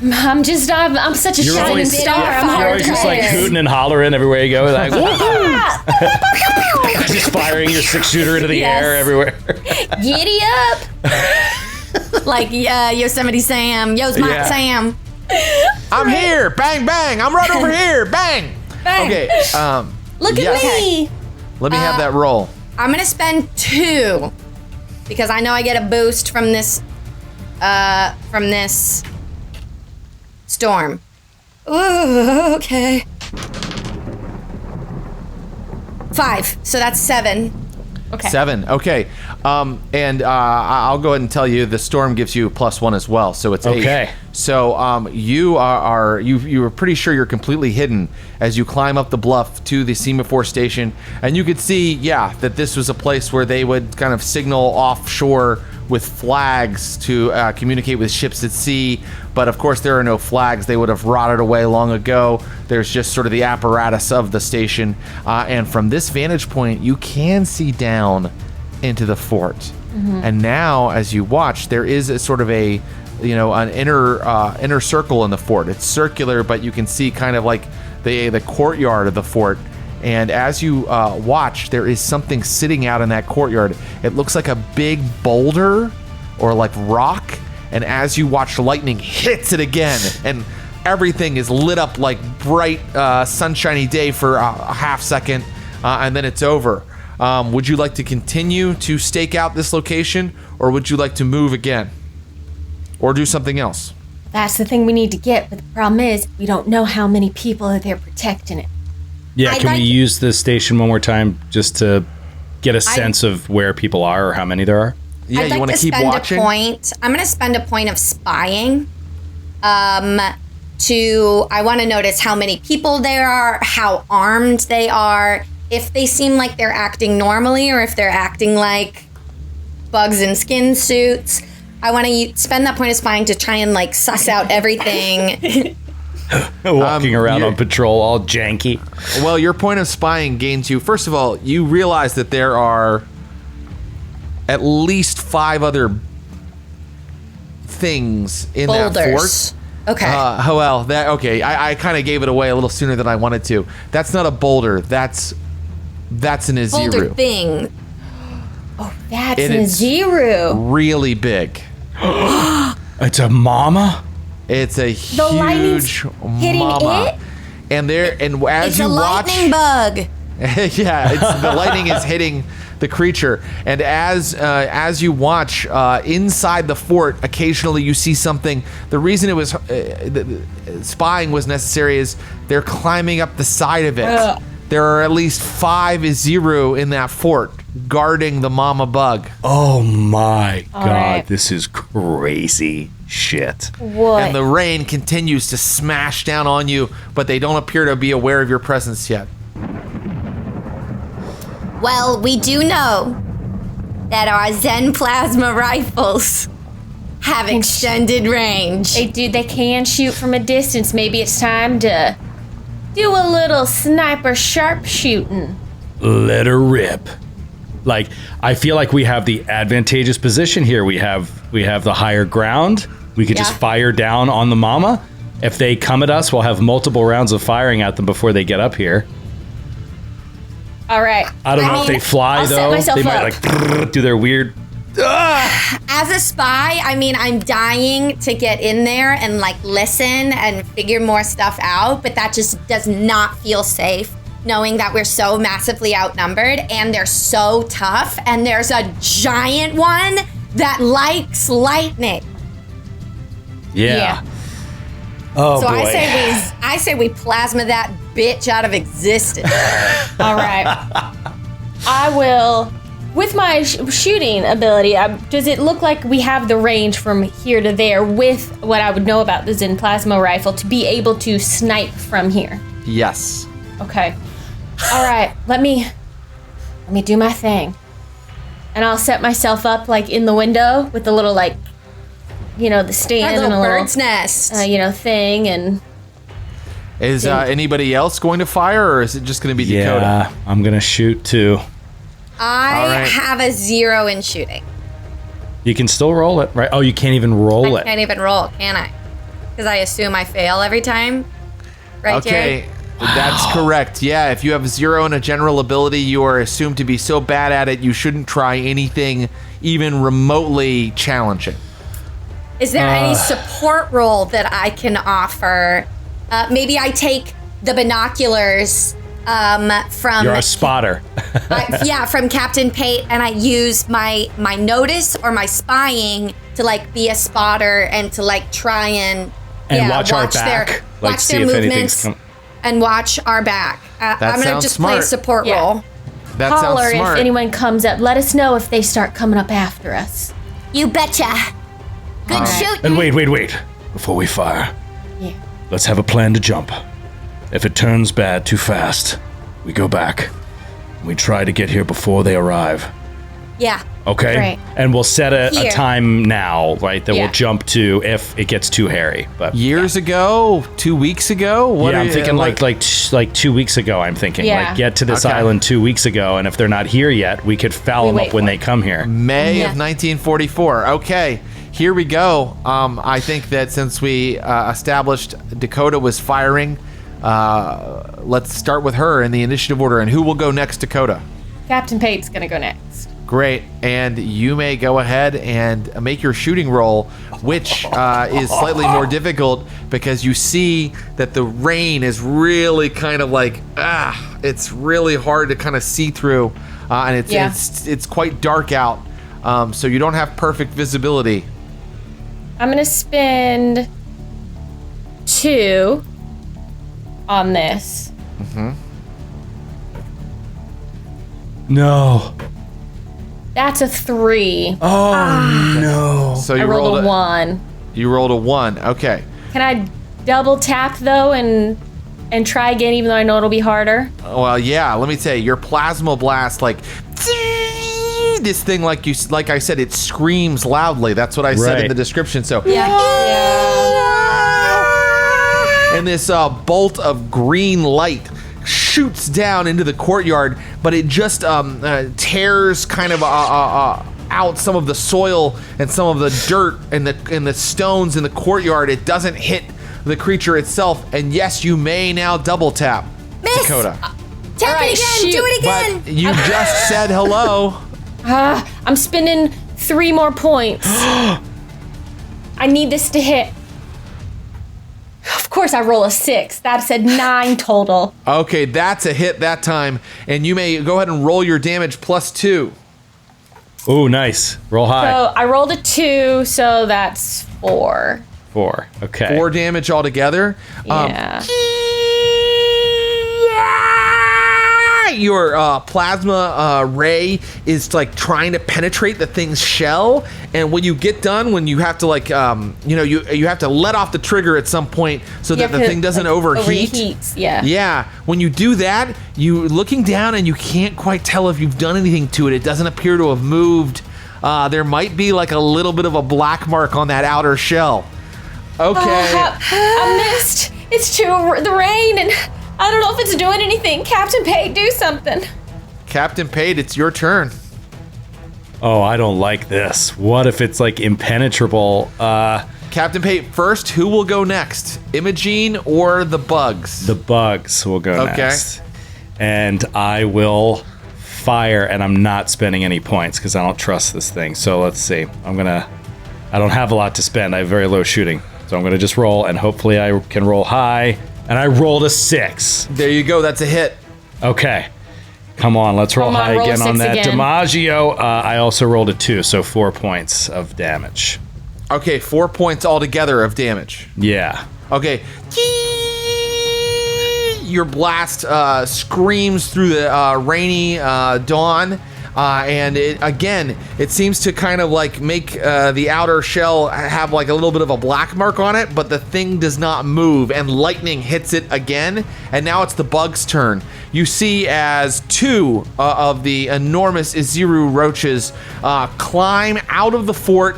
such a shining star. I'm You're hard always to just like miss. hooting and hollering everywhere you go. Like, just firing your 6-shooter into the air everywhere. Giddy up. Like Yosemite Sam, Sam. I'm here. Bang, bang. I'm right over here. Bang. Bang. Okay. Look at me. Let me have that roll. I'm gonna spend 2 because I know I get a boost from this storm. Ooh, okay. 5. So that's 7. Okay. 7. Okay. And I'll go ahead and tell you the storm gives you +1 as well, so it's 8. Okay. So you are pretty sure you're completely hidden as you climb up the bluff to the Semaphore Station, and you could see, that this was a place where they would kind of signal offshore with flags to communicate with ships at sea. But of course, there are no flags. They would have rotted away long ago. There's just sort of the apparatus of the station. And from this vantage point, you can see down into the fort. And now, as you watch, there is a sort of an inner circle in the fort. It's circular, but you can see kind of like the courtyard of the fort. And as you watch, there is something sitting out in that courtyard. It looks like a big boulder or like rock. And as you watch, lightning hits it again, and everything is lit up like bright sunshiny day for a half second, and then it's over. Would you like to continue to stake out this location, or would you like to move again? Or do something else? That's the thing we need to get, but the problem is we don't know how many people are there protecting it. Yeah, can we use the station one more time just to get a sense of where people are or how many there are? Yeah, you want to keep watching? I'm going to spend a point of spying. I want to notice how many people there are, how armed they are, if they seem like they're acting normally or if they're acting like bugs in skin suits. I want to spend that point of spying to try and like suss out everything. Walking around on patrol all janky. Well, your point of spying gains you. First of all, you realize that there are at least 5 other things in that fort. Okay. I kind of gave it away a little sooner than I wanted to. That's not a boulder. That's an Aziru. Boulder thing. Oh, that's an Aziru. Really big. It's a mama? It's a huge mama. And as you watch, lightning bug. the lightning is hitting the creature. And as you watch inside the fort, occasionally you see something. The reason it was spying was necessary is they're climbing up the side of it. There are at least 5 Aziru in that fort guarding the mama bug. Oh my God, this is crazy shit. What? And the rain continues to smash down on you, but they don't appear to be aware of your presence yet. Well, we do know that our Zen plasma rifles have extended range. They do. They can shoot from a distance. Maybe it's time to do a little sniper sharpshooting. let her rip. Like, I feel like we have the advantageous position here. We have the higher ground. We could just fire down on the mama. If they come at us, we'll have multiple rounds of firing at them before they get up here. All right. I don't know if they fly, I'll though. set myself They might, up. like, do their weird... As a spy, I mean, I'm dying to get in there and like listen and figure more stuff out, but that just does not feel safe knowing that we're so massively outnumbered and they're so tough and there's a giant one that likes lightning. Yeah. Oh, So boy. I say we plasma that bitch out of existence. All right. I will, with my shooting ability, does it look like we have the range from here to there with what I would know about the Zen plasma rifle to be able to snipe from here? Yes. Okay. All right. Let me do my thing. And I'll set myself up like in the window with the little like, you know, the stand Our and a little little bird's nest. thing and Is anybody else going to fire, or is it just going to be Dakota? Yeah, I'm going to shoot, too. I All right. have a 0 in shooting. You can still roll it, right? Oh, you can't even roll I it. can't even roll, can I? Because I assume I fail every time. Right, Okay, Jared? that's correct. Yeah, if you have 0 in a general ability, you are assumed to be so bad at it you shouldn't try anything even remotely challenging. Is there any support role that I can offer? Maybe I take the binoculars from You're a spotter. from Captain Pate, and I use my notice or my spying to like be a spotter and to like try and Watch our back. their, Like, watch see their if anything's movements come- and watch our back. I'm gonna sounds just play a smart. support Yeah. role. That holler sounds smart. if anyone comes up. Let us know if they start coming up after us. You betcha. Good Alright. shooting. And wait. Before we fire, Yeah. let's have a plan to jump. If it turns bad too fast, we go back. We try to get here before they arrive. Yeah. Okay? Right. And we'll set a Here. time now, right, that Yeah. we'll jump to if it gets too hairy. But Years ago, 2 weeks ago. What yeah, are I'm you- thinking like 2 weeks ago. I'm thinking Yeah. like get to this Okay. island 2 weeks ago, and if they're not here yet, we could foul We them wait up when for they come here. May Yeah. of 1944. Okay, here we go. I think that since we established Dakota was firing, let's start with her in the initiative order. And who will go next, Dakota? Captain Pate's gonna go next. Great. And you may go ahead and make your shooting roll, which is slightly more difficult because you see that the rain is really kind of like, it's really hard to kind of see through. And it's quite dark out. So you don't have perfect visibility. I'm gonna spend 2 on this. No. That's a 3. So I you rolled a 1. You rolled a 1. Okay. Can I double tap though and try again, even though I know it'll be harder? Well, yeah. Let me tell you, your plasma blast, like this thing, like I said, it screams loudly. That's what I said in Right. the description. So Yeah. and this bolt of green light shoots down into the courtyard, but it just tears kind of out some of the soil and some of the dirt and the stones in the courtyard. It doesn't hit the creature itself, and yes, you may now double tap, Miss! Dakota. Tap All right, it again. shoot. Do it again. But you just said hello. I'm spending 3 more points. I need this to hit. Of course, I roll a 6. That said 9 total. Okay, that's a hit that time, and you may go ahead and roll your damage +2. Oh, nice. Roll high. So I rolled a 2, so that's 4. 4. Okay. 4 damage altogether. Yeah. Your plasma ray is like trying to penetrate the thing's shell, and when you get done, when you have to like you have to let off the trigger at some point so that the thing doesn't overheat. Overheats, yeah. Yeah, when you do that, you looking down and you can't quite tell if you've done anything to it. It doesn't appear to have moved. There might be like a little bit of a black mark on that outer shell. Okay. I missed. It's the rain, and I don't know if it's doing anything. Captain Pate, do something. Captain Pate, it's your turn. Oh, I don't like this. What if it's like impenetrable? Captain Pate, first, who will go next? Imogene or the bugs? The bugs will go next. And I will fire, and I'm not spending any points because I don't trust this thing. So let's see. I don't have a lot to spend. I have very low shooting. So I'm going to just roll, and hopefully I can roll high. And I rolled a 6. There you go. That's a hit. Okay. Come on, let's roll high again on that. DiMaggio, I also rolled a 2, so 4 points of damage. Okay, 4 points altogether of damage. Yeah. Okay. Your blast screams through the rainy dawn. And it seems to kind of like make the outer shell have like a little bit of a black mark on it, but the thing does not move, and lightning hits it again, and now it's the bug's turn. You see as 2 of the enormous Iziru roaches climb out of the fort,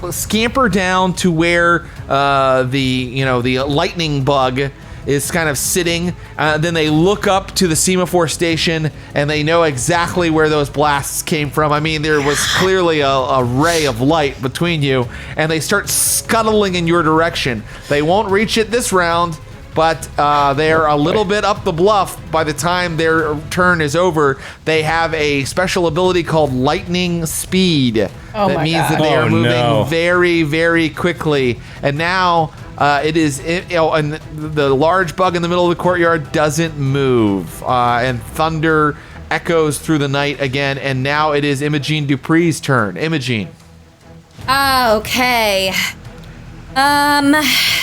scamper down to where the lightning bug is kind of sitting. Then they look up to the semaphore station, and they know exactly where those blasts came from. I mean, there was clearly a ray of light between you, and they start scuttling in your direction. They won't reach it this round, but they're a little bit up the bluff by the time their turn is over. They have a special ability called lightning speed. That means that they are moving very, very quickly. And now and the large bug in the middle of the courtyard doesn't move, and thunder echoes through the night again. And now it is Imogene Dupree's turn. Imogene. Okay.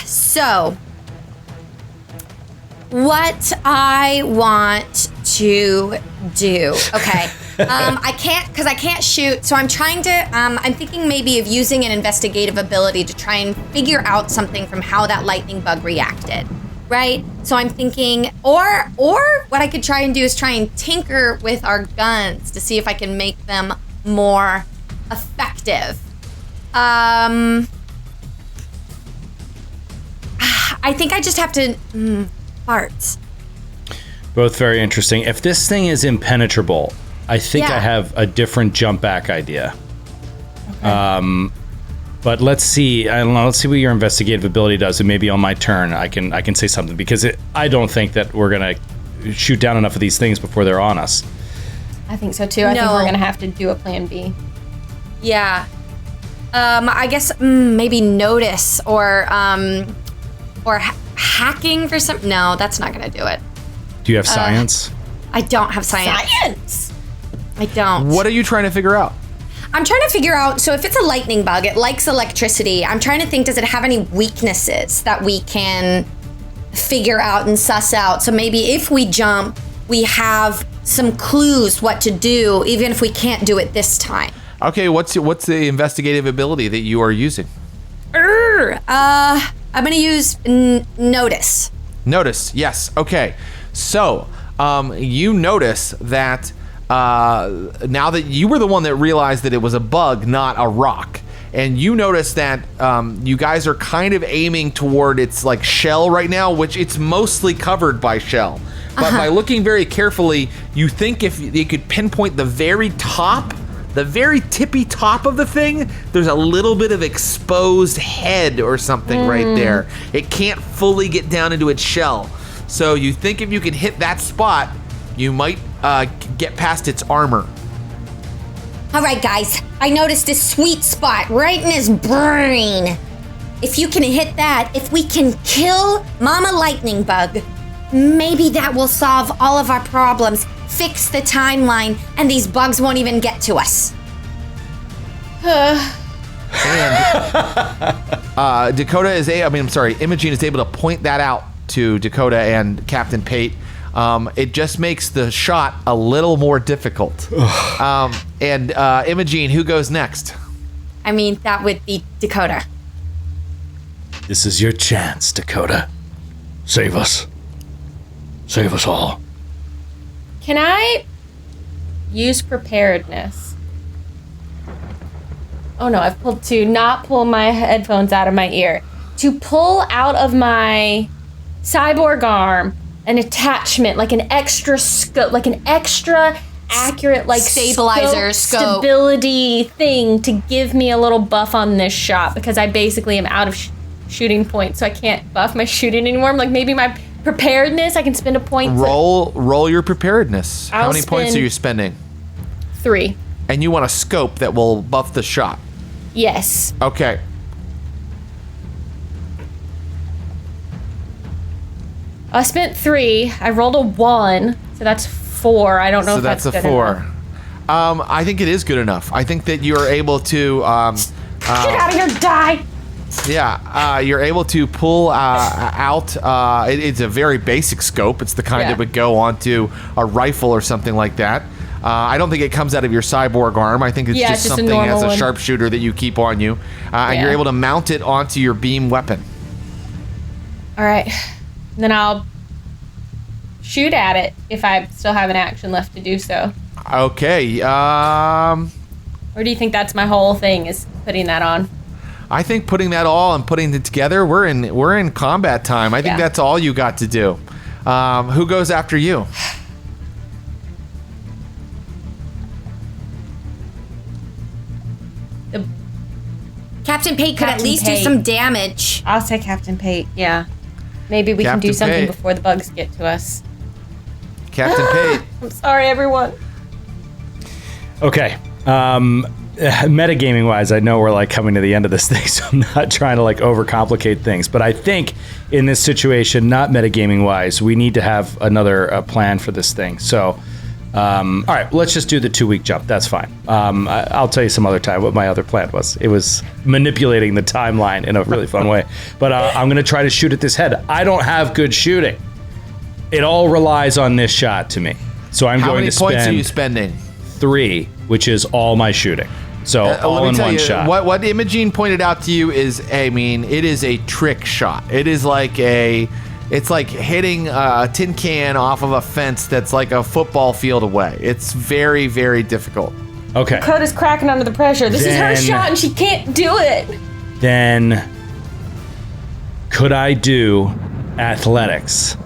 So what I want to do. Okay. I can't shoot. So I'm trying to, I'm thinking maybe of using an investigative ability to try and figure out something from how that lightning bug reacted. Right? So I'm thinking, or what I could try and do is try and tinker with our guns to see if I can make them more effective. I think I just have to, farts. Both very interesting. If this thing is impenetrable, I think I have a different jump back idea. Okay. But let's see. I don't know. Let's see what your investigative ability does, and maybe on my turn I can say something, because I don't think that we're gonna shoot down enough of these things before they're on us. I think so too. I think we're gonna have to do a plan B. Yeah. I guess maybe notice or hacking for some. No, that's not gonna do it. Do you have science? I don't have science. I don't. What are you trying to figure out? I'm trying to figure out, so if it's a lightning bug, it likes electricity. I'm trying to think, does it have any weaknesses that we can figure out and suss out? So maybe if we jump, we have some clues what to do, even if we can't do it this time. Okay, what's the investigative ability that you are using? I'm going to use notice. Notice, yes. Okay. So, you notice that now that you were the one that realized that it was a bug, not a rock, and you notice that you guys are kind of aiming toward its like shell right now, which it's mostly covered by shell. But by looking very carefully, you think if you could pinpoint the very top, the very tippy top of the thing, there's a little bit of exposed head or something right there. It can't fully get down into its shell. So you think if you could hit that spot, you might get past its armor. All right, guys. I noticed this sweet spot right in his brain. If you can hit that, if we can kill Mama Lightning Bug, maybe that will solve all of our problems, fix the timeline, and these bugs won't even get to us. And Imogene is able to point that out to Dakota and Captain Pate. It just makes the shot a little more difficult. And Imogene, who goes next? I mean, that would be Dakota. This is your chance, Dakota. Save us. Save us all. Can I use preparedness? Oh no, I've pulled two. Not pull my headphones out of my ear. To pull out of my cyborg arm an attachment, like an extra scope, like an extra accurate like Stabilizer, scope. stability thing to give me a little buff on this shot, because I basically am out of shooting points, so I can't buff my shooting anymore. I'm like, maybe my preparedness, I can spend a point. Roll your preparedness. How many points are you spending? 3. And you want a scope that will buff the shot. Yes. Okay. I spent 3. I rolled a 1, so that's 4. I don't know if that's good. So that's a 4. Enough. I think it is good enough. I think that you are able to. Get out of here, die! Yeah, you're able to pull out. It's a very basic scope. It's the kind that would go onto a rifle or something like that. I don't think it comes out of your cyborg arm. I think it's just something as a sharpshooter that you keep on you. And you're able to mount it onto your beam weapon. All right. Then I'll shoot at it if I still have an action left to do so. Okay. Or do you think that's my whole thing, is putting that on? I think putting that all and putting it together, we're in combat time. I think that's all you got to do. Who goes after you? Captain Pate could at least do some damage. I'll say Captain Pate, yeah. Maybe we can do something before the bugs get to us. Captain Pate. I'm sorry, everyone. Okay. Metagaming wise, I know we're like coming to the end of this thing, so I'm not trying to like overcomplicate things. But I think in this situation, not metagaming wise, we need to have another plan for this thing. So, all right, let's just do the 2-week jump. That's fine. I'll tell you some other time what my other plan was. It was manipulating the timeline in a really fun way. But I'm going to try to shoot at this head. I don't have good shooting. It all relies on this shot to me. So I'm going to spend... How many points are you spending? 3, which is all my shooting. So all in one shot. What Imogene pointed out to you is, it is a trick shot. It is like it's like hitting a tin can off of a fence that's like a football field away. It's very, very difficult. Okay. Coda's cracking under the pressure. This is her shot and she can't do it. Then could I do athletics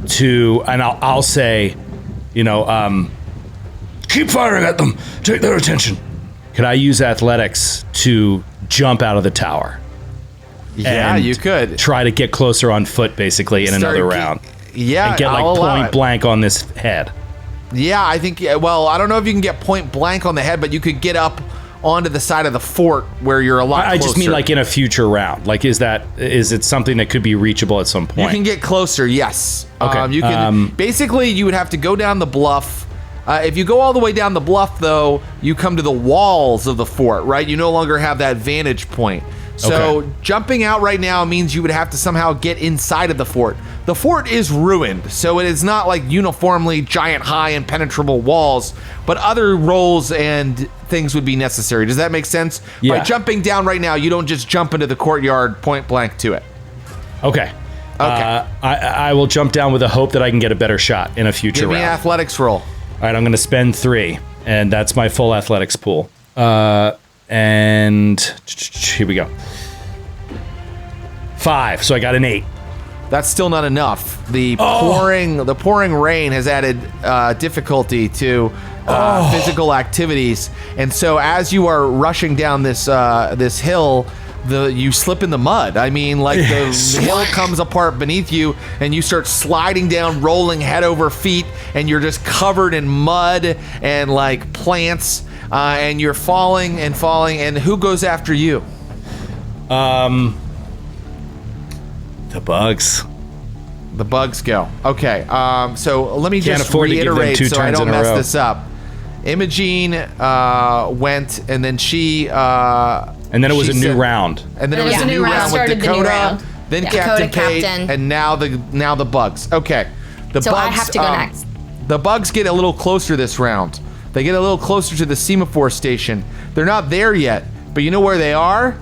to, and I'll say, keep firing at them. Take their attention. Could I use athletics to jump out of the tower? Yeah, you could. Try to get closer on foot, basically, in another round. Yeah, and get like point blank on this head. Yeah, I think, well, I don't know if you can get point blank on the head, but you could get up onto the side of the fort where you're a lot closer. I just mean like in a future round. Like, is it something that could be reachable at some point? You can get closer, yes. Okay. You can, basically, you would have to go down the bluff. If you go all the way down the bluff, though, you come to the walls of the fort, right? You no longer have that vantage point. So jumping out right now means you would have to somehow get inside of the fort. The fort is ruined, so it is not like uniformly giant, high, impenetrable walls, but other rolls and things would be necessary. Does that make sense? Yeah. By jumping down right now, you don't just jump into the courtyard point blank to it. Okay. I will jump down with the hope that I can get a better shot in a future round. Give me an athletics roll. All right, I'm going to spend 3, and that's my full athletics pool. And here we go. 5, so I got an 8. That's still not enough. The pouring rain has added difficulty to physical activities, and so as you are rushing down this hill, you slip in the mud. I mean, like the hill comes apart beneath you, and you start sliding down, rolling head over feet, and you're just covered in mud and like plants, and you're falling and falling. And who goes after you? The bugs. The bugs go. Okay. So let me Can't just afford reiterate to give them 2 so I turns don't in a mess row. this up. Imogene went, and then she. And then it was a new round. And then it was a new round with Started the new Dakota, round. then Yeah. Captain Dakota, Pate, Captain. and now the bugs. Okay. So I have to go next. The bugs get a little closer this round. They get a little closer to the semaphore station. They're not there yet, but you know where they are?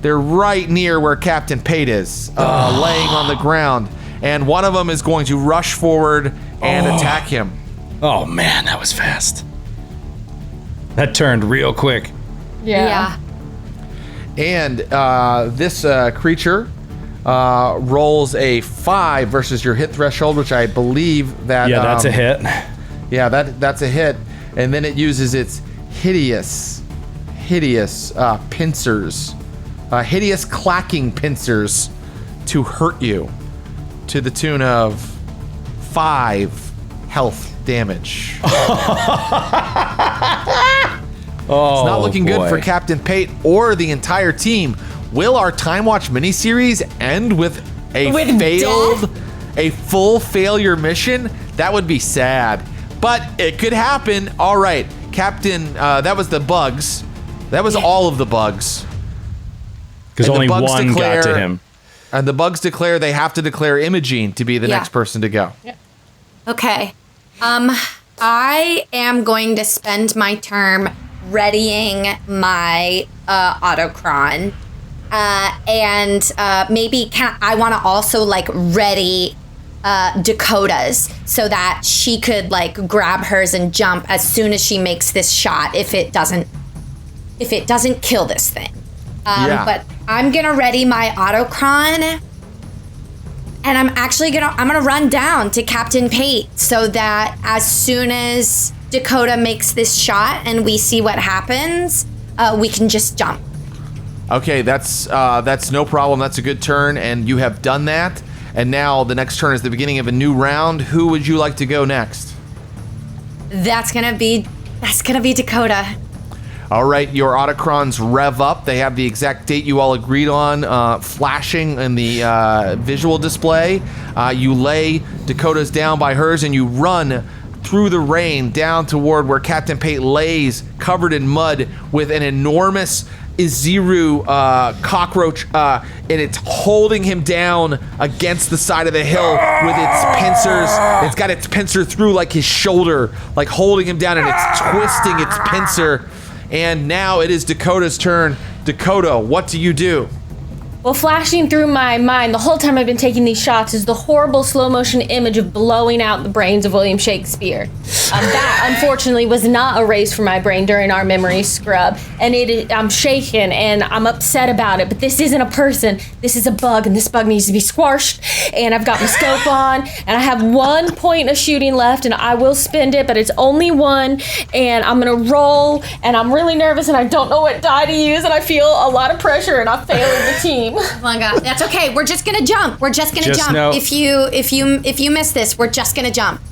They're right near where Captain Pate is, laying on the ground. And one of them is going to rush forward and attack him. Oh man, that was fast. That turned real quick. Yeah. And this creature rolls a 5 versus your hit threshold, which I believe that... Yeah, that's a hit. Yeah, that's a hit. And then it uses its hideous pincers, hideous clacking pincers to hurt you to the tune of 5 health damage. It's not looking good for Captain Pate or the entire team. Will our TimeWatch miniseries end with a full failure mission? That would be sad, but it could happen. All right, Captain, that was the bugs. That was all of the bugs. Because only one got to him. And the bugs declare they have to declare Imogene to be the next person to go. Yeah. Okay. I am going to spend my turn readying my autochron. And maybe I want to also like ready Dakota's so that she could like grab hers and jump as soon as she makes this shot if it doesn't kill this thing. But I'm gonna ready my autochron, and I'm gonna run down to Captain Pate so that as soon as Dakota makes this shot and we see what happens, we can just jump. Okay, that's no problem. That's a good turn, and you have done that. And now the next turn is the beginning of a new round. Who would you like to go next? That's gonna be Dakota. All right, your autocrons rev up. They have the exact date you all agreed on, flashing in the visual display. You lay Dakota's down by hers, and you run through the rain down toward where Captain Pate lays, covered in mud, with an enormous Iziru cockroach, and it's holding him down against the side of the hill with its pincers. It's got its pincer through like his shoulder, like holding him down, and it's twisting its pincer. And now it is Dakota's turn. Dakota, what do you do? Well, flashing through my mind the whole time I've been taking these shots is the horrible slow motion image of blowing out the brains of William Shakespeare. That, unfortunately, was not erased from my brain during our memory scrub. And I'm shaken and I'm upset about it. But this isn't a person. This is a bug, and this bug needs to be squashed. And I've got my scope on, and I have 1 point of shooting left, and I will spend it, but it's only 1. And I'm going to roll, and I'm really nervous, and I don't know what die to use, and I feel a lot of pressure, and I'm failing the team. Oh my god, that's okay. We're just gonna jump. We're just gonna jump. Know. If you miss this, we're just gonna jump.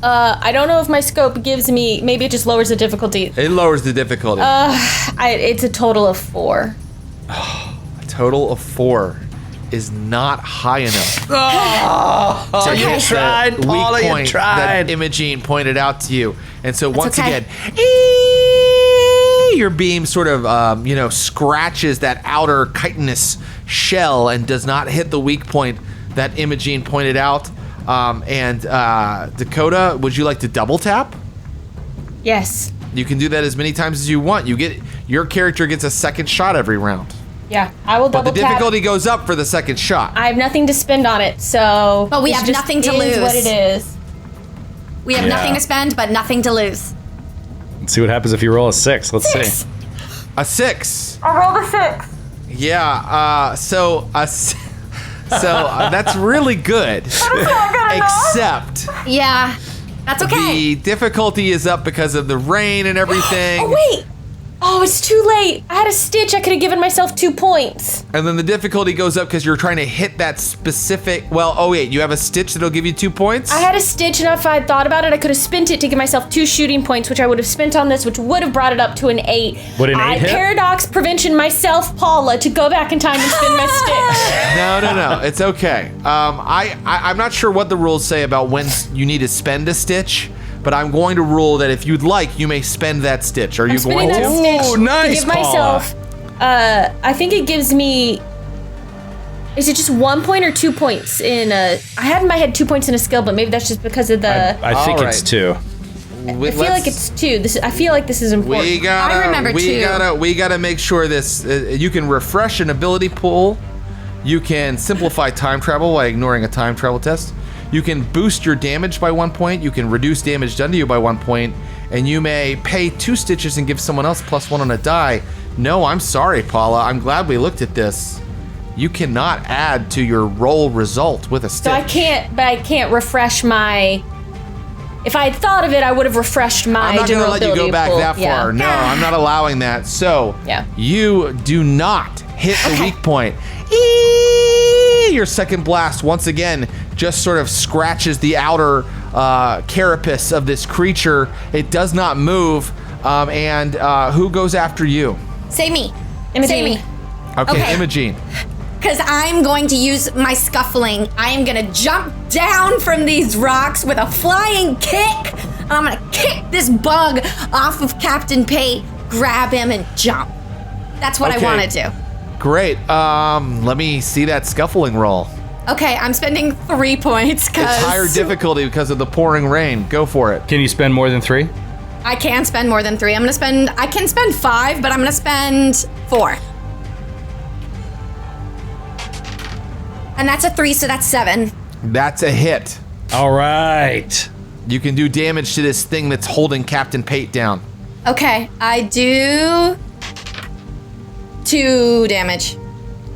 I don't know if my scope gives me. Maybe it just lowers the difficulty. It lowers the difficulty. It's a total of 4. A total of 4 is not high enough. So you tried, Paula, you tried. That Imogene pointed out to you. And so once again, your beam sort of, scratches that outer chitinous shell and does not hit the weak point that Imogene pointed out. And Dakota, would you like to double tap? Yes. You can do that as many times as you want. Your character gets a second shot every round. Yeah, I will double tap. But the difficulty goes up for the second shot. I have nothing to spend on it, so. But we have nothing to lose. What it is. We have nothing to spend, but nothing to lose. Let's see what happens if you roll a 6. Let's see. A 6. I rolled a 6. Yeah. So that's really good. Except. Yeah, that's okay. The difficulty is up because of the rain and everything. Oh wait. Oh, it's too late. I had a stitch. I could have given myself 2 points. And then the difficulty goes up because you're trying to hit that specific. Well, oh wait, you have a stitch that'll give you 2 points? I had a stitch, and if I had thought about it, I could have spent it to give myself 2 shooting points, which I would have spent on this, which would have brought it up to an 8. Would an 8 I hit? paradox prevention myself, Paula, to go back in time and spend my stitch. No. It's okay. I'm not sure what the rules say about when you need to spend a stitch. But I'm going to rule that if you'd like, you may spend that stitch. Are you going to? That stitch Oh, nice, to give myself. I think it gives me. Is it just 1 point or 2 points in a? I had in my head 2 points in a skill, but maybe that's just because of the. I think it's 2. I feel like it's 2. I feel like this is important. I remember 2. We gotta make sure this. You can refresh an ability pool. You can simplify time travel by ignoring a time travel test. You can boost your damage by 1 point. You can reduce damage done to you by 1 point. And you may pay 2 stitches and give someone else +1 on a die. No, I'm sorry, Paula. I'm glad we looked at this. You cannot add to your roll result with a stick. So I can't refresh my. If I had thought of it, I would have refreshed my. I'm not going to let you go back pool. that far. No, I'm not allowing that. So you do not hit the weak point. Your second blast once again just sort of scratches the outer carapace of this creature. It does not move. And who goes after you? Say me. Imogene. Say me. Okay, Imogene. Because I'm going to use my scuffling. I am going to jump down from these rocks with a flying kick. And I'm going to kick this bug off of Captain Pate, grab him, and jump. That's what I want to do. Great. Let me see that scuffling roll. Okay, I'm spending 3 points because It's higher difficulty because of the pouring rain. Go for it. Can you spend more than 3? I can spend more than 3. I can spend 5, but I'm going to spend 4. And that's a 3, so that's 7. That's a hit. All right. You can do damage to this thing that's holding Captain Pate down. Okay, I do 2 damage.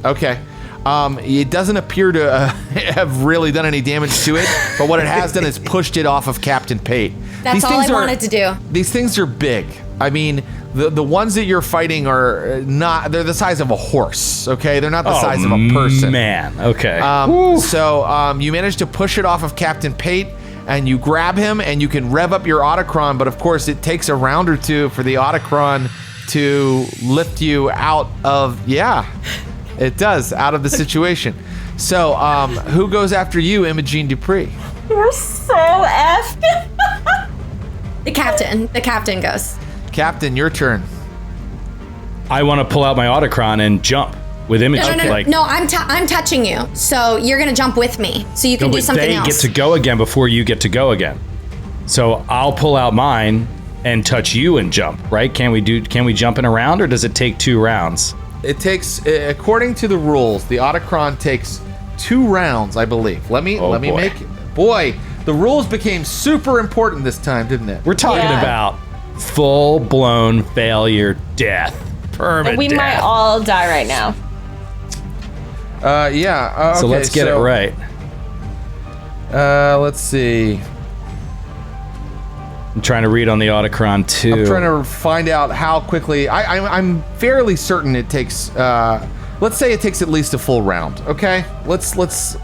Okay. It doesn't appear to have really done any damage to it, but what it has done is pushed it off of Captain Pate. That's all I wanted to do. These things are big. I mean, the ones that you're fighting are not, they're the size of a horse, okay? They're not the size of a person. Man, okay. So you manage to push it off of Captain Pate, and you grab him, and you can rev up your Otacron, but of course it takes a round or two for the Otacron to lift you out of, it does, out of the situation. So who goes after you, Imogene Dupree? You're so effed. The captain goes. Captain, your turn. I want to pull out my Otacron and jump with Imogene. No, I'm touching you, so you're gonna jump with me, so you can do something else. They get to go again before you get to go again. So I'll pull out mine and touch you and jump, right? Can we jump in a round, or does it take 2 rounds? It takes, according to the rules, the Otacron takes 2 rounds, I believe. Let me make it. Boy, the rules became super important this time, didn't it? We're talking about full-blown failure, death, permanent We death. might all die right now. Okay, so let's get it right. Let's see. I'm trying to read on the Otacron too. I'm trying to find out how quickly. I'm fairly certain it takes. Let's say it takes at least a full round. Okay, let's.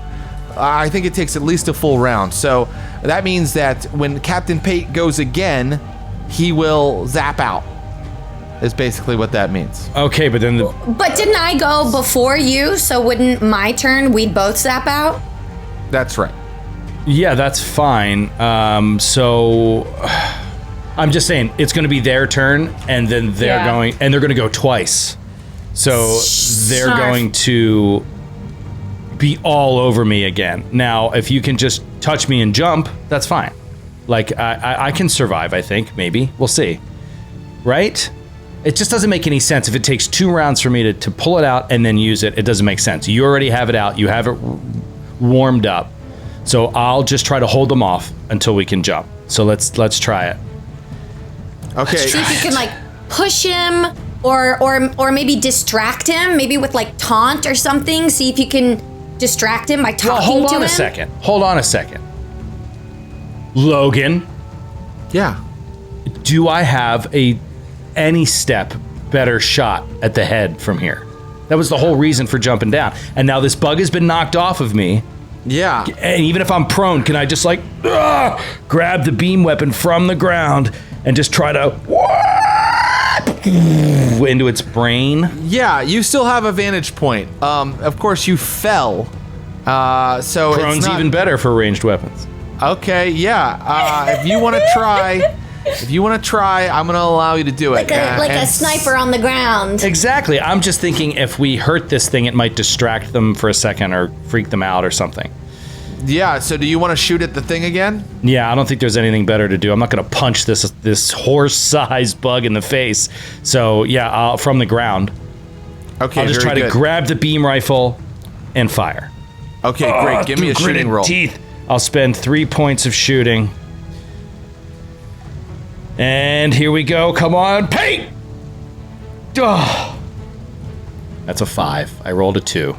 I think it takes at least a full round. So that means that when Captain Pate goes again, he will zap out. Is basically what that means. Okay, but then But didn't I go before you? So wouldn't my turn? We'd both zap out. That's right. yeah, that's fine. So I'm just saying it's going to be their turn, and then they're going to go twice. So they're going to be all over me again. Now, if you can just touch me and jump, that's fine. Like I can survive. I think maybe we'll see. Right? It just doesn't make any sense if it takes 2 rounds for me to pull it out and then use it. It doesn't make sense. You already have it out. You have it warmed up. So I'll just try to hold them off until we can jump. So let's try it. Okay. See if you can like push him or maybe distract him, maybe with like taunt or something. See if you can distract him by talking to him. Hold on a second. Logan. Yeah. Do I have any step better shot at the head from here? That was the whole reason for jumping down. And now this bug has been knocked off of me. Yeah. And even if I'm prone, can I just like grab the beam weapon from the ground and just try to into its brain? Yeah, you still have a vantage point. Of course, you fell. So Prone's it's not even better for ranged weapons. Okay, yeah. If you want to try, I'm going to allow you to do it. Like a sniper on the ground. Exactly. I'm just thinking if we hurt this thing, it might distract them for a second or freak them out or something. Yeah, so do you want to shoot at the thing again? Yeah, I don't think there's anything better to do. I'm not going to punch this horse-sized bug in the face. So, yeah, from the ground. Okay, I'll just try to grab the beam rifle and fire. Okay, great. Give me a shooting roll. Teeth. I'll spend 3 points of shooting. And here we go. Come on, Pate! Oh. That's a 5. I rolled a 2.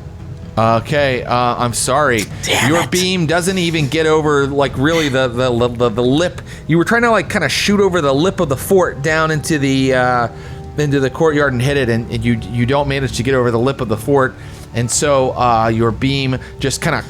Okay, I'm sorry. Your beam doesn't even get over, like, really the lip. You were trying to, like, kind of shoot over the lip of the fort down into the courtyard and hit it, and you don't manage to get over the lip of the fort, and so your beam just kind of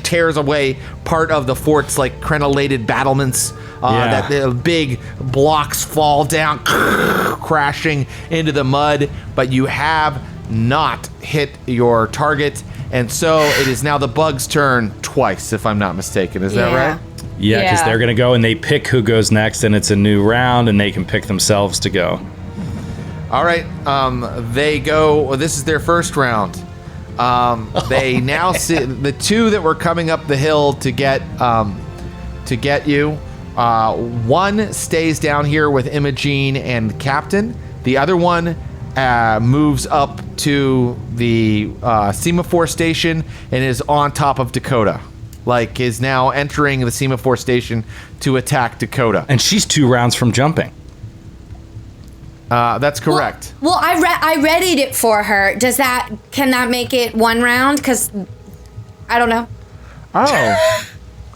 tears away part of the fort's, like, crenellated battlements. That the big blocks fall down, crashing into the mud, but you have not hit your target, and so it is now the bug's turn twice, if I'm not mistaken. Is that right? Yeah, because they're going to go and they pick who goes next, and it's a new round, and they can pick themselves to go. All right, they go. Well, this is their first round. They now see the two that were coming up the hill to get you. One stays down here with Imogene and Captain. The other one moves up to the semaphore station and is on top of Dakota. Like, is now entering the semaphore station to attack Dakota. And she's 2 rounds from jumping. That's correct. Well, I readied it for her. Can that make it 1 round? Because I don't know. Oh.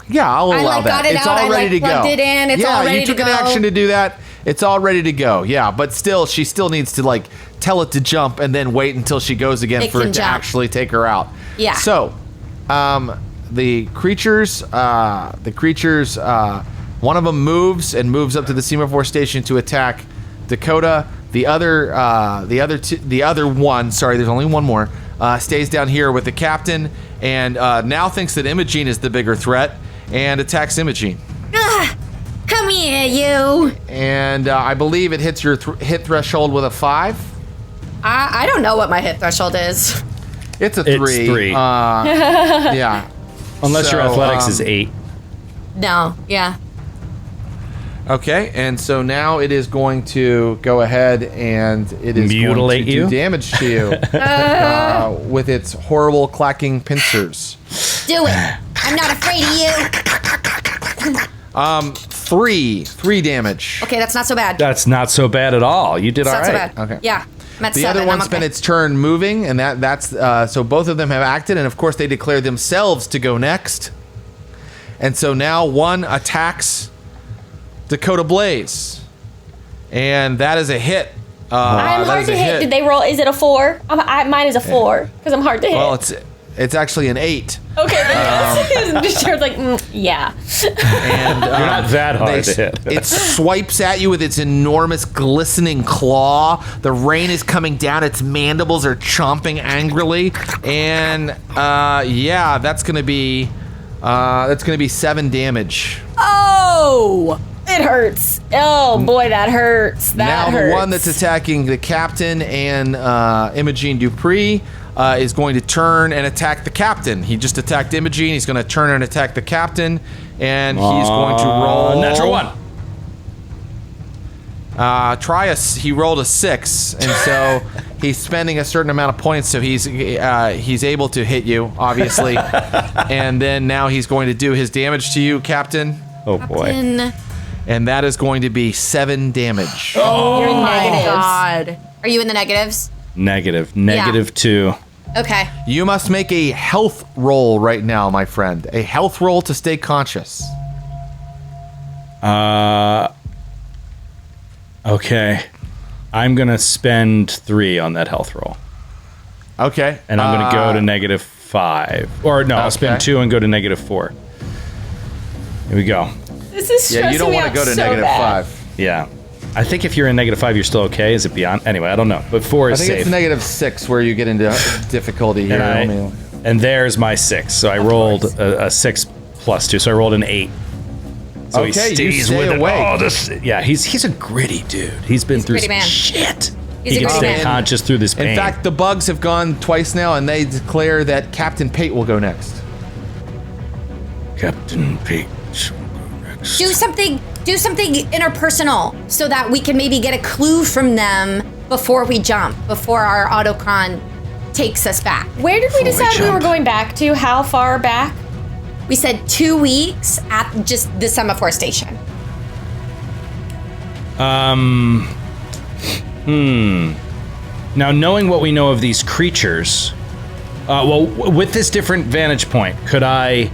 Yeah, I'll allow that. Got it it's out. all ready to go. Plugged it in. It's all ready to go. You took an action to do that. It's all ready to go. Yeah, but still, she still needs to, like, tell it to jump and then wait until she goes again for it to actually take her out. Yeah. So, the creatures, one of them moves up to the semaphore station to attack Dakota. The other one, sorry, there's only one more, stays down here with the captain and now thinks that Imogene is the bigger threat and attacks Imogene. Come here, you. And I believe it hits your hit threshold with a 5. I don't know what my hit threshold is. It's a 3. It's 3. Yeah. Unless your athletics is 8. No, yeah. Okay, and so now it is going to go ahead and it is mutilate going to do damage to you with its horrible clacking pincers. Do it. I'm not afraid of you. 3 damage. Okay, that's not so bad. That's not so bad at all. You did all right. Not so bad. Okay. Yeah. I'm at The 7. other one spent its turn moving, and that's so both of them have acted, and of course they declare themselves to go next. And so now one attacks Dakota Blaze, and that is a hit. I'm hard to hit. Did they roll? Is it a 4? Mine is a 4 because I'm hard to hit. Well, it's actually an 8. Okay, then just Jared's like, yeah. And You're not that hard to hit. It swipes at you with its enormous glistening claw. The rain is coming down. Its mandibles are chomping angrily, and yeah, that's gonna be 7 damage. Oh, it hurts. Oh boy, that hurts. That hurts. Now the one that's attacking the captain and Imogene Dupree is going to turn and attack the captain. He just attacked Imogene. He's going to turn and attack the captain, and he's going to roll natural 1. He rolled a 6, and so he's spending a certain amount of points. So he's able to hit you, obviously, and then now he's going to do his damage to you, Captain. Oh boy. And that is going to be 7 damage. Oh, you're in negatives. God. Are you in the negatives? Negative 2. Okay. You must make a health roll right now, my friend. A health roll to stay conscious. Okay. I'm going to spend 3 on that health roll. Okay. And I'm going to go to -5. Or no, I'll spend 2 and go to -4. Here we go. This is stressing you don't me want out to go to so bad. -5. Yeah. I think if you're in -5, you're still okay. Is it beyond? Anyway, I don't know. But 4 is I think safe. it's -6 where you get into difficulty here. And there's my 6. So I rolled a 6 plus 2. So I rolled an 8. So okay, he stays you stay with awake. He's a gritty dude. He's been through some shit. He can stay conscious through this pain. In fact, the bugs have gone twice now, and they declare that Captain Pate will go next. Captain Pate will go next. Do something interpersonal so that we can maybe get a clue from them before we jump, before our autocon takes us back. Where did we decide we were going back to? How far back? We said 2 weeks at just the semaphore station. Now, knowing what we know of these creatures, Well, with this different vantage point, could I...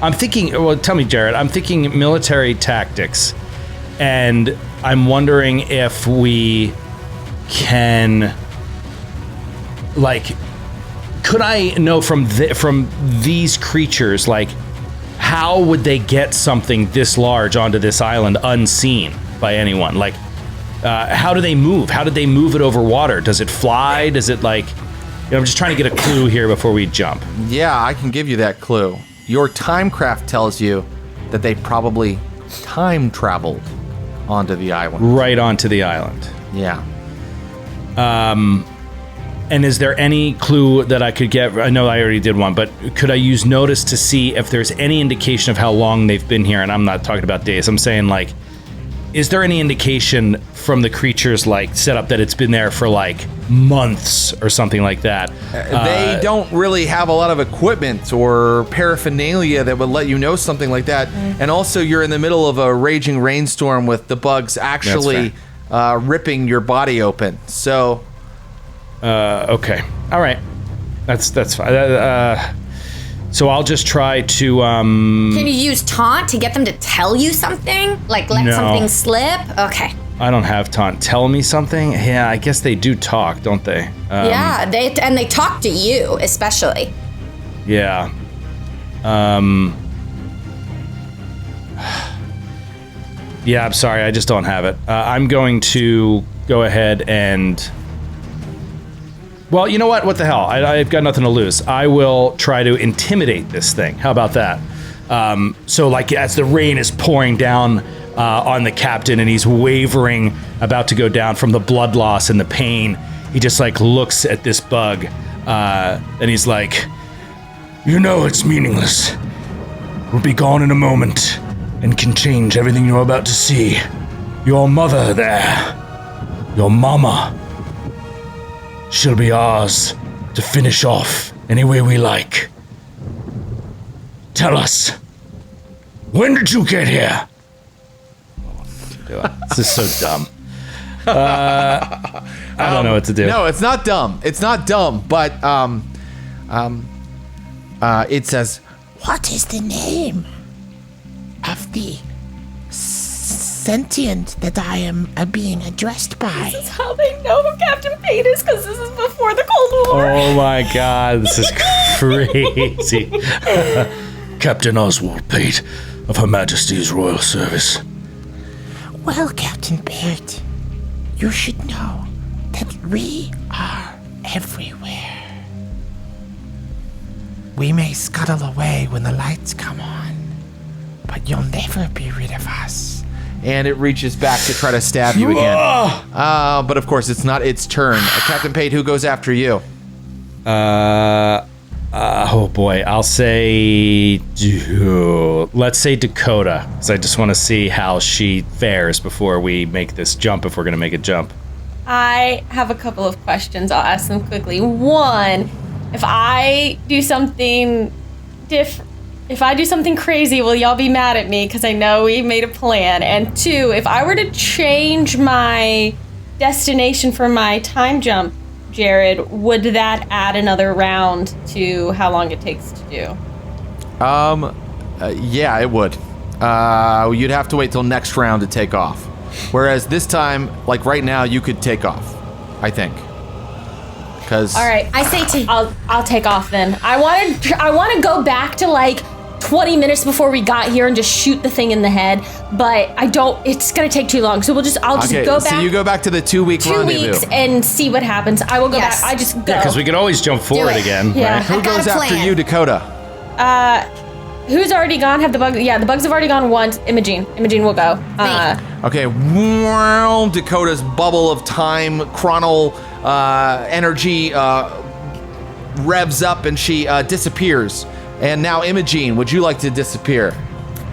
I'm thinking... Well, tell me, Jared. I'm thinking military tactics. And I'm wondering if we can... Like... Could I know from these creatures, like, how would they get something this large onto this island unseen by anyone? Like, how do they move? How did they move it over water? Does it fly? Does it, like... I'm just trying to get a clue here before we jump. Yeah, I can give you that clue. Your timecraft tells you that they probably time traveled onto the island. Right onto the island. Yeah. And is there any clue that I could get? I know I already did one, but could I use notice to see if there's any indication of how long they've been here? And I'm not talking about days. I'm saying, like, is there any indication from the creatures, like, setup that it's been there for, like, months or something like that? They don't really have a lot of equipment or paraphernalia that would let you know something like that. And also, you're in the middle of a raging rainstorm with the bugs actually ripping your body open. So... okay. All right. That's fine. So I'll just try to, Can you use taunt to get them to tell you something? Like, let something slip? Okay. I don't have taunt. Tell me something? Yeah, I guess they do talk, don't they? Yeah, they talk to you, especially. Yeah. Yeah, I'm sorry. I just don't have it. I'm going to go ahead and... Well, you know what? What the hell? I've got nothing to lose. I will try to intimidate this thing. How about that? So, like, as the rain is pouring down on the captain and he's wavering, about to go down from the blood loss and the pain, he just, like, looks at this bug and he's like, "You know it's meaningless. We'll be gone in a moment and can change everything you're about to see. Your mother there, your mama, she'll be ours to finish off any way we like. Tell us, when did you get here?" This is so dumb. I don't know what to do. No, it's not dumb. It's not dumb, but it says, What is the name of the sentient that I am being addressed by? This is how they know who Captain Pate is, because this is before the Cold War. Oh my god, this is crazy. Captain Oswald Pate of Her Majesty's Royal Service. Well, Captain Pate, you should know that we are everywhere. We may scuttle away when the lights come on, but you'll never be rid of us. and it reaches back to try to stab you again. But of course, it's not its turn. Captain Pate, who goes after you? Oh boy, I'll say, let's say Dakota, because I just want to see how she fares before we make this jump, if we're going to make a jump. I have a couple of questions. I'll ask them quickly. One, if I do something if I do something crazy, will y'all be mad at me? Because I know we made a plan. And two, if I were to change my destination for my time jump, Jared, would that add another round to how long it takes to do? Yeah, it would. You'd have to wait till next round to take off. Whereas this time, like right now, you could take off, I think. Because all right, I say I'll take off then. I want to go back to like 20 minutes before we got here and just shoot the thing in the head, but I don't. It's gonna take too long, so I'll just go back. So you go back to the 2 week rendezvous. 2 weeks and see what happens. I will go back. I just go. Yeah, because we could always jump forward again. Yeah. Right? Who goes after you, Dakota? Who's already gone? Have the bugs? Yeah, the bugs have already gone once. Imogene will go. Okay, Dakota's bubble of time, chronal energy revs up and she disappears. And now, Imogene, would you like to disappear?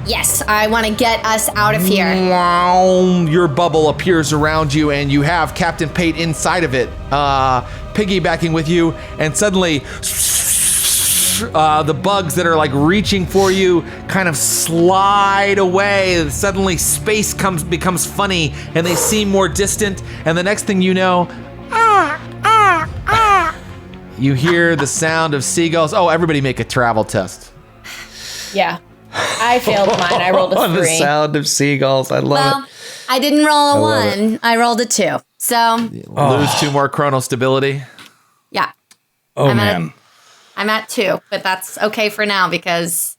Yes, I want to get us out of here. Your bubble appears around you, and you have Captain Pate inside of it, piggybacking with you, and suddenly the bugs that are like reaching for you kind of slide away. Suddenly space becomes funny, and they seem more distant, and the next thing you know, You hear the sound of seagulls. Oh, everybody make a travel test. Yeah. I failed mine. I rolled a 3. The sound of seagulls. I love it. I didn't roll a love 1. I rolled a 2. So Lose 2 more chronostability. yeah, Oh, I'm man. I'm at 2, but that's okay for now because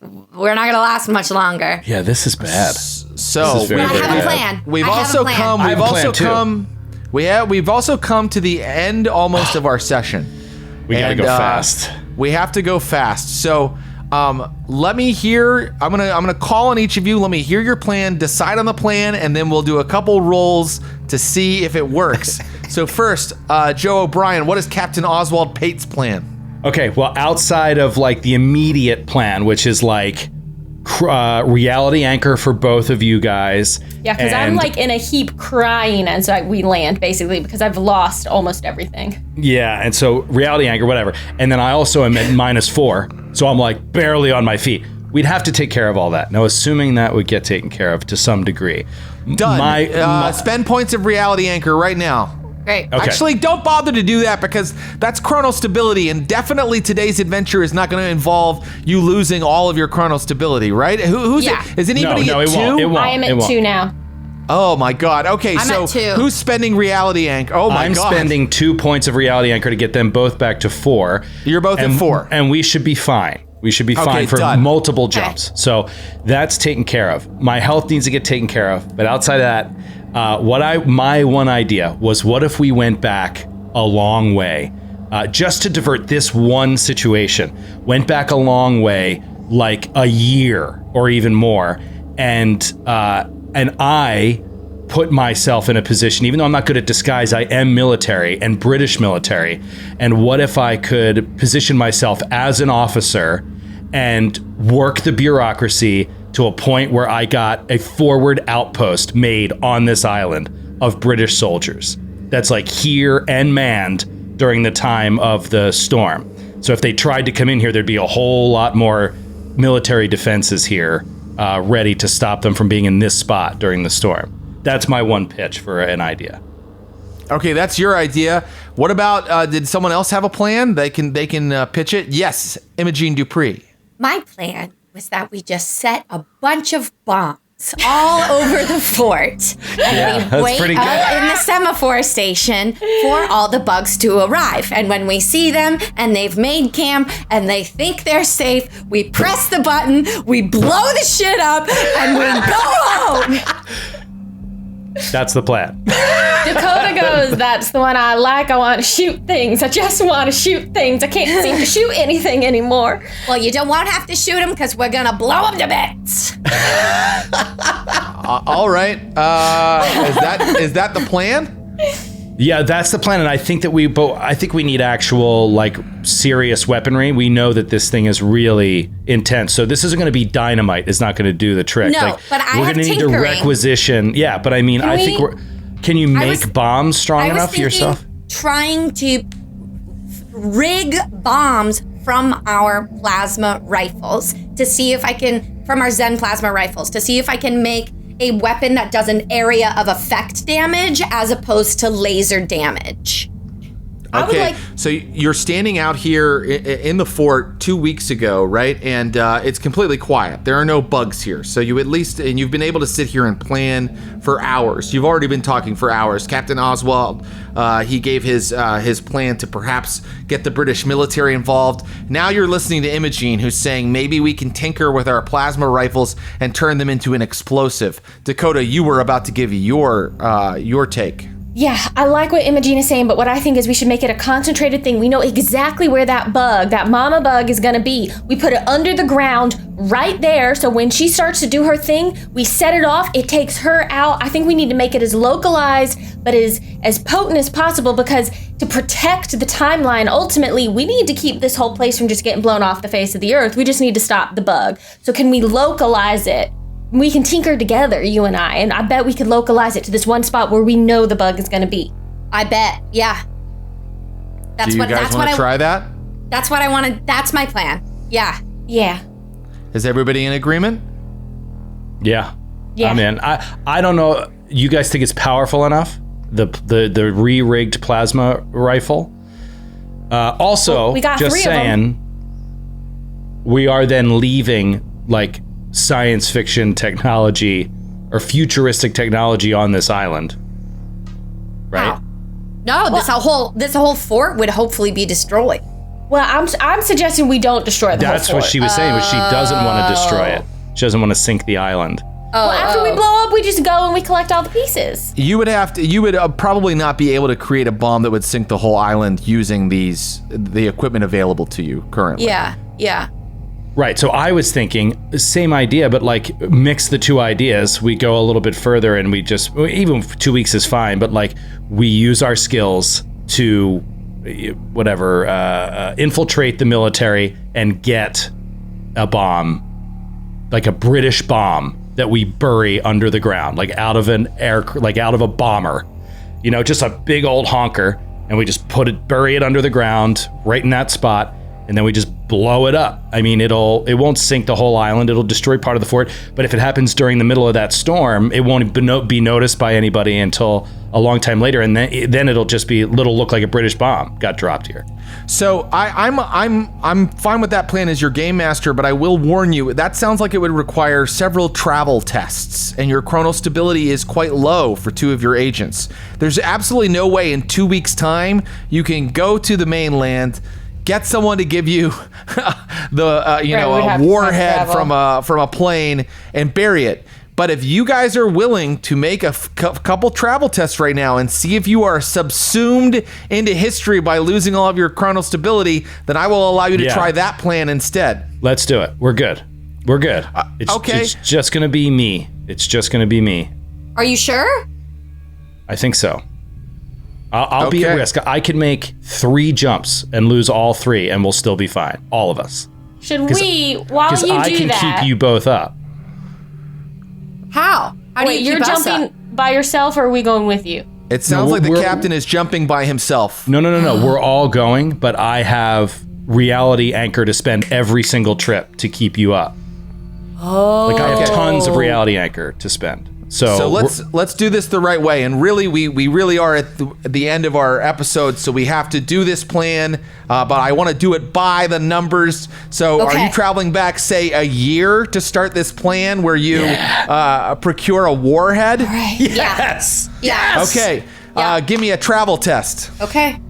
we're not going to last much longer. Yeah, this is bad. So This is very, I very have a bad. plan. We've I have also a plan. come. I We've have a plan, also too. come. We've also come to the end almost of our session. We gotta And, go fast. We have to go fast. So, let me hear. I'm gonna call on each of you. Let me hear your plan. Decide on the plan, and then we'll do a couple rolls to see if it works. So first, Joe O'Brien, what is Captain Oswald Pate's plan? Okay, well, outside of like the immediate plan, which is like reality anchor for both of you guys. Yeah, because I'm and- like in a heap crying as we land, basically, because I've lost almost everything. Yeah, and so reality anchor, whatever. And then I also am at -4, so I'm like barely on my feet. We'd have to take care of all that. Now, assuming that would get taken care of to some degree. Done. Spend points of reality anchor right now. Great. Okay. Actually, don't bother to do that because that's chronostability, and definitely today's adventure is not going to involve you losing all of your chronostability, right? Who's Yeah. it? Is anybody No, at it 2? won't. It won't. I am it at won't. 2 now. Oh my God. Okay, I'm so at 2. who's spending reality anchor? Oh my I'm God. spending 2 points of reality anchor to get them both back to 4. You're both at 4. And we should be fine. We should be fine for done. multiple jumps. So that's taken care of. My health needs to get taken care of. But outside of that, my one idea was, what if we went back a long way, just to divert this one situation? Went back a long way, like a year or even more, and I put myself in a position, even though I'm not good at disguise, I am military and British military. And what if I could position myself as an officer and work the bureaucracy to a point where I got a forward outpost made on this island of British soldiers that's like here and manned during the time of the storm. So if they tried to come in here, there'd be a whole lot more military defenses here ready to stop them from being in this spot during the storm. That's my one pitch for an idea. Okay, that's your idea. What about, did someone else have a plan? They can pitch it? Yes, Imogene Dupree. My plan was that we just set a bunch of bombs all over the fort, and we that's wait pretty out good. in the semaphore station for all the bugs to arrive. And when we see them and they've made camp and they think they're safe, we press the button, we blow the shit up, and we go home. That's the plan. Dakota goes, that's the one I like. I want to shoot things. I just want to shoot things. I can't seem to shoot anything anymore. Well, you don't want to have to shoot them because we're gonna blow them to bits. All right. Is that the plan? Yeah, that's the plan, and I think that I think we need actual, like, serious weaponry. We know that this thing is really intense, so this isn't going to be dynamite. It's not going to do the trick. No, but I we're have gonna need to tinkering. requisition. Yeah, but I mean, I think Can you make bombs strong I was enough thinking yourself? trying to rig bombs from our plasma rifles to see if I can, from our Zen plasma rifles, to see if I can make a weapon that does an area of effect damage as opposed to laser damage. Okay, so you're standing out here in the fort 2 weeks ago, right? And it's completely quiet. There are no bugs here. So you've been able to sit here and plan for hours. You've already been talking for hours. Captain Oswald, he gave his plan to perhaps get the British military involved. Now you're listening to Imogene, who's saying maybe we can tinker with our plasma rifles and turn them into an explosive. Dakota, you were about to give your take. Yeah, I like what Imogene is saying, but what I think is we should make it a concentrated thing. We know exactly where that mama bug is going to be. We put it under the ground right there, so when she starts to do her thing, we set it off, it takes her out. I think we need to make it as localized, but as potent as possible, because to protect the timeline, ultimately, we need to keep this whole place from just getting blown off the face of the earth. We just need to stop the bug. So can we localize it? We can tinker together, you and I bet we could localize it to this one spot where we know the bug is going to be. I bet, yeah. Do you guys want to try that? That's what I want to. That's my plan. Yeah. Yeah. Is everybody in agreement? Yeah. Yeah. I'm in. I don't know. You guys think it's powerful enough? The re-rigged plasma rifle? Also, we got just 3 of saying, we are then leaving like science fiction technology or futuristic technology on this island, right? Wow. No, this whole fort would hopefully be destroyed. Well, I'm suggesting we don't destroy the whole That's what fort. she was saying, was she doesn't want to destroy it. She doesn't want to sink the island. Well, after we blow up, we just go and we collect all the pieces. You would probably not be able to create a bomb that would sink the whole island using the equipment available to you currently. Yeah. Right, so I was thinking, same idea, but like mix the 2 ideas. We go a little bit further and we just, even 2 weeks is fine, but like we use our skills to, infiltrate the military and get a bomb, like a British bomb that we bury under the ground, like out of a bomber, just a big old honker, and we just bury it under the ground right in that spot. And then we just blow it up. I mean, it won't sink the whole island. It'll destroy part of the fort. But if it happens during the middle of that storm, it won't be noticed by anybody until a long time later. And then it'll look like a British bomb got dropped here. So I'm fine with that plan as your game master, but I will warn you, that sounds like it would require several travel tests, and your chronostability is quite low for 2 of your agents. There's absolutely no way in 2 weeks' time you can go to the mainland, get someone to give you a warhead from a plane and bury it. But if you guys are willing to make a couple travel tests right now and see if you are subsumed into history by losing all of your chronostability, then I will allow you to try that plan instead. Let's do it. We're good. Okay. It's just going to be me. Are you sure? I think so. I'll be at risk. I can make 3 jumps and lose all 3, and we'll still be fine. All of us. While you do that... Because I can keep you both up. How? Wait, you're jumping by yourself, or are we going with you? It sounds like the captain is jumping by himself. No. We're all going, but I have reality anchor to spend every single trip to keep you up. Oh. Like I have tons of reality anchor to spend. So let's do this the right way. And really, we really are at the end of our episode, so we have to do this plan. But I want to do it by the numbers. So are you traveling back, say, a year to start this plan where you procure a warhead? Right. Yes. Okay. Give me a travel test. Okay.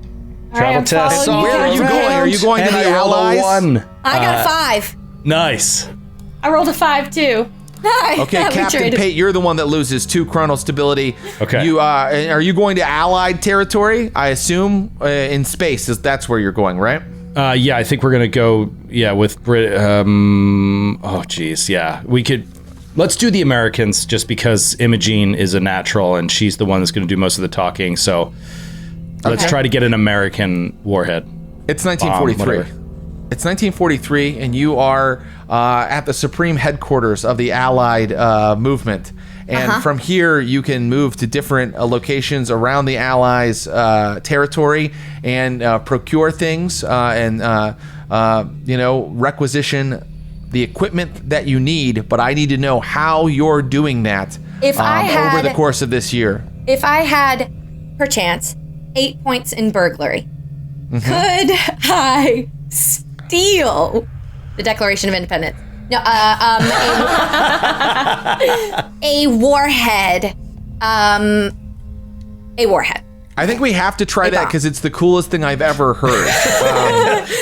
Travel test. Where are you going? Are you going to the Allies? I got a 5. Nice. I rolled a 5 too. Nice. Okay, Captain Pate, you're the one that loses 2 chronostability. Okay. You are you going to Allied territory? I assume in space. That's where you're going, right? Yeah, I think we're gonna go. Yeah, with Brit. Oh, geez. Yeah, we could. Let's do the Americans, just because Imogene is a natural and she's the one that's gonna do most of the talking. So let's try to get an American warhead. It's 1943. It's 1943, and you are at the supreme headquarters of the Allied movement. And from here, you can move to different locations around the Allies' territory and procure things and requisition the equipment that you need. But I need to know how you're doing that over the course of this year. If I had, perchance, 8 points in burglary, could I steal the Declaration of Independence? No, a warhead. A warhead. I think we have to try that because it's the coolest thing I've ever heard.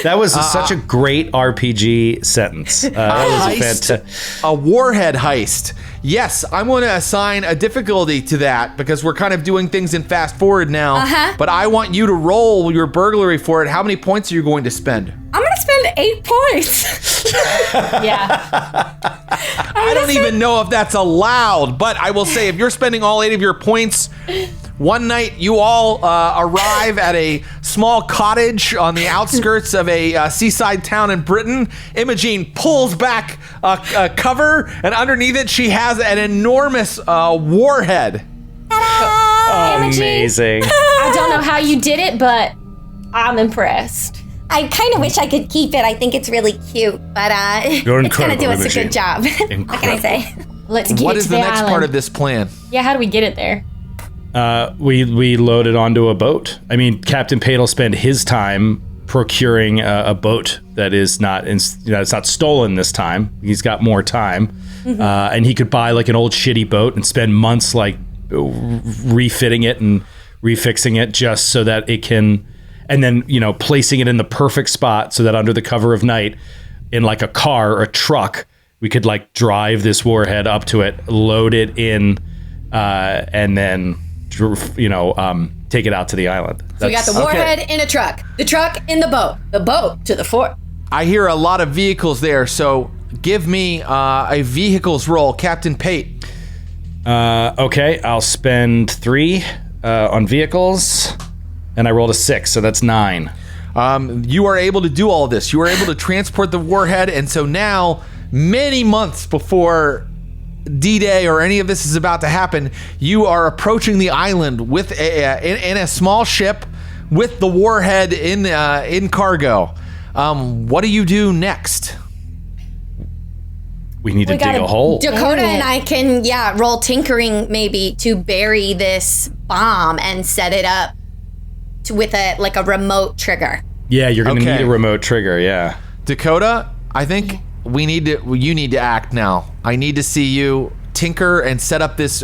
That was such a great RPG sentence. A warhead heist. Yes, I'm going to assign a difficulty to that because we're kind of doing things in fast forward now. But I want you to roll your burglary for it. How many points are you going to spend? I'm going to spend 8 points. I don't even know if that's allowed, but I will say if you're spending all 8 of your points, one night you all arrive at a small cottage on the outskirts of a seaside town in Britain. Imogene pulls back a cover, and underneath it she has an enormous warhead. Amazing. I don't know how you did it, but I'm impressed. I kind of wish I could keep it. I think it's really cute, but it's going to do us a good job. What can I say? Let's get What it is to the the next island. part of this plan? Yeah, how do we get it there? We load it onto a boat. I mean, Captain Pate will spend his time procuring a boat that is not, it's not stolen this time. He's got more time, and he could buy like an old shitty boat and spend months like refitting it and refixing it just so that it can, and then placing it in the perfect spot so that under the cover of night, in like a car or a truck, we could like drive this warhead up to it, load it in, and then take it out to the island. So we got the warhead in a truck, the truck in the boat to the fort. I hear a lot of vehicles there, so give me a vehicles roll, Captain Pate. Okay, I'll spend 3 on vehicles, and I rolled a 6, so that's 9. You are able to do all this. You are able to transport the warhead, and so now, many months before D-Day or any of this is about to happen, you are approaching the island with in a small ship with the warhead in cargo. What do you do next? We need to dig a hole. Dakota and I can, roll tinkering maybe to bury this bomb and set it up with a remote trigger. Yeah, you're going to need a remote trigger, yeah. Dakota, I think you need to act now. I need to see you tinker and set up this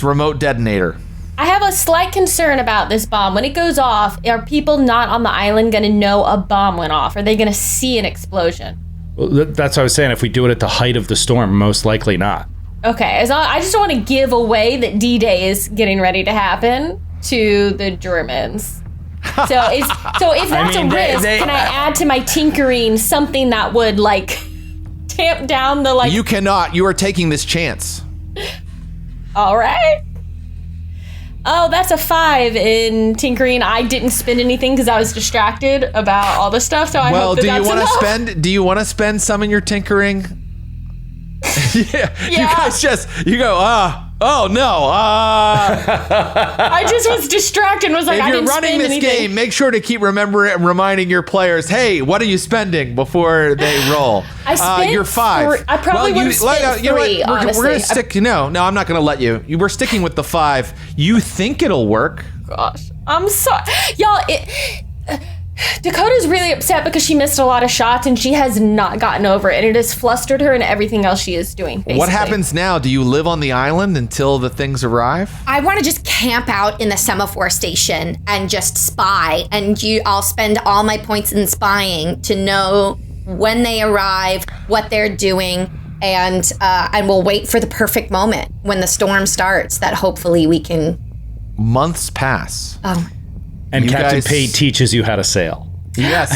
remote detonator. I have a slight concern about this bomb. When it goes off, are people not on the island going to know a bomb went off? Are they going to see an explosion? Well, that's what I was saying. If we do it at the height of the storm, most likely not. Okay, I just don't want to give away that D-Day is getting ready to happen to the Germans. So if that's a risk, can I add to my tinkering something that would tamp down the You cannot. You are taking this chance. All right. Oh, that's a 5 in tinkering. I didn't spend anything because I was distracted about all the stuff. So I hope do you want to spend some in your tinkering? Yeah. You guys you go. Oh no! I just was distracted. And was like, if I didn't you're running spend this anything. game, make sure to keep reminding your players, hey, what are you spending before they roll? I spent you're 5. I probably would have spent 3. Honestly, we're gonna stick. No, I'm not gonna let you. We're sticking with the 5. You think it'll work? Gosh, I'm sorry, y'all. Dakota's really upset because she missed a lot of shots and she has not gotten over it, and it has flustered her in everything else she is doing. Basically. What happens now? Do you live on the island until the things arrive? I want to just camp out in the semaphore station and just spy, and I'll spend all my points in spying to know when they arrive, what they're doing, and we'll wait for the perfect moment when the storm starts that hopefully we can. Months pass. Oh. And Captain Pate teaches you how to sail. Yes.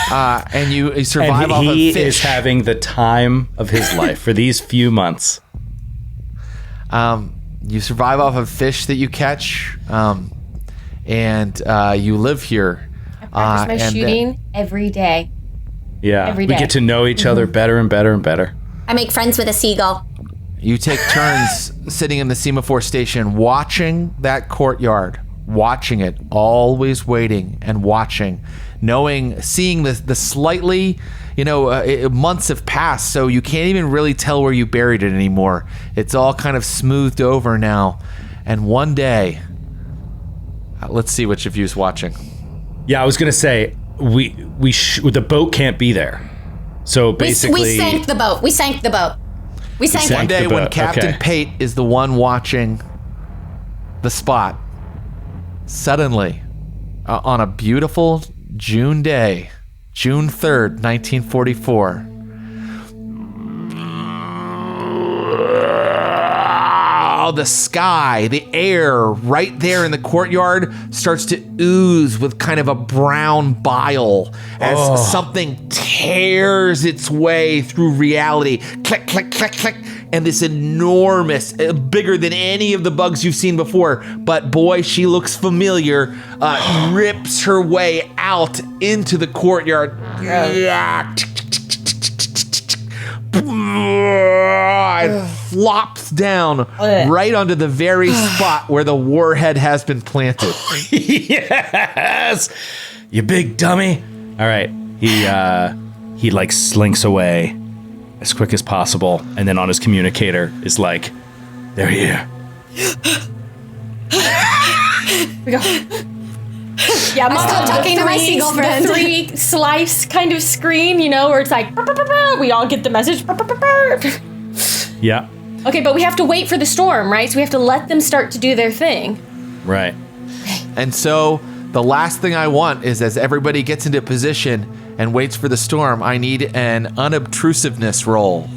And you survive off of fish. He is having the time of his life for these few months. You survive off of fish that you catch, and you live here. I practice my shooting every day. Yeah. Every day. We get to know each other better and better and better. I make friends with a seagull. You take turns sitting in the semaphore station, watching that courtyard. Watching it, always waiting and watching, seeing the slightly, months have passed, so you can't even really tell where you buried it anymore. It's all kind of smoothed over now. And one day, let's see which of you is watching. Yeah, I was gonna say the boat can't be there, so basically we sank the boat. We sank the boat. One day when Captain Pate is the one watching the spot. Suddenly, on a beautiful June day, June 3rd, 1944, the sky, the air right there in the courtyard starts to ooze with kind of a brown bile as something tears its way through reality. Click, click, click, click. And this enormous, bigger than any of the bugs you've seen before, but boy, she looks familiar, rips her way out into the courtyard. And flops down right onto the very spot where the warhead has been planted. Yes, you big dummy. All right, he slinks away as quick as possible, and then on his communicator is like, they're here. We go. Yeah, Stop talking to my seagull friend. The 3 slice kind of screen, where it's like, "Burr, burr, burr, burr." We all get the message. "Burr, burr, burr, burr." Yeah. Okay, but we have to wait for the storm, right? So we have to let them start to do their thing. Right. And so the last thing I want is as everybody gets into position and waits for the storm, I need an unobtrusiveness roll.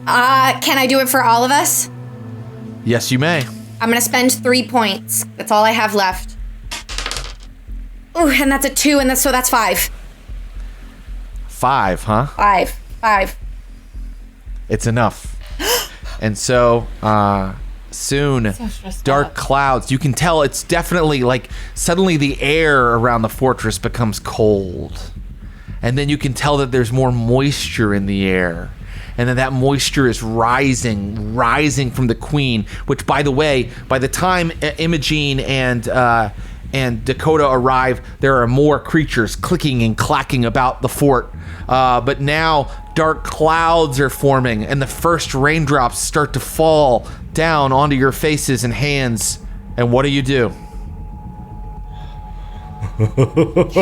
Can I do it for all of us? Yes, you may. I'm gonna spend 3 points. That's all I have left. Ooh, and that's a 2, and that's 5. 5, huh? 5. It's enough. And so, soon, dark clouds. You can tell it's definitely like suddenly the air around the fortress becomes cold. And then you can tell that there's more moisture in the air. And then that moisture is rising from the queen, which, by the way, by the time Imogene and Dakota arrive, there are more creatures clicking and clacking about the fort. But now dark clouds are forming, and the first raindrops start to fall down onto your faces and hands. And what do?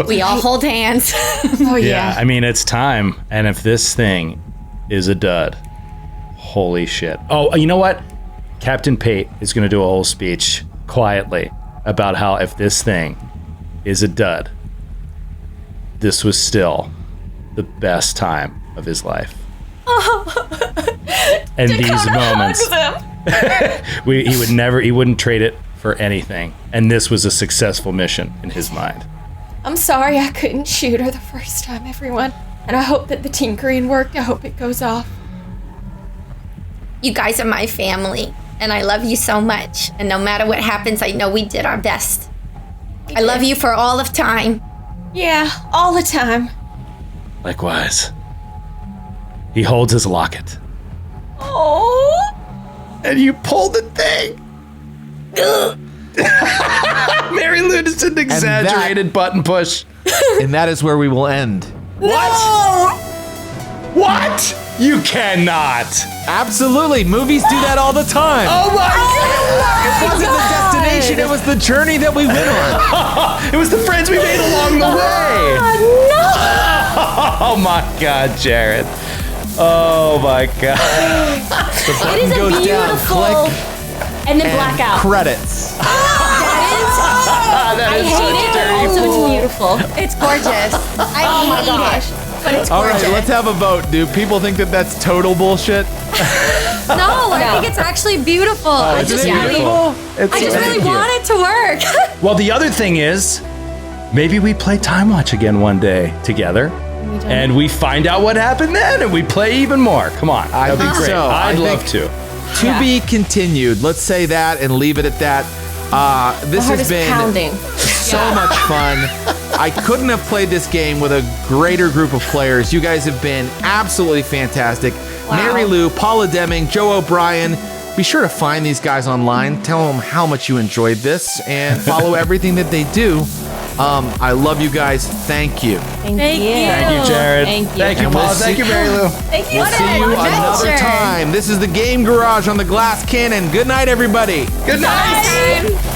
We all hold hands. Oh, Yeah, I mean, it's time. And if this thing is a dud, holy shit. Oh, you know what? Captain Pate is going to do a whole speech quietly about how if this thing is a dud, this was still the best time of his life. And these moments, he wouldn't trade it for anything. And this was a successful mission in his mind. I'm sorry I couldn't shoot her the first time, everyone. And I hope that the tinkering worked. I hope it goes off. You guys are my family, and I love you so much. And no matter what happens, I know we did our best. I love you for all of time. Yeah, all the time. Likewise. He holds his locket. Oh. And you pull the thing. Mary Lou just an exaggerated button push. And that is where we will end. What? What? You cannot. Absolutely. Movies do that all the time. Oh my God. It wasn't the destination, it was the journey that we went on. It was the friends we made along the way. No. Oh my God, Jared. Oh my God. The It button is a goes down, beautiful. click, And then and blackout. credits. That I is hate such it, but dirty also pool. it's beautiful. It's gorgeous. I hate it, but it's All gorgeous. right, let's have a vote. Do people think that that's total bullshit? No, I think it's actually beautiful. I Isn't just it really, beautiful? I just really want it to work. Well, the other thing is, maybe we play TimeWatch again one day together. And we find out what happened then, and we play even more. Come on. I That'd be think great. so. I'd I love think- to. To be continued. Let's say that and leave it at that. This My heart has is been pounding. so much fun. I couldn't have played this game with a greater group of players. You guys have been absolutely fantastic. Mary Lou, Paula Deming, Joe O'Brien. Be sure to find these guys online. Tell them how much you enjoyed this and follow everything that they do. I love you guys. Thank you. Thank you. Thank you, Jared. Thank you. Thank you, And we'll Paul. see- Thank you, Mary Lou. Thank you. We'll see you another time. This is the Game Garage on the Glass Cannon. Good night, everybody. Good night. Time.